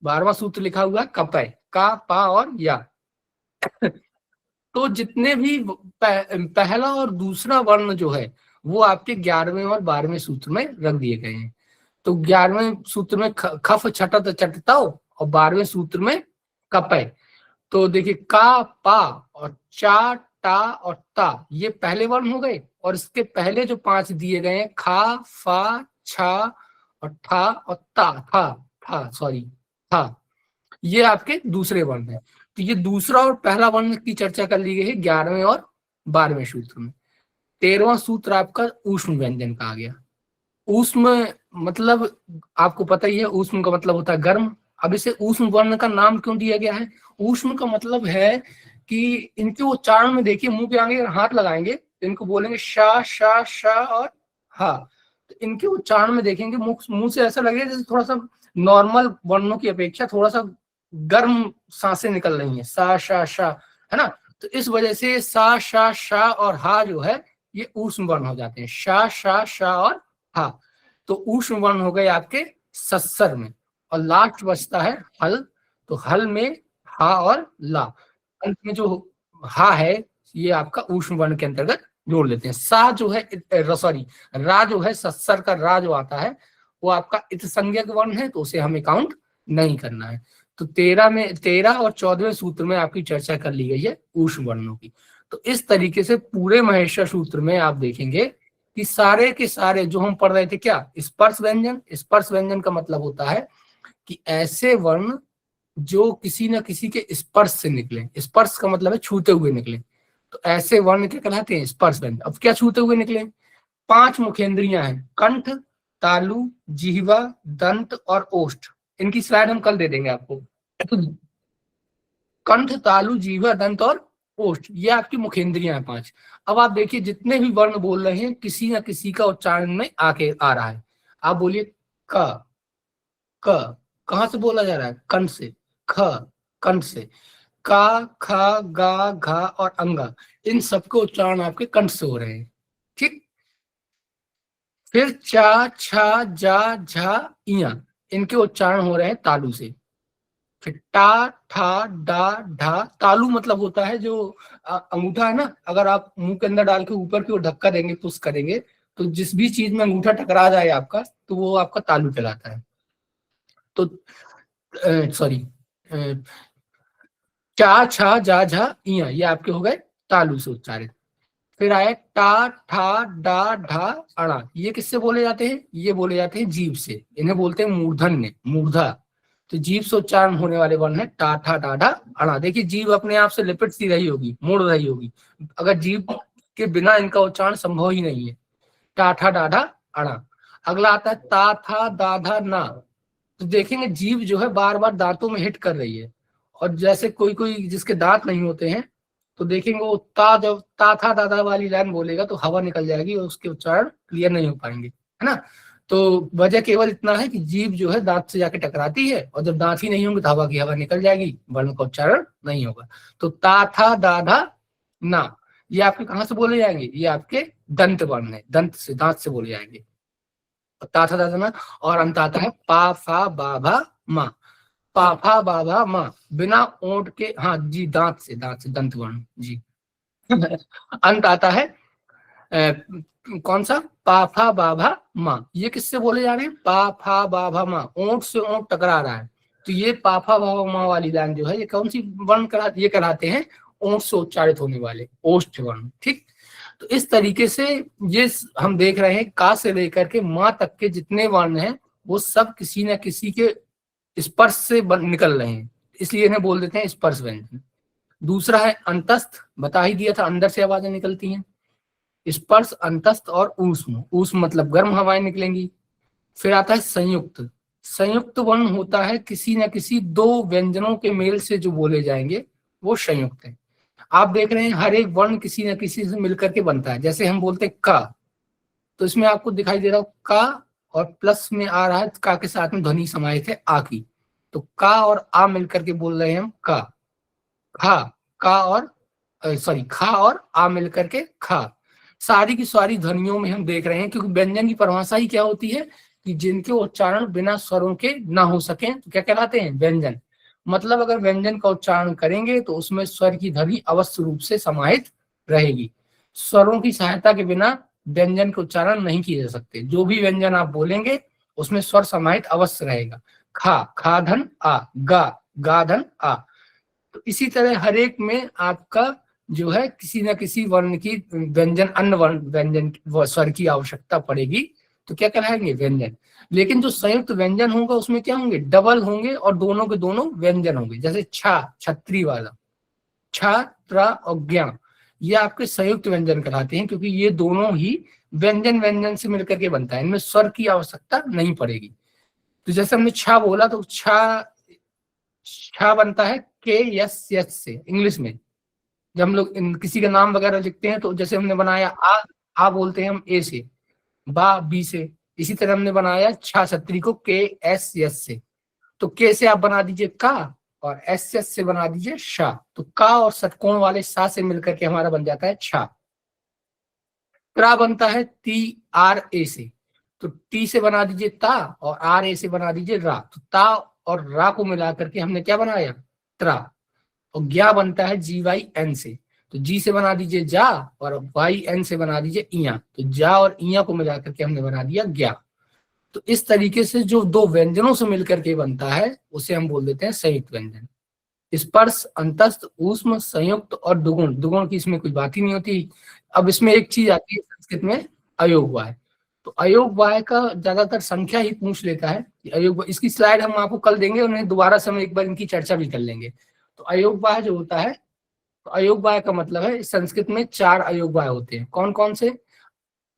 12वां सूत्र लिखा हुआ है कपय, का पा और या। तो जितने भी पहला और दूसरा वर्ण जो है वो आपके 11वें और 12वें सूत्र में रख दिए गए हैं। तो 11वें सूत्र में खफ छटत चटताओ और 12वें सूत्र में कपय। तो देखिए का पा और चा टा और ता ये पहले वर्ण हो गए, और इसके पहले जो 5 दिए गए हैं खा फा छा और ठा और था, ये आपके दूसरे वर्ण है। तो ये दूसरा और पहला वर्ण की चर्चा कर ली गई है 11वें और 12वें सूत्र में। 13वां सूत्र आपका ऊष्म व्यंजन का आ गया। ऊष्म मतलब आपको पता ही है, ऊष्म का मतलब होता है गर्म। अब इसे ऊष्म वर्ण का नाम क्यों दिया गया है? ऊष्म का मतलब है कि इनके उच्चारण में देखिए, मुंह पे आगे हाथ लगाएंगे तो इनको बोलेंगे शा शा शा और हा। तो इनके उच्चारण में देखेंगे मुंह से ऐसा लगेगा जैसे थोड़ा सा नॉर्मल वर्णों की अपेक्षा थोड़ा सा गर्म सांसें निकल रही हैं, सा शा शा, है ना। तो इस वजह से सा शा शा और हा जो है ये ऊष्म वर्ण हो जाते हैं, शा शा शा और हा। तो ऊष्म वर्ण हो गए आपके सस्सर में। और लास्ट बचता है हल। तो हल में हा और ला, अंत में जो हा है ये आपका ऊष्म वर्ण के अंतर्गत जोड़ लेते हैं। सा जो है सॉरी रा जो है, सस्सर का रा जो आता है वो आपका इत संज्ञक वर्ण है, तो उसे हमें काउंट नहीं करना है। तो 13 और 14वें सूत्र में आपकी चर्चा कर ली गई है ऊष्म वर्णों की। तो इस तरीके से पूरे महेश्वर सूत्र में आप देखेंगे कि सारे के सारे जो हम पढ़ रहे थे, क्या स्पर्श व्यंजन। स्पर्श व्यंजन का मतलब होता है कि ऐसे वर्ण जो किसी न किसी के स्पर्श से निकले। स्पर्श का मतलब है छूते हुए निकले। तो ऐसे वर्ण क्या कहलाते हैं? स्पर्श व्यंजन। अब क्या छूते हुए निकले? 5 मुखेंद्रियां हैं, कंठ, तालु, जिह्वा, दंत और ओष्ठ। इनकी स्लाइड हम कल दे देंगे आपको। कंठ, तालु, जिह्वा, दंत और ओष्ठ, ये आपकी मुखेंद्रियां हैं 5। अब आप देखिए जितने भी वर्ण बोल रहे हैं किसी ना किसी का उच्चारण में आके आ रहा है। आप बोलिए क कहां से बोला जा रहा है? कंठ से। ख कंठ से। का खा गा घा और अंगा, इन सबके उच्चारण आपके कंठ से हो रहे हैं, ठीक। फिर चा छा जा झा इया, इनके उच्चारण हो रहे हैं तालु से। फिर टा ठा डा ढा, तालु मतलब होता है जो अंगूठा है ना, अगर आप मुंह के अंदर डाल के ऊपर की ओर धक्का देंगे, पुश करेंगे, तो जिस भी चीज में अंगूठा टकरा जाए आपका, तो वो आपका तालु कहलाता है। तो सॉरी चा छा जा झा इया, ये आपके हो गए तालु से उच्चारित। फिर आए टा ठा डा ढा अणा, ये किससे बोले जाते हैं? ये बोले जाते हैं जीभ से। इन्हें बोलते हैं मूर्धन्य, मूर्धा। तो जीभ से उच्चारण होने वाले वर्ण है टा ठा डा ढा अणा। देखिए जीभ अपने आप से लिपट सी रही होगी, मुड़ रही होगी, अगर जीभ के बिना इनका उच्चारण संभव ही नहीं है। टा ठा डा ढा अणा। अगला आता है ता था दा धा ना। तो देखेंगे जीभ जो है बार बार दांतों में हिट कर रही है, और जैसे कोई कोई जिसके दांत नहीं होते हैं तो देखेंगे वो जब ता था दादा वाली लाइन बोलेगा तो हवा निकल जाएगी और उसके उच्चारण क्लियर नहीं हो पाएंगे, है ना। तो वजह केवल इतना है कि जीभ जो है दांत से जाके टकराती है, और जब दांत ही नहीं होंगे तो हवा निकल जाएगी, वर्ण का उच्चारण नहीं होगा। तो ता था दाधा ना, ये आपके कहाँ से बोले जाएंगे? ये आपके दंत वर्ण है, दंत से, दांत से बोले जाएंगे। ता था दादा ना। और अंत आता है पा फा बाभा मा। पाफा बाबा माँ, बिना ओंठ के, हाँ जी, दांत से दंत वर्ण जी। अंत आता है कौन सा? पाफा बाभा माँ। ये किससे बोले जा रहे हैं? पाफा बाभा माँ, ओंठ से ओंठ टकरा रहा है, तो ये पाफा बाभा माँ वाली लाइन जो है ये कौन सी वर्ण ये कहलाते हैं? ओंठ से उच्चारित होने वाले ओष्ठ वर्ण, ठीक। तो इस तरीके से ये हम देख रहे हैं का से लेकर के माँ तक के जितने वर्ण हैं वो सब किसी न किसी के स्पर्श से निकल रहे हैं, इसलिए इन्हें बोल देते हैं स्पर्श व्यंजन। दूसरा है अंतस्थ, बता ही दिया था अंदर से आवाजें निकलती हैं। स्पर्श, अंतस्थ और ऊष्म, ऊष्म मतलब गर्म हवाएं निकलेंगी। फिर आता है संयुक्त। संयुक्त वर्ण होता है किसी न किसी दो व्यंजनों के मेल से जो बोले जाएंगे वो संयुक्त है। आप देख रहे हैं हर एक वर्ण किसी न किसी से मिलकर के बनता है। जैसे हम बोलते हैं का, तो इसमें आपको दिखाई दे रहा हो का और प्लस में आ रहा है का के साथ में ध्वनि समाहित है आ की, तो का और आ मिलकर के बोल रहे हैं हम का। खा, का और सॉरी खा और आ मिलकर के खा। सारी की सारी ध्वनियों में हम देख रहे हैं, क्योंकि व्यंजन की परिभाषा ही क्या होती है कि जिनके उच्चारण बिना स्वरों के ना हो सके तो क्या कहलाते हैं, व्यंजन। मतलब अगर व्यंजन का उच्चारण करेंगे तो उसमें स्वर की ध्वनि अवश्य रूप से समाहित रहेगी। स्वरों की सहायता के बिना व्यंजन के उच्चारण नहीं किए जा सकते। जो भी व्यंजन आप बोलेंगे उसमें स्वर समाहित अवश्य रहेगा। खा, खा धन आ, गा, गा धन आ। तो इसी तरह हर एक में आपका जो है किसी न किसी वर्ण की व्यंजन, अन्य वर्ण व्यंजन स्वर की आवश्यकता पड़ेगी, तो क्या कहलाएंगे, व्यंजन। लेकिन जो संयुक्त व्यंजन होगा उसमें क्या होंगे, डबल होंगे और दोनों के दोनों व्यंजन होंगे। जैसे छा, छत्री वाला, छा, त्रा और ज्ञा, ये आपके संयुक्त व्यंजन कहलाते हैं, क्योंकि ये दोनों ही व्यंजन व्यंजन से मिलकर के बनता है, इनमें स्वर की आवश्यकता नहीं पड़ेगी। तो जैसे हमने छा बोला तो छा बनता है के यस यस से। इंग्लिश में जब हम लोग किसी का नाम वगैरह लिखते हैं तो जैसे हमने बनाया आ बोलते हैं हम ए से, बा बी से। इसी तरह हमने बनाया छा छत्री को के एस यस से, तो के से आप बना दीजिए का और एस एस से बना दीजिए शा, तो का और षटकोण वाले सा से मिलकर के हमारा बन जाता है छा। त्रा बनता है ती आर ए से, तो टी से बना दीजिए ता और आर ए से बना दीजिए रा, तो ता और रा को मिला करके हमने क्या बनाया, त्रा। और ज्ञा बनता है जी वाई एन से, तो जी से बना दीजिए जा और वाई एन से बना दीजिए इया, तो जा और इया को मिला करके हमने बना दिया ज्ञा। तो इस तरीके से जो दो व्यंजनों से मिलकर के बनता है उसे हम बोल देते हैं संयुक्त व्यंजन। स्पर्श, अंतस्थ, ऊष्म, संयुक्त और दुगुण। दुगुण की इसमें कोई बात ही नहीं होती। अब इसमें एक चीज आती है संस्कृत में, अयोग वाय। तो अयोग वाय का ज्यादातर संख्या ही पूछ लेता है कि अयोग, इसकी स्लाइड हम आपको कल देंगे, उन्हें दोबारा से हम एक बार इनकी चर्चा भी कर लेंगे। तो अयोग वाय जो होता है, तो अयोग वाय का मतलब है संस्कृत में 4 अयोग वाय होते हैं। कौन कौन से,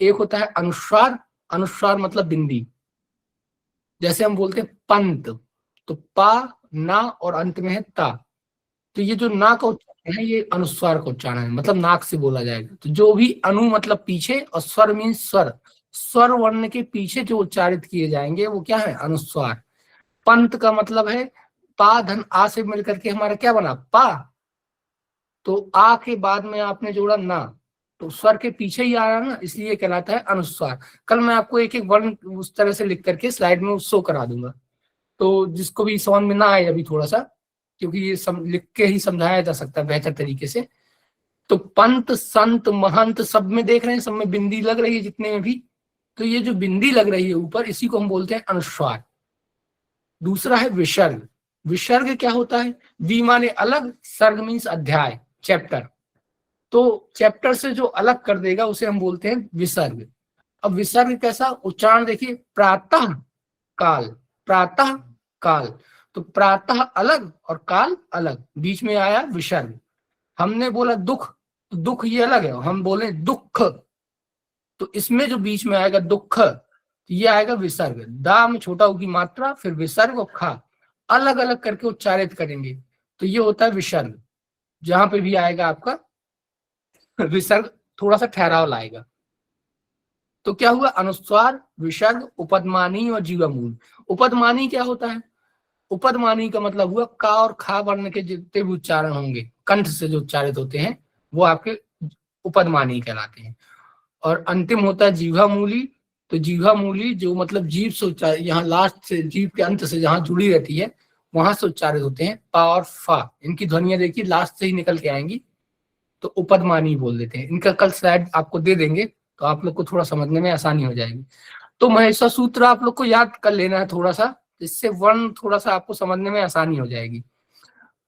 एक होता है अनुस्वार। अनुस्वार मतलब बिंदी, जैसे हम बोलते हैं पंत, तो पा, ना और अंत में है ता, तो ये जो ना का उच्चारण है ये अनुस्वार का उच्चारण है, मतलब नाक से बोला जाएगा। तो जो भी अनु मतलब पीछे और स्वर मीन स्वर, स्वर वर्ण के पीछे जो उच्चारित किए जाएंगे वो क्या है, अनुस्वार। पंत का मतलब है पा धन आ से मिलकर के हमारा क्या बना, पा, तो आ के बाद में आपने जोड़ा ना, तो स्वर के पीछे ही आ रहा ना, इसलिए कहलाता है अनुस्वार। कल मैं आपको एक एक वर्ण उस तरह से लिख करके स्लाइड में शो करा दूंगा, तो जिसको भी समझ में ना आए अभी थोड़ा सा, क्योंकि ये लिख के ही समझाया जा सकता है बेहतर तरीके से। तो पंत, संत, महंत सब में देख रहे हैं, सब में बिंदी लग रही है जितने में भी, तो ये जो बिंदी लग रही है ऊपर, इसी को हम बोलते हैं अनुस्वार। दूसरा है विसर्ग। विसर्ग क्या होता है, वी माने अलग, सर्ग मीन्स अध्याय, चैप्टर, तो चैप्टर से जो अलग कर देगा उसे हम बोलते हैं विसर्ग। अब विसर्ग कैसा उच्चारण देखिए, प्रातः काल, प्रातः काल, तो प्रातः अलग और काल अलग, बीच में आया विसर्ग। हमने बोला दुख, तो दुख ये अलग है, हम बोले दुख, तो इसमें जो बीच में आएगा दुख, ये आएगा विसर्ग। दा में छोटा होगी मात्रा, फिर विसर्ग और खा अलग अलग करके उच्चारित करेंगे, तो ये होता है विसर्ग। जहां पे भी आएगा आपका विसर्ग थोड़ा सा ठहराव लाएगा। तो क्या हुआ, अनुस्वार, विसर्ग, उपदमानी और जीवामूल। उपदमानी क्या होता है, उपदमानी का मतलब हुआ का और खा वर्ण के जितने भी उच्चारण होंगे कंठ से जो उच्चारित होते हैं वो आपके उपदमानी कहलाते हैं। और अंतिम होता है जीवामूली। तो जीवामूली जो मतलब जीभ से उच्चारित, यहाँ लास्ट से जीभ के अंत से जहाँ जुड़ी रहती है वहां से उच्चारित होते हैं, पा और फा, इनकी ध्वनियां देखिए लास्ट से ही निकल के आएंगी, तो उपदमानी बोल देते हैं। इनका कल स्लाइड आपको दे देंगे तो आप लोग को थोड़ा समझने में आसानी हो जाएगी। तो महेश्वर सूत्र आप लोग को याद कर लेना है थोड़ा सा, इससे वर्ण थोड़ा सा आपको समझने में आसानी हो जाएगी।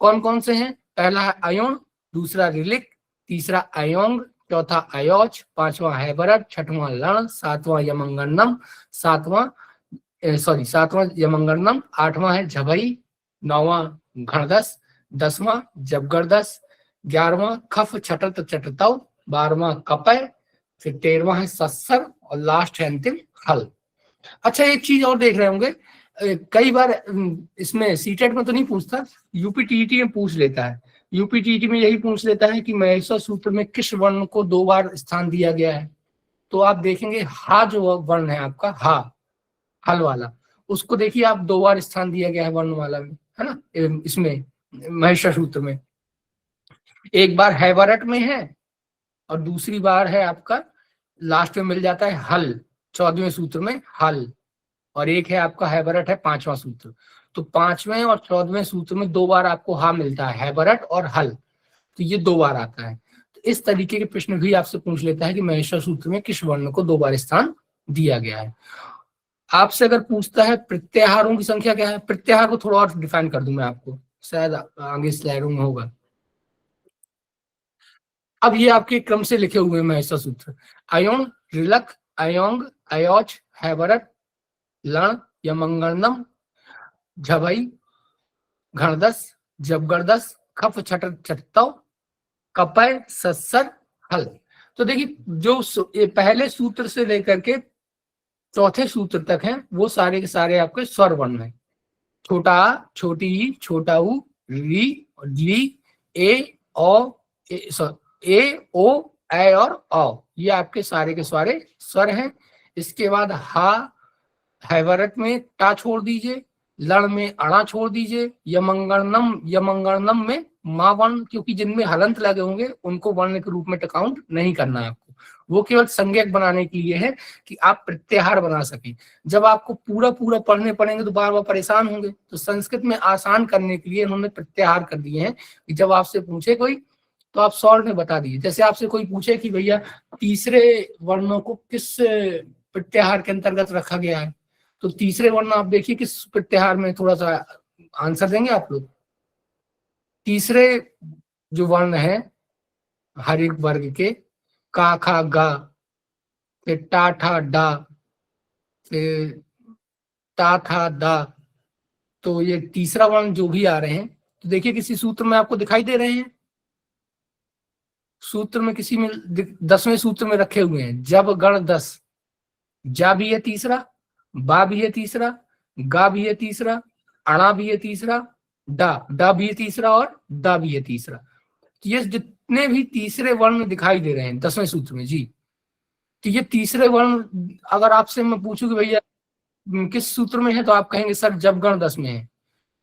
कौन कौन से हैं, पहला है अयोण, दूसरा रिलिक, तीसरा अयोंग, चौथा अयोच, पांचवा हैबरट, छठवां लण, सातवां यमंगन्नम, सातवां सॉरी 7वां यमंगलम, 8वां है झबई, 9वां घणदस, 10वां जबगरदस, 11वां खफ छटत चटतव, 12वां कपय, फिर 13वां है सस्सर और लास्ट है अंतिम हल। अच्छा एक चीज और देख रहे होंगे, कई बार इसमें सीटेट में तो नहीं पूछता, यूपीटीईटी में पूछ लेता है। यूपीटीईटी में यही पूछ लेता है कि महेश्वर सूत्र में किस वर्ण को 2 बार स्थान दिया गया है। तो आप देखेंगे हा जो वर्ण है आपका, हा हल वाला, उसको देखिए आप 2 बार स्थान दिया गया है वर्णमाला में, है ना, इसमें महेश्वर सूत्र में। एक बार हैवरट में है और दूसरी बार है आपका लास्ट में मिल जाता है हल, 14वें सूत्र में हल, और एक है आपका हैबरट है 5वां सूत्र। तो 5वें और 14वें सूत्र में 2 बार आपको हा मिलता है, हैबरट और हल, तो ये 2 बार आता है। तो इस तरीके के प्रश्न भी आपसे पूछ लेता है कि महेश्वर सूत्र में किस वर्ण को 2 बार स्थान दिया गया है। आपसे अगर पूछता है प्रत्याहारों की संख्या क्या है, प्रत्याहार को थोड़ा और डिफाइन कर दूं मैं आपको, शायद आगे स्लाइडों में होगा। अब ये आपके क्रम से लिखे हुए हैं महेश्वर सूत्र, अयोण, ऋलक, अयोंग, अयोच, हैबरट, लण, यमंगलम, झबई, घणदस, जबगरदस, खफ छटत चटतव, कपय, सस्सर, हल। तो देखिए जो ये पहले सूत्र से लेकर के चौथे सूत्र तक हैं वो सारे के सारे आपके स्वर वर्ण हैं, छोटा आ, छोटी ई, छोटा ऊ, री, ली, ए, ओ, ए, ओ, ए और औ, ये आपके सारे के सारे स्वर हैं। इसके बाद हा, हैवरट में टा छोड़ दीजिए, लड़ में अड़ा छोड़ दीजिए, यमंगलम में मां वर्ण, क्योंकि जिनमें हलंत लगे होंगे उनको वर्ण के रूप में काउंट नहीं करना है आपको, वो केवल संज्ञक बनाने के लिए है कि आप प्रत्याहार बना सकें। जब आपको पूरा पूरा पढ़ने पड़ेंगे तो बार बार परेशान होंगे, तो संस्कृत में आसान करने के लिए उन्होंने प्रत्याहार कर दिए हैं कि जब आपसे पूछे कोई तो आप शॉर्ट में बता दीजिए। जैसे आपसे कोई पूछे कि भैया तीसरे वर्णों को किस प्रत्याहार के अंतर्गत रखा गया है, तो तीसरे वर्ण आप देखिए किस प्रत्याहार में, थोड़ा सा आंसर देंगे आप लोग। तीसरे जो वर्ण है हर एक वर्ग के, का खा गा, फिर टा ठा डा, फिर ता था दा, तो ये तीसरा वर्ण जो भी आ रहे हैं तो देखिए किसी सूत्र में आपको दिखाई दे रहे हैं, सूत्र में किसी में 10वें सूत्र में रखे हुए हैं, जब गण 10, जा भी है तीसरा, बा भी है तीसरा, गा भी है तीसरा, अणा भी है तीसरा, डा भी है तीसरा और दा भी है तीसरा। तो ये जितने भी तीसरे वर्ण दिखाई दे रहे हैं 10वें सूत्र में जी, तो ये तीसरे वर्ण अगर आपसे मैं पूछूं कि भैया किस सूत्र में है, तो आप कहेंगे सर जब गण 10 में है।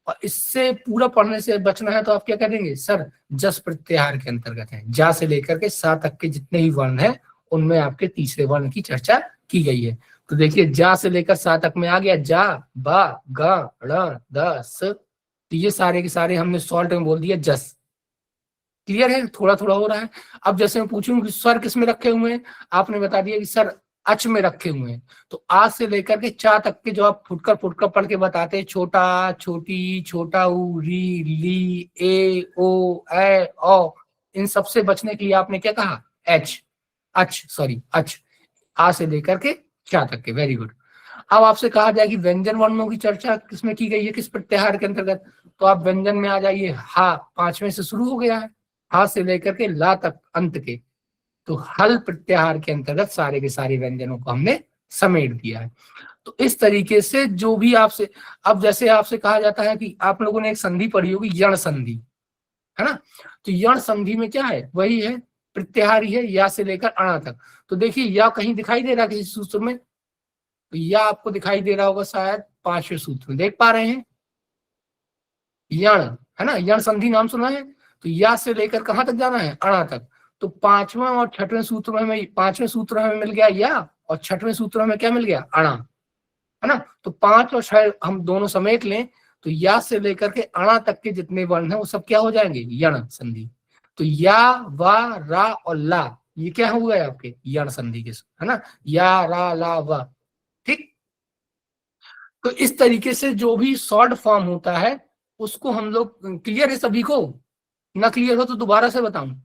और इससे पूरा पढ़ने से बचना है तो आप क्या करेंगे, सर जस प्रत्याहार के अंतर्गत है, जा से लेकर के सा तक के जितने ही वर्ण है उनमें आपके तीसरे वर्ण की चर्चा की गई है। तो देखिए जा से लेकर सा तक में आ गया, जा, बा, गा, ड़, द, स, तो ये सारे के सारे हमने शॉर्ट में बोल दिया जस। क्लियर है, थोड़ा थोड़ा हो रहा है। अब जैसे मैं पूछूं कि स्वर किस में रखे हुए हैं, आपने बता दिया कि सर अच में रखे हुए हैं, तो आ से लेकर के चा तक के जो आप फुटकर पढ़ के बताते हैं, छोटा, छोटी, छोटा ऊ, री, ली, ए, ओ, ए, ओ, इन सबसे बचने के लिए आपने क्या कहा, एच, अच, आ से लेकर के चा तक के। Very good. अब आपसे कहा जाए कि व्यंजन वर्णों की चर्चा किसमें की गई है, किस प्रत्याहार के अंतर्गत, तो आप व्यंजन में आ जाइए, हा 5वें से शुरू हो गया है, हा से लेकर के ला तक अंत के, तो हल प्रत्याहार के अंतर्गत सारे के सारे व्यंजनों को हमने समेट दिया है। तो इस तरीके से जो भी आपसे, अब जैसे आपसे कहा जाता है कि आप लोगों ने एक संधि पढ़ी होगी, यण संधि, है ना, तो यण संधि में क्या है, वही है प्रत्याहार ही है, या से लेकर अणा तक। तो देखिए या कहीं दिखाई दे रहा है किसी सूत्र में, तो या आपको दिखाई दे रहा होगा शायद 5वें सूत्र में, देख पा रहे हैं, यण, है ना, यण संधि नाम सुना है, तो या से लेकर कहां तक जाना है, अणा तक। तो 5वां और 6वें सूत्र में हमें, 5वें सूत्र में मिल गया या, और 6वें सूत्र में क्या मिल गया, अणा, है ना। तो 5 और 6 हम दोनों समेट लें तो या से लेकर के अणा तक के जितने वर्ण हैं वो सब क्या हो जाएंगे, यण संधि। तो या, वा, रा और ला, ये क्या हुआ है आपके यण संधि के, है ना, या, रा, ला, वा, ठीक। तो इस तरीके से जो भी शॉर्ट फॉर्म होता है उसको हम लोग, क्लियर है सभी को, ना क्लियर हो तो दोबारा से बताऊं।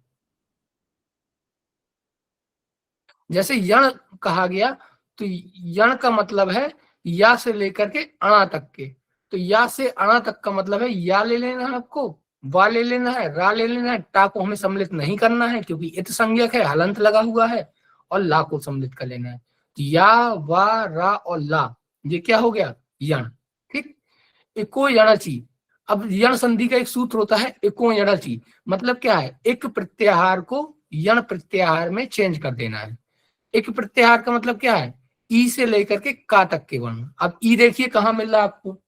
जैसे यण कहा गया तो यण का मतलब है या से लेकर के अणा तक के। तो या से अणा तक का मतलब है या ले लेना है आपको, वा ले लेना है, रा ले लेना है, टा को हमें सम्मिलित नहीं करना है क्योंकि इत संज्ञक है, हलंत लगा हुआ है, और ला को सम्मिलित कर लेना है। तो या, वा, रा और ला, ये क्या हो गया? यण। ठीक, इको यणचि। अब यण संधि का एक सूत्र होता है इको यणचि, मतलब क्या है? एक प्रत्याहार को यण प्रत्याहार में चेंज कर देना है। एक प्रत्याहार का मतलब क्या है? ई से लेकर के का तक के वर्ण। अब ई देखिए कहाँ मिल रहा है आपको?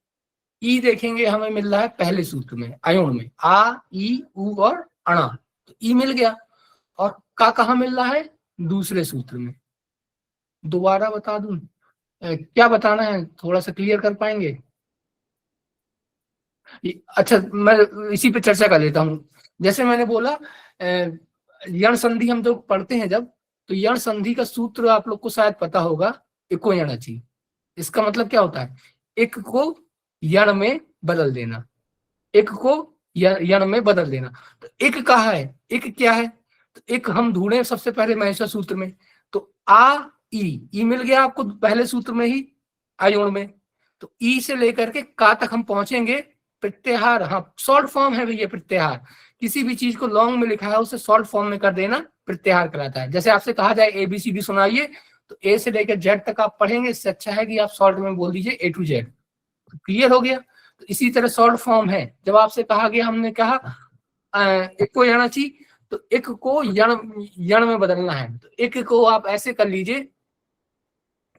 ई देखेंगे हमें मिल रहा है पहले सूत्र में, अयोण में, आ, ई, उ और अणा। तो ई मिल गया। और का कहाँ मिल रहा है? दूसरे सूत्र में। दोबारा बता दूं? क्या बताना है, थोड़ा सा क्लियर कर पाएंगे? अच्छा, मैं इसी पे चर्चा कर लेता हूँ। जैसे मैंने बोला यण संधि हम लोग पढ़ते हैं जब, तो यण संधि का सूत्र आप लोग को शायद पता होगा, इको यणचि। इसका मतलब क्या होता है? एक को यण में बदल देना, एक को यण में बदल देना। तो एक कहा है, एक क्या है? तो एक हम ढूंढे सबसे पहले महेश्वर सूत्र में, तो आ, ई मिल गया आपको पहले सूत्र में ही, अयोण में। तो ई से लेकर के का तक हम पहुंचेंगे प्रत्याहार। हाँ, शॉर्ट फॉर्म है भैया प्रत्याहार। किसी भी चीज को लॉन्ग में लिखा है उसे शॉर्ट फॉर्म में कर देना प्रत्याहार कहलाता है। जैसे आपसे कहा जाए ABCD सुनाइए, तो ए से लेकर जेड तक आप पढ़ेंगे, इससे अच्छा है कि आप शॉर्ट में बोल दीजिए A to Z। क्लियर हो गया? तो इसी तरह शॉर्ट फॉर्म है। जब आपसे कहा गया, हमने कहा इको यणचि, तो एक को यण में बदलना है। तो एक को आप ऐसे कर लीजिए,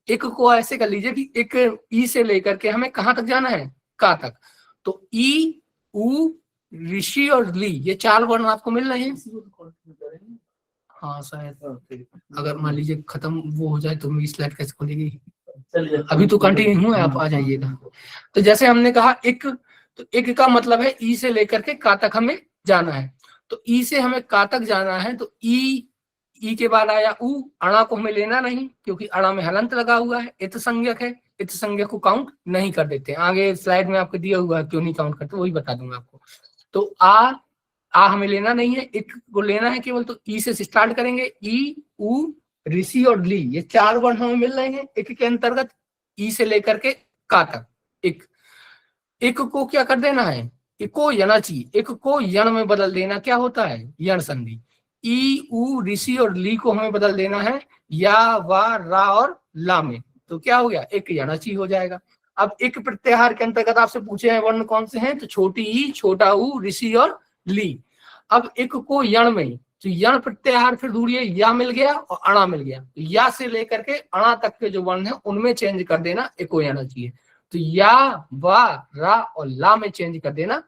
एक को ऐसे कर लीजिए कि एक ई से लेकर के हमें कहाँ तक जाना है? का तक। तो ई, उ, ऋषि और ली, ये 4 वर्ण आपको मिल रहे हैं। हाँ शायद, अगर मान लीजिए खत्म वो हो जाए तो मेरी स्लाइड कैसे खुलेगी? चलिए, अभी तो कंटिन्यू है, आप आ जाइएगा। तो जैसे हमने कहा एक, तो एक का मतलब है ई से लेकर के का तक हमें जाना है। तो ई से हमें का तक जाना है, तो ई के बाद आया उ, अणा को हमें लेना नहीं क्योंकि अणा में हलंत लगा हुआ है, इत संज्ञक है, इत संज्ञक को काउंट नहीं कर देते। आगे स्लाइड में आपको दिया हुआ है क्यों नहीं काउंट करते, वही बता दूंगा आपको। तो आ हमें लेना नहीं है, एक को लेना है केवल। तो ई से स्टार्ट करेंगे, ई, उ, ऋषि और ली, ये 4 वर्ण हमें मिल रहे हैं एक के अंतर्गत, ई से लेकर के का तक। एक को क्या कर देना है? इको यणचि, एक को यण में बदल देना। क्या होता है? यण संधि। ई, उ, ऋषि और ली को हमें बदल देना है या, वा, रा और ला में। तो क्या हो गया? एक यणचि हो जाएगा। अब एक प्रत्याहार के अंतर्गत आपसे पूछे हैं वर्ण कौन से हैं, तो छोटी ई, छोटा उ, ऋषि और ली। अब एक को यण में, तो यण प्रत्याहार फिर ढूंढिए, या मिल गया और अणा मिल गया। तो या से लेकर के अणा तक के जो वर्ण है उनमें चेंज कर देना इको यणचि। तो या, वा, रा और ला में चेंज कर देना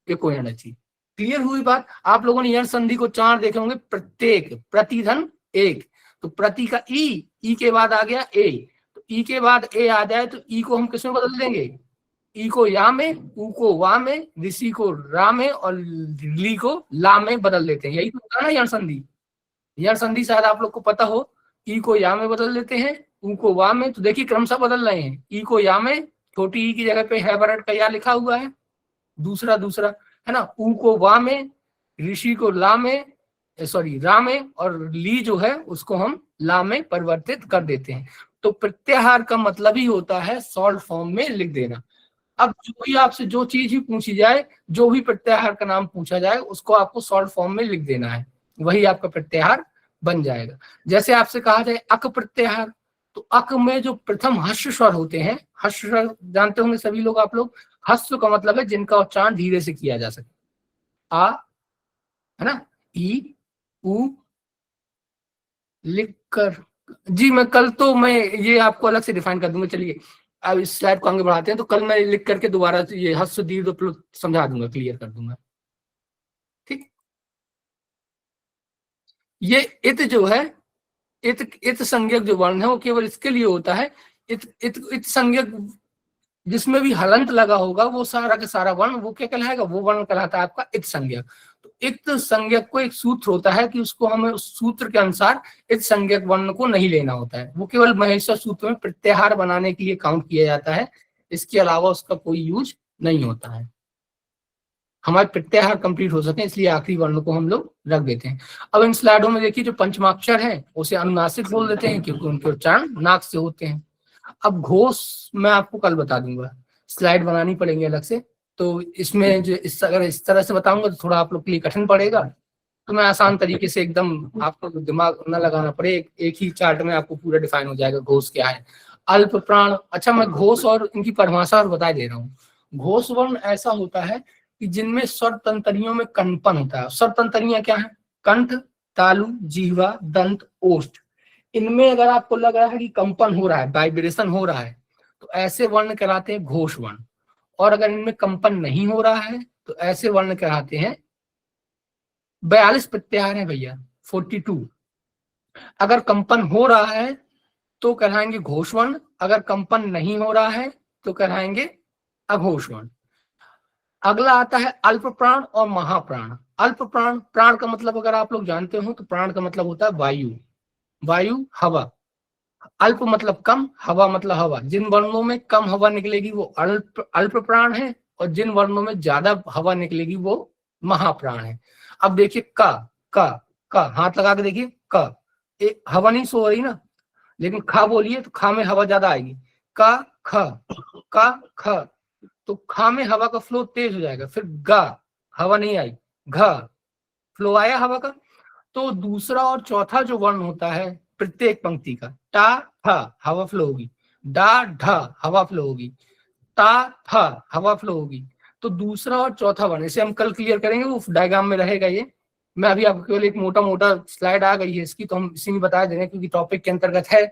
इको यणचि। क्लियर हुई बात? आप लोगों ने यण संधि को 4 देखे होंगे, प्रत्येक, प्रतिधन, एक। तो प्रति का ई के बाद आ गया ए, तो ई के बाद ए आ जाए तो ई को हम किस में बदल देंगे? ई को या में, उ को वा में, ऋषि को रा में और ली को ला में बदल देते हैं। यही तो होता है ना यण संधि। यण संधि शायद आप लोग को पता हो, ई को या में बदल देते हैं, उ को वा में। तो देखिए क्रमशः बदल रहे हैं। ई को या में, छोटी ई की जगह पे हैबरट का या लिखा हुआ है, दूसरा है ना। उ को वा में, ऋषि को ला में, सॉरी रा में, और ली जो है उसको हम ला में परिवर्तित कर देते हैं। तो प्रत्याहार का मतलब ही होता है शॉर्ट फॉर्म में लिख देना। अब जो भी आपसे जो चीज ही पूछी जाए, जो भी प्रत्याहार का नाम पूछा जाए, उसको आपको शॉर्ट फॉर्म में लिख देना है, वही आपका प्रत्याहार बन जाएगा। जैसे आपसे कहा जाए अक प्रत्याहार, तो अक में जो प्रथम हर्ष स्वर होते हैं, हर्ष स्वर जानते होंगे सभी लोग आप लोग। हस्व का मतलब है जिनका उच्चारण धीरे से किया जा सके। आ, है ना, ई, उ, लिख कर, जी मैं कल तो मैं ये आपको अलग से डिफाइन कर दूंगा। चलिए अब इस स्लाइड को आगे बढ़ाते हैं, तो कल मैं लिख करके दोबारा ये हस्व दीर्घ समझा दूंगा, क्लियर कर दूंगा। ठीक, ये इत जो है, इत संज्ञक जो वर्ण है वो केवल इसके लिए होता है। इत संज्ञक जिसमें भी हलंत लगा होगा वो सारा का सारा वर्ण वो क्या कहलाएगा? वो वर्ण कहलाता है आपका इत संज्ञक। तो इत संज्ञक को एक सूत्र होता है कि उसको हमें उस सूत्र के अनुसार इत संज्ञक वर्ण को नहीं लेना होता है। वो केवल महेश्वर सूत्र में प्रत्याहार बनाने के लिए काउंट किया जाता है, इसके अलावा उसका कोई यूज नहीं होता है। हमारे प्रत्याहार कंप्लीट हो सके इसलिए आखिरी वर्ण को हम लोग रख देते हैं। अब इन स्लाइडों में देखिए जो पंचमाक्षर है उसे अनुनासिक बोल देते हैं क्योंकि उनके उच्चारण नाक से होते हैं। अब घोष मैं आपको कल बता दूंगा, स्लाइड बनानी पड़ेंगे अलग से, तो इसमें जो अगर इस तरह से बताऊंगा तो थोड़ा आप लोग के लिए कठिन पड़ेगा, तो मैं आसान तरीके से एकदम आपको दिमाग न लगाना पड़े, एक ही चार्ट में आपको पूरा डिफाइन हो जाएगा घोष क्या है। अल्प प्राण, अच्छा मैं घोष और इनकी परिभाषा और बता दे रहा हूँ। घोष वर्ण ऐसा होता है कि जिनमें स्वर तंत्रियों में कंपन होता है। स्वर तंत्रियां क्या है? कंठ, तालु, जिह्वा, दंत, ओष्ठ। इनमें अगर आपको लग रहा है कि कंपन हो रहा है, वाइब्रेशन हो रहा है, तो ऐसे वर्ण कहलाते हैं घोष वर्ण। और अगर इनमें कंपन नहीं हो रहा है तो ऐसे वर्ण कहलाते हैं 42 प्रत्याहार है भैया, 42। अगर कंपन हो रहा है तो कहलाएंगे घोष वर्ण, अगर कंपन नहीं हो रहा है तो कहलाएंगे अघोष वर्ण। अगला आता है अल्प प्राण और महाप्राण। अल्प प्राण, प्राण का मतलब अगर आप लोग जानते हो तो प्राण का मतलब होता है वायु, वायु हवा। अल्प मतलब कम, हवा मतलब हवा। जिन वर्णों में कम हवा निकलेगी वो अल्प प्राण है, और जिन वर्णों में ज्यादा हवा निकलेगी वो महाप्राण है। अब देखिए का हाथ लगा के देखिए, हवा नहीं सो रही ना, लेकिन खा बोलिए तो खा में हवा ज्यादा आएगी। ख तो खा में हवा का फ्लो तेज हो जाएगा। फिर गा, हवा नहीं आई, घ फ्लो आया हवा का। तो दूसरा और चौथा जो वर्ण होता है प्रत्येक पंक्ति का, टा ठ हवा फ्लो होगी, डा ढ हवा फ्लो होगी, ता थ हवा फ्लो होगी। तो दूसरा और चौथा वर्ण, इसे हम कल क्लियर करेंगे, वो डायग्राम में रहेगा ये। मैं अभी आपको केवल एक मोटा मोटा स्लाइड आ गई है इसकी, तो हम इसी में बता दे रहे हैं क्योंकि टॉपिक के अंतर्गत है।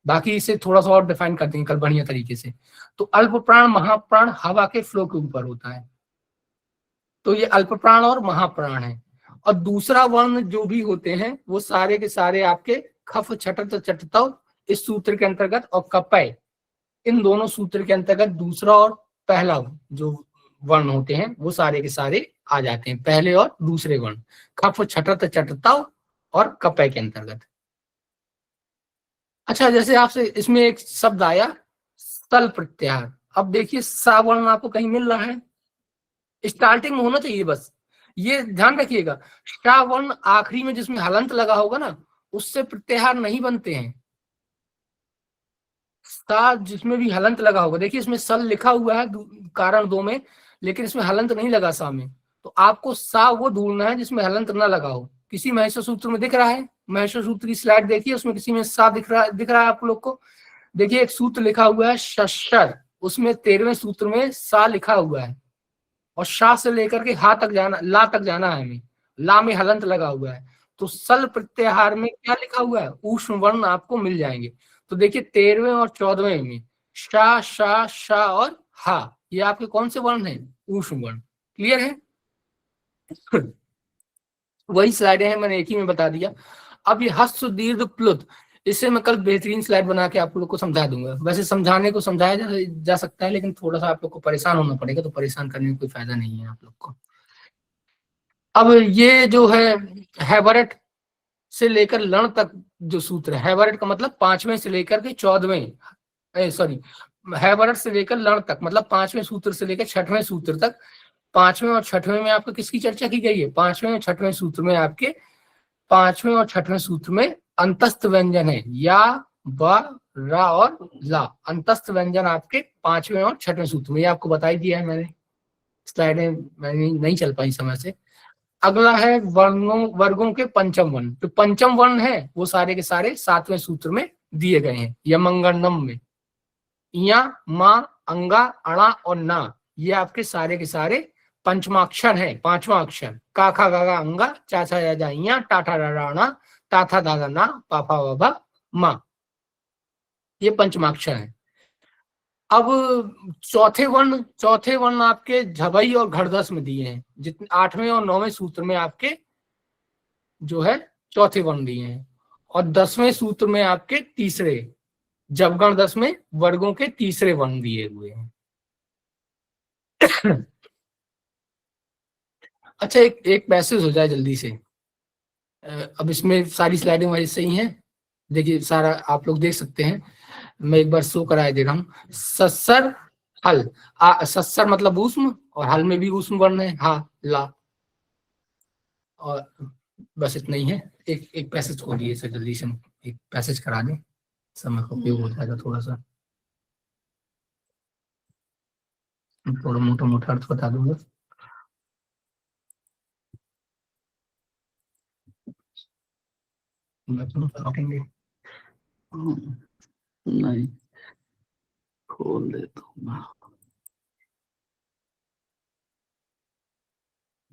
बाकी इसे थोड़ा सा और डिफाइन कर देंगे कल बढ़िया तरीके से। तो अल्प प्राण महाप्राण हवा के फ्लो के ऊपर होता है, तो ये अल्प प्राण और महाप्राण है। और दूसरा वर्ण जो भी होते हैं वो सारे के सारे आपके खफ छटत चटतव इस सूत्र के अंतर्गत, और कपय इन दोनों सूत्र के अंतर्गत दूसरा और पहला जो वर्ण होते हैं वो सारे के सारे आ जाते हैं, पहले और दूसरे वर्ण खफ छटत चटतव और कपय के अंतर्गत। अच्छा, जैसे आपसे इसमें एक शब्द आया सल प्रत्याहार। अब देखिए सा वर्ण आपको कहीं मिल रहा है, स्टार्टिंग में होना चाहिए, बस ये ध्यान रखिएगा। सा वर्ण आखिरी में जिसमें हलंत लगा होगा ना, उससे प्रत्याहार नहीं बनते हैं। सा जिसमें भी हलंत लगा होगा, देखिए इसमें सल लिखा हुआ है कारण 2 में, लेकिन इसमें हलंत नहीं लगा सा में, तो आपको सा वो ढूंढना है जिसमें हलंत ना लगा हो। किसी महेश्वर सूत्र में दिख रहा है, महेश्वर सूत्र की स्लाइड देखिए, उसमें किसी में सा दिख रहा है आप लोग को। देखिए एक सूत्र लिखा हुआ है शस्त्र, उसमें 13वें सूत्र में सा लिखा हुआ है, और शा से लेकर के हा तक जाना, ला तक जाना है हमें, ला में हलंत लगा हुआ है। तो सल प्रत्याहार में क्या लिखा हुआ है? ऊष्म वर्ण आपको मिल जाएंगे। तो देखिए 13वें और 14वें में शा शा शा और हा, ये आपके कौन से वर्ण हैं? ऊष्म वर्ण। क्लियर है? वही स्लाइडें हैं, मैंने एक ही में बता दिया। अब ये हस्त दीर्घ प्लुत, इससे मैं कल बेहतरीन स्लाइड बना के आप लोग को समझा दूंगा। वैसे समझाने को समझाया जा सकता है, लेकिन थोड़ा सा आप लोग को परेशान होना पड़ेगा, तो परेशान करने में कोई फायदा नहीं है आप लोग को। अब ये जो है हैबरेट से लेकर लण तक जो सूत्र है, हैबरेट का मतलब 5वें से लेकर के 14वें, सॉरी हैबरेट से लेकर लण तक मतलब 5वें सूत्र से लेकर 6वें सूत्र तक। 5वें और 6वें में आपको किसकी चर्चा की गई है? 5वें और 6वें सूत्र में आपके 5वें और 6वें सूत्र में अंतस्थ व्यंजन है, या ब रा और ला, अंतस्थ व्यंजन आपके 5वें और 6वें सूत्र में। ये आपको बता ही दिया है मैंने, स्लाइडें मैंने नहीं चल पाई समय से। अगला है वर्गों के पंचम वर्ण। तो पंचम वर्ण है वो सारे के सारे 7वें सूत्र में दिए गए हैं, यमंगनम में। या, मा, अंगा, अणा और ना, ये आपके सारे के सारे पंचमाक्षर है, 5वां अक्षर। का खा गा गा अंगा, चा छा या जा या, टा ठा रा रा ना, ता था दा दा ना, पा फा वा भा मा, ये पंचमाक्षर है। अब चौथे वर्ण आपके झबई और घड़दस में दिए हैं। जितने 8वें और 9वें सूत्र में आपके जो है चौथे वर्ण दिए हैं, और 10वें सूत्र में आपके तीसरे, जबगण 10 में वर्गों के तीसरे वर्ण दिए हुए हैं। अच्छा, एक पैसेज हो जाए जल्दी से। अब इसमें सारी स्लाइडें वैसे सही हैं, देखिए सारा आप लोग देख सकते हैं। मैं एक बार शो कराए दे रहा हूँ। सस्सर हल, सस्सर मतलब ऊष्म, और हल में भी ऊष्म वर्ण है, हा ला, और बस इतना ही है। एक पैसेज खोलिए इसे जल्दी से, एक पैसेज करा दें, समय का उपयोग हो जाएगा थोड़ा सा। थोड़ा मोटा मोटा अर्थ बता दूंगा। नहीं, खोल देता हूँ मैं।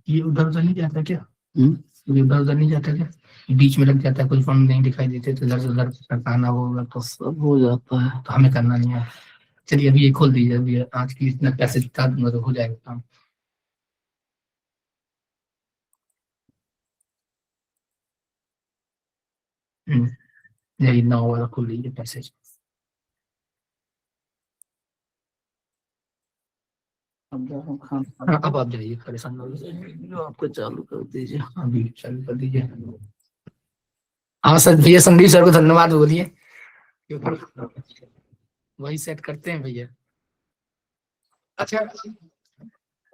ये उधर उधर नहीं जाता क्या? ये उधर उधर नहीं जाता क्या? बीच में लग जाता है, कुछ फॉर्म नहीं दिखाई देते तो इधर से उधर करना होगा तो सब हो जाता है। तो हमें करना नहीं है। चलिए अभी ये खोल दीजिए, अभी आज की इतना पैसे दिखा दूंगा तो हो जाएगा काम। यही 9 वाला खोल लीजिए पैसेज। हाँ, अब आप जाइए, परेशान हो गए। वीडियो आपको चालू कर दीजिए। अभी चालू कर दीजिए। हाँ सर, भैया संदीप सर को धन्यवाद बोलिए, क्योंकि वही सेट करते हैं भैया। अच्छा,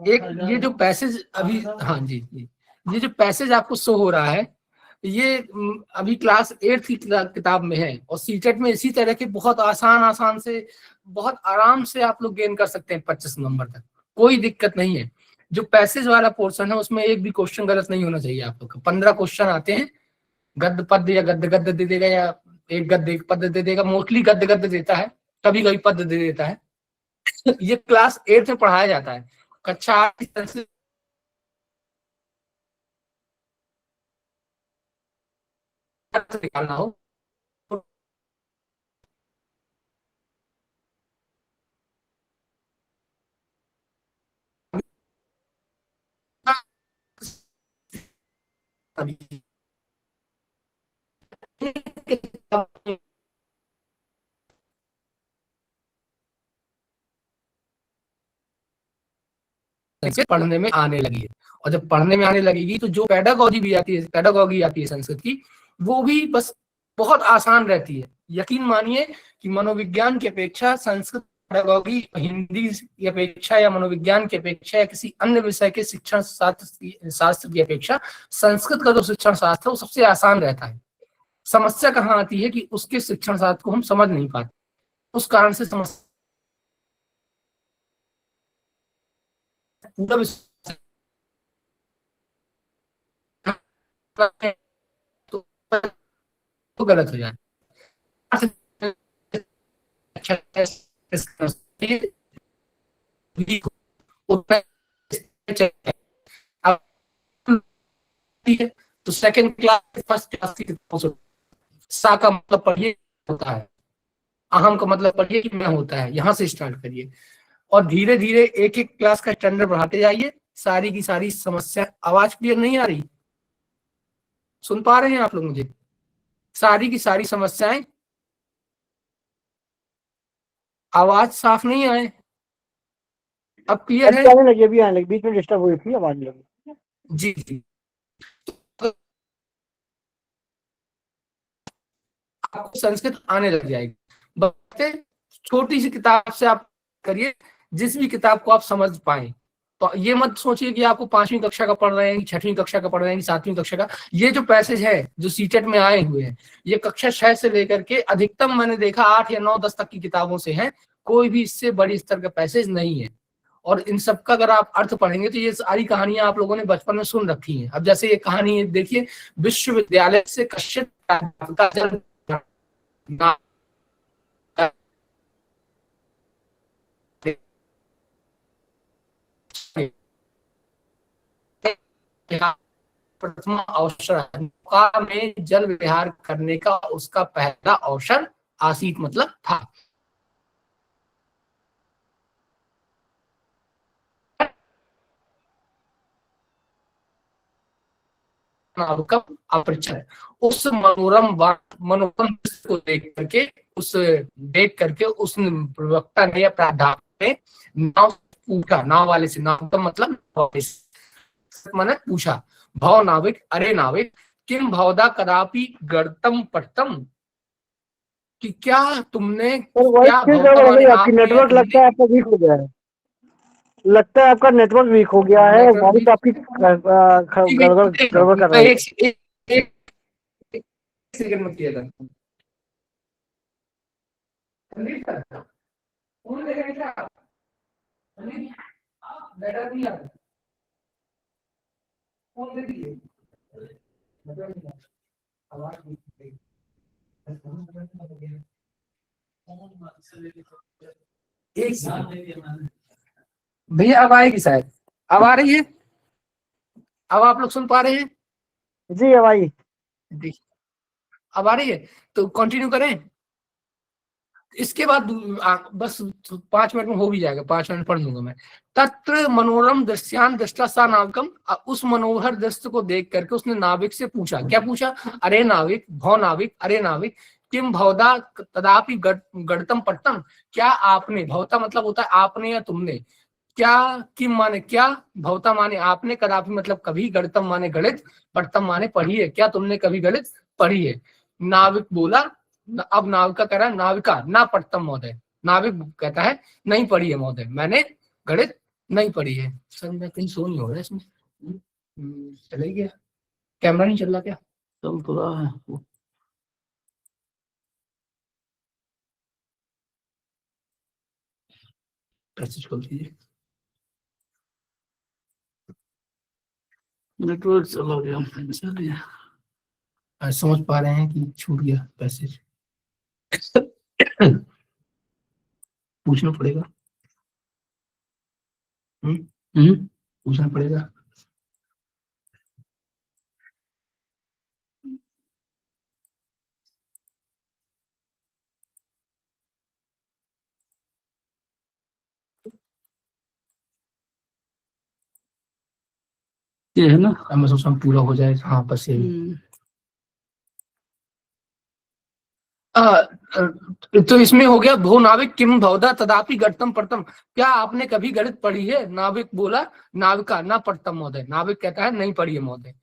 एक ये जो पैसेज अभी, हाँ जी जी, ये जो पैसेज आपको शो हो रहा है, ये अभी क्लास 8 की किताब में है, और सीटेट में इसी तरह के बहुत आसान आसान से बहुत आराम से आप लोग गेन कर सकते हैं 25 नंबर तक, कोई दिक्कत नहीं है। जो पैसेज वाला पोर्शन है उसमें एक भी क्वेश्चन गलत नहीं होना चाहिए आप लोग का। 15 क्वेश्चन आते हैं, गद्य पद्य या गद्य गद्य दे देगा, या एक गद्य एक पद्य दे देगा, मोस्टली गद्य गद्य देता है, कभी कभी पद्य दे देता है। ये क्लास 8 में पढ़ाया जाता है। कक्षा 8 से निकालना हो से पढ़ने में आने लगी है। और जब पढ़ने में आने लगेगी तो जो पेडागॉजी भी आती है, पेडागॉजी आती है संस्कृत की, वो भी बस बहुत आसान रहती है। यकीन मानिए कि मनोविज्ञान की अपेक्षा संस्कृत पेडागॉजी हिंदी की अपेक्षा या मनोविज्ञान की अपेक्षा या किसी अन्य विषय के शिक्षण शास्त्र की अपेक्षा संस्कृत का जो शिक्षण शास्त्र है वो सबसे आसान रहता है। समस्या कहाँ आती है कि उसके शिक्षण शास्त्र को हम समझ नहीं पाते, उस कारण से समस्या पूरा तो, तो गलत हो जाए। ठीक है, तो सेकंड क्लास फर्स्ट क्लास की किताबों सा का मतलब पढ़िए होता है, अहम का मतलब पढ़िए कि मैं होता है, यहाँ से स्टार्ट करिए और धीरे धीरे एक एक क्लास का स्टैंडर्ड बढ़ाते जाइए। सारी की सारी समस्या, आवाज क्लियर नहीं आ रही, सुन पा रहे हैं आप लोग मुझे? सारी की सारी समस्याएं, आवाज साफ नहीं आए, अब क्लियर है? आने लगी, अभी आने लगी, बीच में डिस्टर्ब हुई थी, अब आने लगी। जी जी, तो आपको संस्कृत आने लग जाएगी। बच्चे छोटी सी किताब से आप करिए, जिस भी किताब को आप समझ पाए। तो ये मत सोचिए कि आपको 5वीं कक्षा का पढ़ रहे हैं, 6वीं कक्षा का पढ़ रहे हैं, 7वीं कक्षा का। ये जो पैसेज है जो सीटेट में आए हुए हैं, ये कक्षा 6 से लेकर के अधिकतम मैंने देखा 8 या 9 10 तक की किताबों से है, कोई भी इससे बड़ी स्तर का पैसेज नहीं है। और इन सब का अगर आप अर्थ पढ़ेंगे तो ये सारी कहानियां आप लोगों ने बचपन में सुन रखी हैं। अब जैसे ये कहानी देखिए, विश्वविद्यालय से कश्यप का जन्म, प्रथम अवसर नौका में जल विहार करने का उसका पहला अवसर आसीत मतलब था। अपरिचय उस मनोरम को देख करके उस प्रवक्ता ने प्राध्यापक ने नाव पूछा, नाव वाले से, नाव का मतलब मैंने पूछा, भव नाविक, अरे नाविक, किम भवदा कदापि गर्तम पठतम, कि क्या तुमने, क्या आपकी नेटवर्क लगता है आपका वीक हो गया है, लगता है आपका नेटवर्क वीक हो गया है, वॉइस आपकी गड़बड़ कर रहा है। एक सेकंड में किया था। लेटर नहीं आता, फोन दे दीजिए, लेटर नहीं आता, आवाज नहीं आती। एक सेकंड भैया, अब आएगी शायद, अब आ रही है, अब आप लोग सुन पा रहे हैं? जी अब आई। देखिए अब आ रही है, तो कंटिन्यू करें। इसके बाद बस 5 मिनट में हो भी जाएगा, 5 मिनट पढ़ लूंगा मैं। तत्र मनोरम दृश्यान दृष्टा सा नाविकम, उस मनोहर दृश्य को देख करके उसने नाविक से पूछा, क्या पूछा? अरे नाविक, भव नाविक, अरे नाविक, किम भवदा तदापि गढ़तम पट्टम, क्या आपने, भवता मतलब होता है आपने या तुमने, क्या, किम माने क्या, भवता माने आपने, कदापि मतलब कभी, गणितम माने गणित, पट्टम माने पढ़ी है, क्या तुमने कभी गणित पढ़ी है? नाविक बोला, अब नाविका कह रहा है नाविका ना पट्टम महोदय, नाविक कहता है नहीं पढ़ी है महोदय, मैंने गणित नहीं पढ़ी है। सर मैं कहीं सो नहीं हो रहा इसमें, चला ही गया, कैमरा नहीं चल रहा क्या? चल तो रहा है। मैसेज खोल दीजिए। नेटवर्क चला गया, चलिए। समझ पा रहे हैं कि छूट गया पैसेज? पूछना पड़ेगा, पूछना पड़ेगा। ये है ना, अब मैं सोच रहा हूँ पूरा हो जाए। हाँ बस यही। तो इसमें हो गया, भो नाविक किम भवदा तदापि गणितम पढ़तम, क्या आपने कभी गणित पढ़ी है? नाविक बोला नाविका ना पढ़तम महोदय, नाविक कहता है नहीं पढ़ी है महोदय।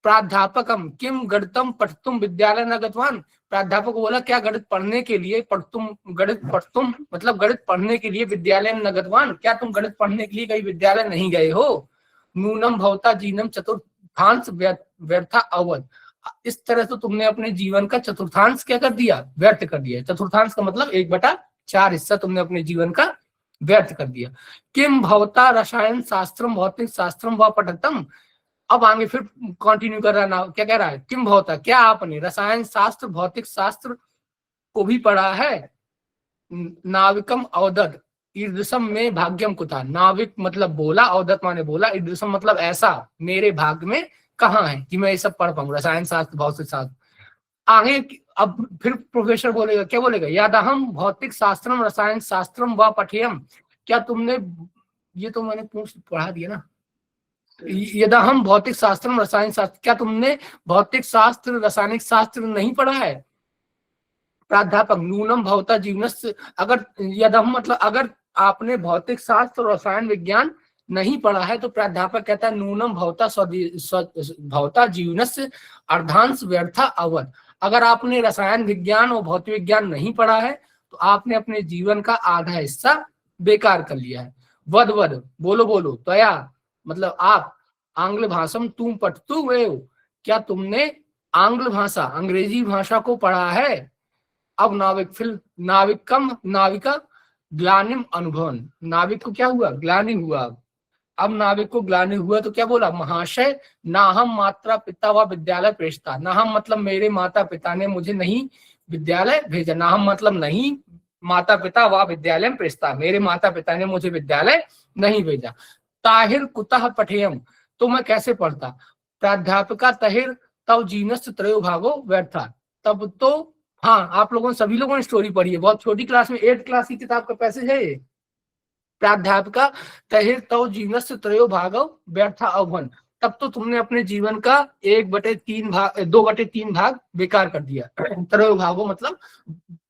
प्राध्यापकम किम गणितम पठतुम विद्यालय न गतवान, प्राध्यापक बोला क्या गणित पढ़ने के लिए, गणित पढ़तुम मतलब गणित पढ़ने के लिए विद्यालय न गतवान, क्या तुम गणित पढ़ने के लिए कहीं विद्यालय नहीं गए हो? नूनम भवता जीनम चतुर्थांश व्यर्था अवध, इस तरह से तुमने अपने जीवन का चतुर्थांश क्या कर दिया? व्यर्थ कर दिया। चतुर्थांश का मतलब 1/4 हिस्सा तुमने अपने जीवन का व्यर्थ कर दिया। किम भवता रसायन शास्त्रम भौतिक शास्त्रम व पठतम, अब आगे फिर कंटिन्यू कर रहा है ना, क्या कह रहा है? किम भवता, क्या आपने रसायन शास्त्र भौतिक शास्त्र को भी पढ़ा है? नाविकम अवदत ईदृशम में भाग्यम कुता, नाविक मतलब बोला, अवदत माने बोला, ईदृशम मतलब ऐसा, मेरे भाग्य में कहाँ है कि मैं ये सब पढ़ पाऊँ, रसायन शास्त्र भौतिक शास्त्र। आगे अब फिर प्रोफेसर बोलेगा, क्या बोलेगा? यादहम भौतिक शास्त्रम रसायन शास्त्रम व पठेयम, क्या तुमने, ये तो मैंने पढ़ा दिया ना, यदहम भौतिक शास्त्रम रसायन शास्त्र, क्या तुमने भौतिक शास्त्र रासायनिक शास्त्र नहीं पढ़ा है? प्राध्यापक नूनम भवता जीवनस्य, अगर यदहम मतलब अगर आपने भौतिक शास्त्र और रसायन विज्ञान नहीं पढ़ा है, तो प्राध्यापक कहता है नूनम भवता भवता जीवनस्य अर्धांश व्यर्था अवध, अगर आपने रसायन विज्ञान और भौतिक विज्ञान नहीं पढ़ा है तो आपने अपने जीवन का आधा हिस्सा बेकार कर लिया है। वद वद बोलो बोलो, त्वया मतलब आप, आंग्ल भाषम तुम पठतु एव, क्या तुमने आंग्ल भाषा अंग्रेजी भाषा को पढ़ा है? अब नाविक फिर नाविकम नाविका ग्लानिम अनुभवन, नाविक को क्या हुआ? ग्लानि हुआ। अब नाविक को ग्लानि हुआ तो क्या बोला? महाशय ना हम माता पिता व विद्यालय प्रेषता, ना हम मतलब मेरे माता पिता ने मुझे नहीं विद्यालय भेजा, ना हम मतलब नहीं माता पिता व विद्यालय प्रेषता, मेरे माता पिता ने मुझे विद्यालय नहीं भेजा। ताहिर कुतः पठेयम, तो मैं कैसे पढ़ता? प्राध्यापिका तहिर तव जीनस त्रयो भागो व्यर्था, तब तो हाँ आप लोगों सभी लोगों ने स्टोरी पढ़ी है, बहुत छोटी क्लास में 8th क्लास की किताब का पैसेज है ये। प्राध्यापिका तहिर तव जीवनस्य त्रयो भागो व्यर्था अवहन, तब तो तुमने अपने जीवन का 1/3 भाग 2/3 भाग बेकार कर दिया। त्रयो भागो मतलब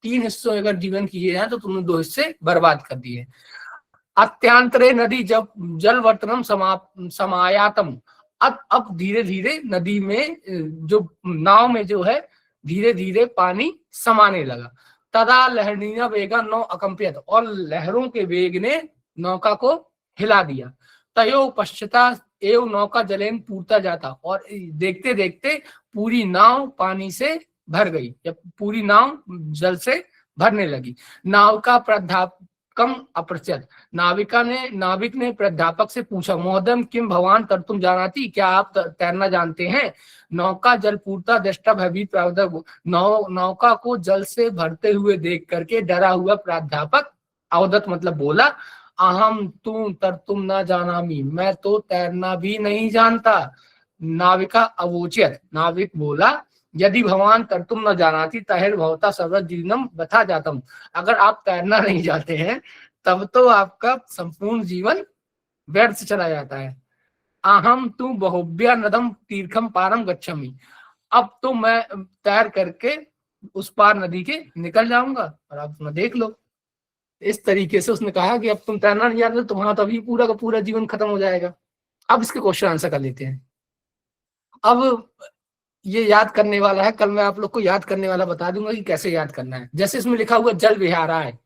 3 हिस्सों अगर जीवन किए हैं तो तुमने 2 हिस्से बर्बाद कर दिए। अत्यांतरे नदी जब जल वर्तनम समायातम, अब धीरे धीरे नदी में जो नाव में जो है धीरे धीरे पानी समाने लगा। तदा लहरणीय वेगा नौ अकंपियत, और लहरों के वेग ने नौका को हिला दिया। तयो पश्चात एव नौका जलेन पूरता जाता, और देखते देखते पूरी नाव पानी से भर गई, जब पूरी नाव जल से भरने लगी। नाव का कम अपृच्छत। नाविक ने प्राध्यापक से पूछा, महोदय किम भवान तर्तुम जानाति, क्या आप तैरना जानते हैं? नौका जल पूर्ता दृष्टा भयभीत प्राध्यापक, नौका को जल से भरते हुए देख करके डरा हुआ प्राध्यापक अवदत मतलब बोला, अहम तुम तर्तुम न जानामि, मैं तो तैरना भी नहीं जानता। नाविका अवोचयत, नाविक बोला, यदि भगवान तर्तुम न जानाति तहिर भवता सर्वत्र जीवनम बथा जातम, अगर आप तैरना नहीं जानते हैं तब तो आपका संपूर्ण जीवन व्यर्थ चला जाता है। अहम तु बहुभ्या नदम तीर्थम पारम गच्छामि, अब तो मैं तैर करके उस पार नदी के निकल जाऊंगा और आप तुम्हें देख लो। इस तरीके से उसने कहा कि अब तुम तैरना नहीं जानते तुम्हारा तो अभी पूरा का पूरा जीवन खत्म हो जाएगा। अब इसके क्वेश्चन आंसर कर लेते हैं। अब ये याद करने वाला है, कल मैं आप लोग को याद करने वाला बता दूंगा कि कैसे याद करना है। जैसे इसमें लिखा हुआ जल विहाराय,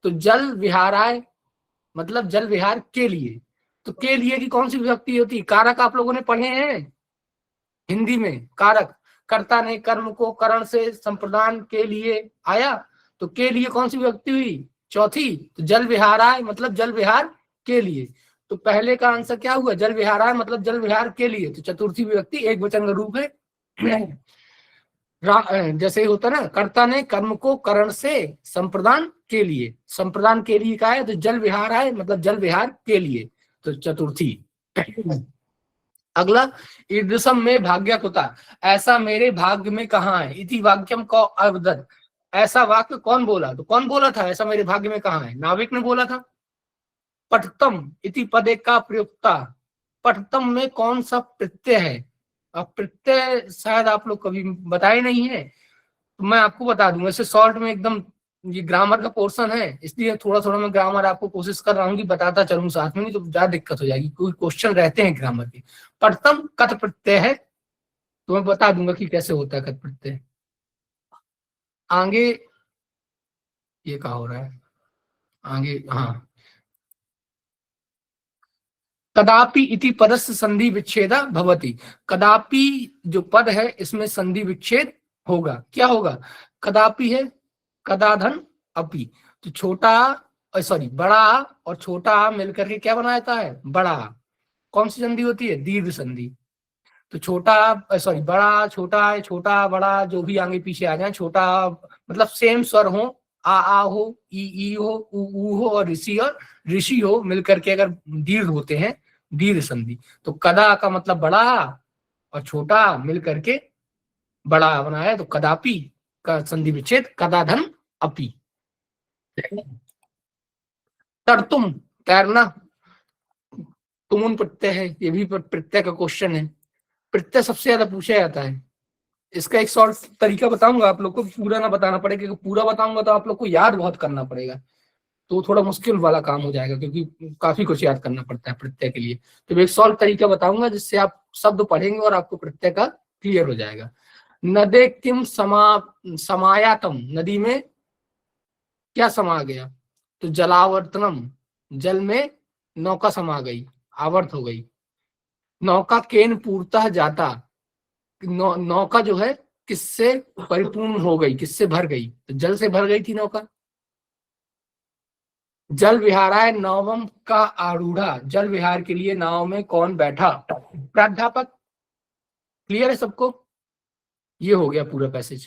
तो जल विहाराय मतलब जल विहार के लिए, तो के लिए की कौन सी विभक्ति होती है? कारक आप लोगों ने पढ़े हैं हिंदी में, कारक कर्ता ने कर्म को करण से संप्रदान के लिए आया, तो के लिए कौन सी विभक्ति हुई? चौथी। तो जल विहाराय मतलब जल विहार के लिए, तो पहले का आंसर क्या हुआ? जल विहाराय मतलब जल विहार के लिए, तो चतुर्थी विभक्ति एक वचन का रूप है। जैसे होता ना, कर्ता ने कर्म को करण से संप्रदान के लिए, संप्रदान के लिए का है, तो जल विहार है मतलब जल विहार के लिए, तो चतुर्थी। अगला, ईदृशम में भाग्य कुता, ऐसा मेरे भाग्य में कहाँ है? इति वाक्यम को अवदत, ऐसा वाक्य कौन बोला? तो कौन बोला था ऐसा मेरे भाग्य में कहाँ है? नाविक ने बोला था। पठतम इति पदे का प्रयुक्ता, पठतम में कौन सा प्रत्यय है? अब प्रत्यय शायद आप लोग कभी बताए नहीं है, तो मैं आपको बता दूंगा। इससे शॉर्ट में एकदम, ये ग्रामर का पोर्शन है इसलिए थोड़ा थोड़ा मैं ग्रामर आपको कोशिश कर रहा हूँ कि बताता चलूं साथ में, नहीं तो ज्यादा दिक्कत हो जाएगी, कोई क्वेश्चन रहते हैं ग्रामर के। पठतम कथ प्रत्यय है, तो मैं बता दूंगा कि कैसे होता है कथ प्रत्यय। आगे ये क्या हो रहा है आगे, हाँ, कदापि इति पदस्य संधि विच्छेदा भवति, कदापि जो पद है इसमें संधि विच्छेद होगा। क्या होगा? कदापि है कदाधन अपि, तो छोटा सॉरी बड़ा और छोटा मिलकर के क्या बनाता है? बड़ा। कौन सी संधि होती है? दीर्घ संधि। तो छोटा सॉरी बड़ा छोटा, छोटा बड़ा जो भी आगे पीछे आ जाए, छोटा मतलब सेम स्वर हो, आ हो, ई हो, ऊ हो और ऋषि हो, मिलकर के अगर दीर्घ होते हैं, दीर्घ संधि। तो कदा का मतलब बड़ा और छोटा मिलकर के बड़ा बनाया, तो कदापि का संधि विच्छेद कदाधन अपि। तर्तुम तैरना, तुमुन प्रत्यय है, ये भी प्रत्यय का क्वेश्चन है। प्रत्यय सबसे ज्यादा पूछा जाता है। इसका एक शॉर्ट तरीका बताऊंगा आप लोग को, पूरा ना बताना पड़ेगा, क्योंकि पूरा बताऊंगा तो आप लोग को याद बहुत करना पड़ेगा, तो थोड़ा मुश्किल वाला काम हो जाएगा, क्योंकि काफी कुछ याद करना पड़ता है प्रत्यय के लिए। तो एक सॉल्व तरीका बताऊंगा जिससे आप शब्द पढ़ेंगे और आपको प्रत्यय का क्लियर हो जाएगा। नदे किम समायातम, नदी में क्या समा गया? तो जलावर्तनम, जल में नौका समा गई, आवर्त हो गई। नौका केन पूर्ता जाता, नौका जो है किससे परिपूर्ण हो गई, किससे भर गई? तो जल से भर गई थी नौका। जल विहाराय नावम का आरूढ़ा, जल विहार के लिए नाव में कौन बैठा? प्राध्यापक। क्लियर है सबको? ये हो गया पूरा पैसेज।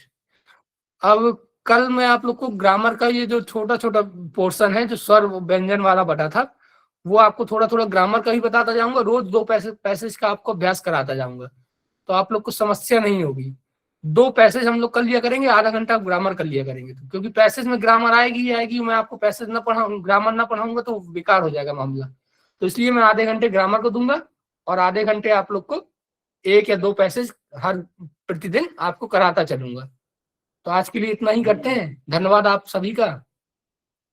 अब कल मैं आप लोग को ग्रामर का ये जो छोटा छोटा पोर्शन है, जो स्वर व्यंजन वाला बटा था, वो आपको थोड़ा थोड़ा ग्रामर का भी बताता जाऊंगा। रोज 2 पैसेज का आपको अभ्यास कराता जाऊंगा, तो आप लोग को समस्या नहीं होगी। 2 पैसेज हम लोग कर लिया करेंगे, आधा घंटा ग्रामर कर लिया करेंगे, तो क्योंकि पैसेज में ग्रामर आएगी, मैं आपको पैसेज ना पढ़ाऊंगा, ग्रामर ना पढ़ाऊंगा तो बेकार हो जाएगा मामला। तो इसलिए मैं आधे घंटे ग्रामर को दूंगा और आधे घंटे आप लोग को 1 या 2 पैसेज हर प्रतिदिन आपको कराता चलूंगा। तो आज के लिए इतना ही करते हैं। धन्यवाद आप सभी का।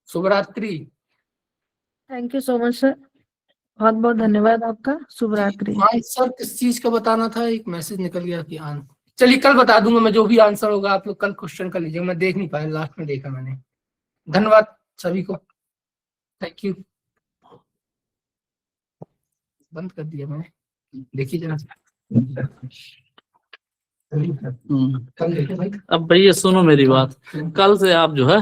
शुभ रात्रि। Thank you so much sir, बहुत बहुत धन्यवाद आपका। शुभ रात्रि। आंसर किस चीज का बताना था? एक मैसेज निकल गया कि चलिए कल बता दूंगा मैं, जो भी आंसर होगा आप लोग कल क्वेश्चन कर लीजिएगा, मैं देख नहीं पाया, लास्ट में देखा मैंने। धन्यवाद सभी को, थैंक यू। बंद कर दिया मैंने, देखिए जरा। अब भैया सुनो मेरी बात, कल से आप जो है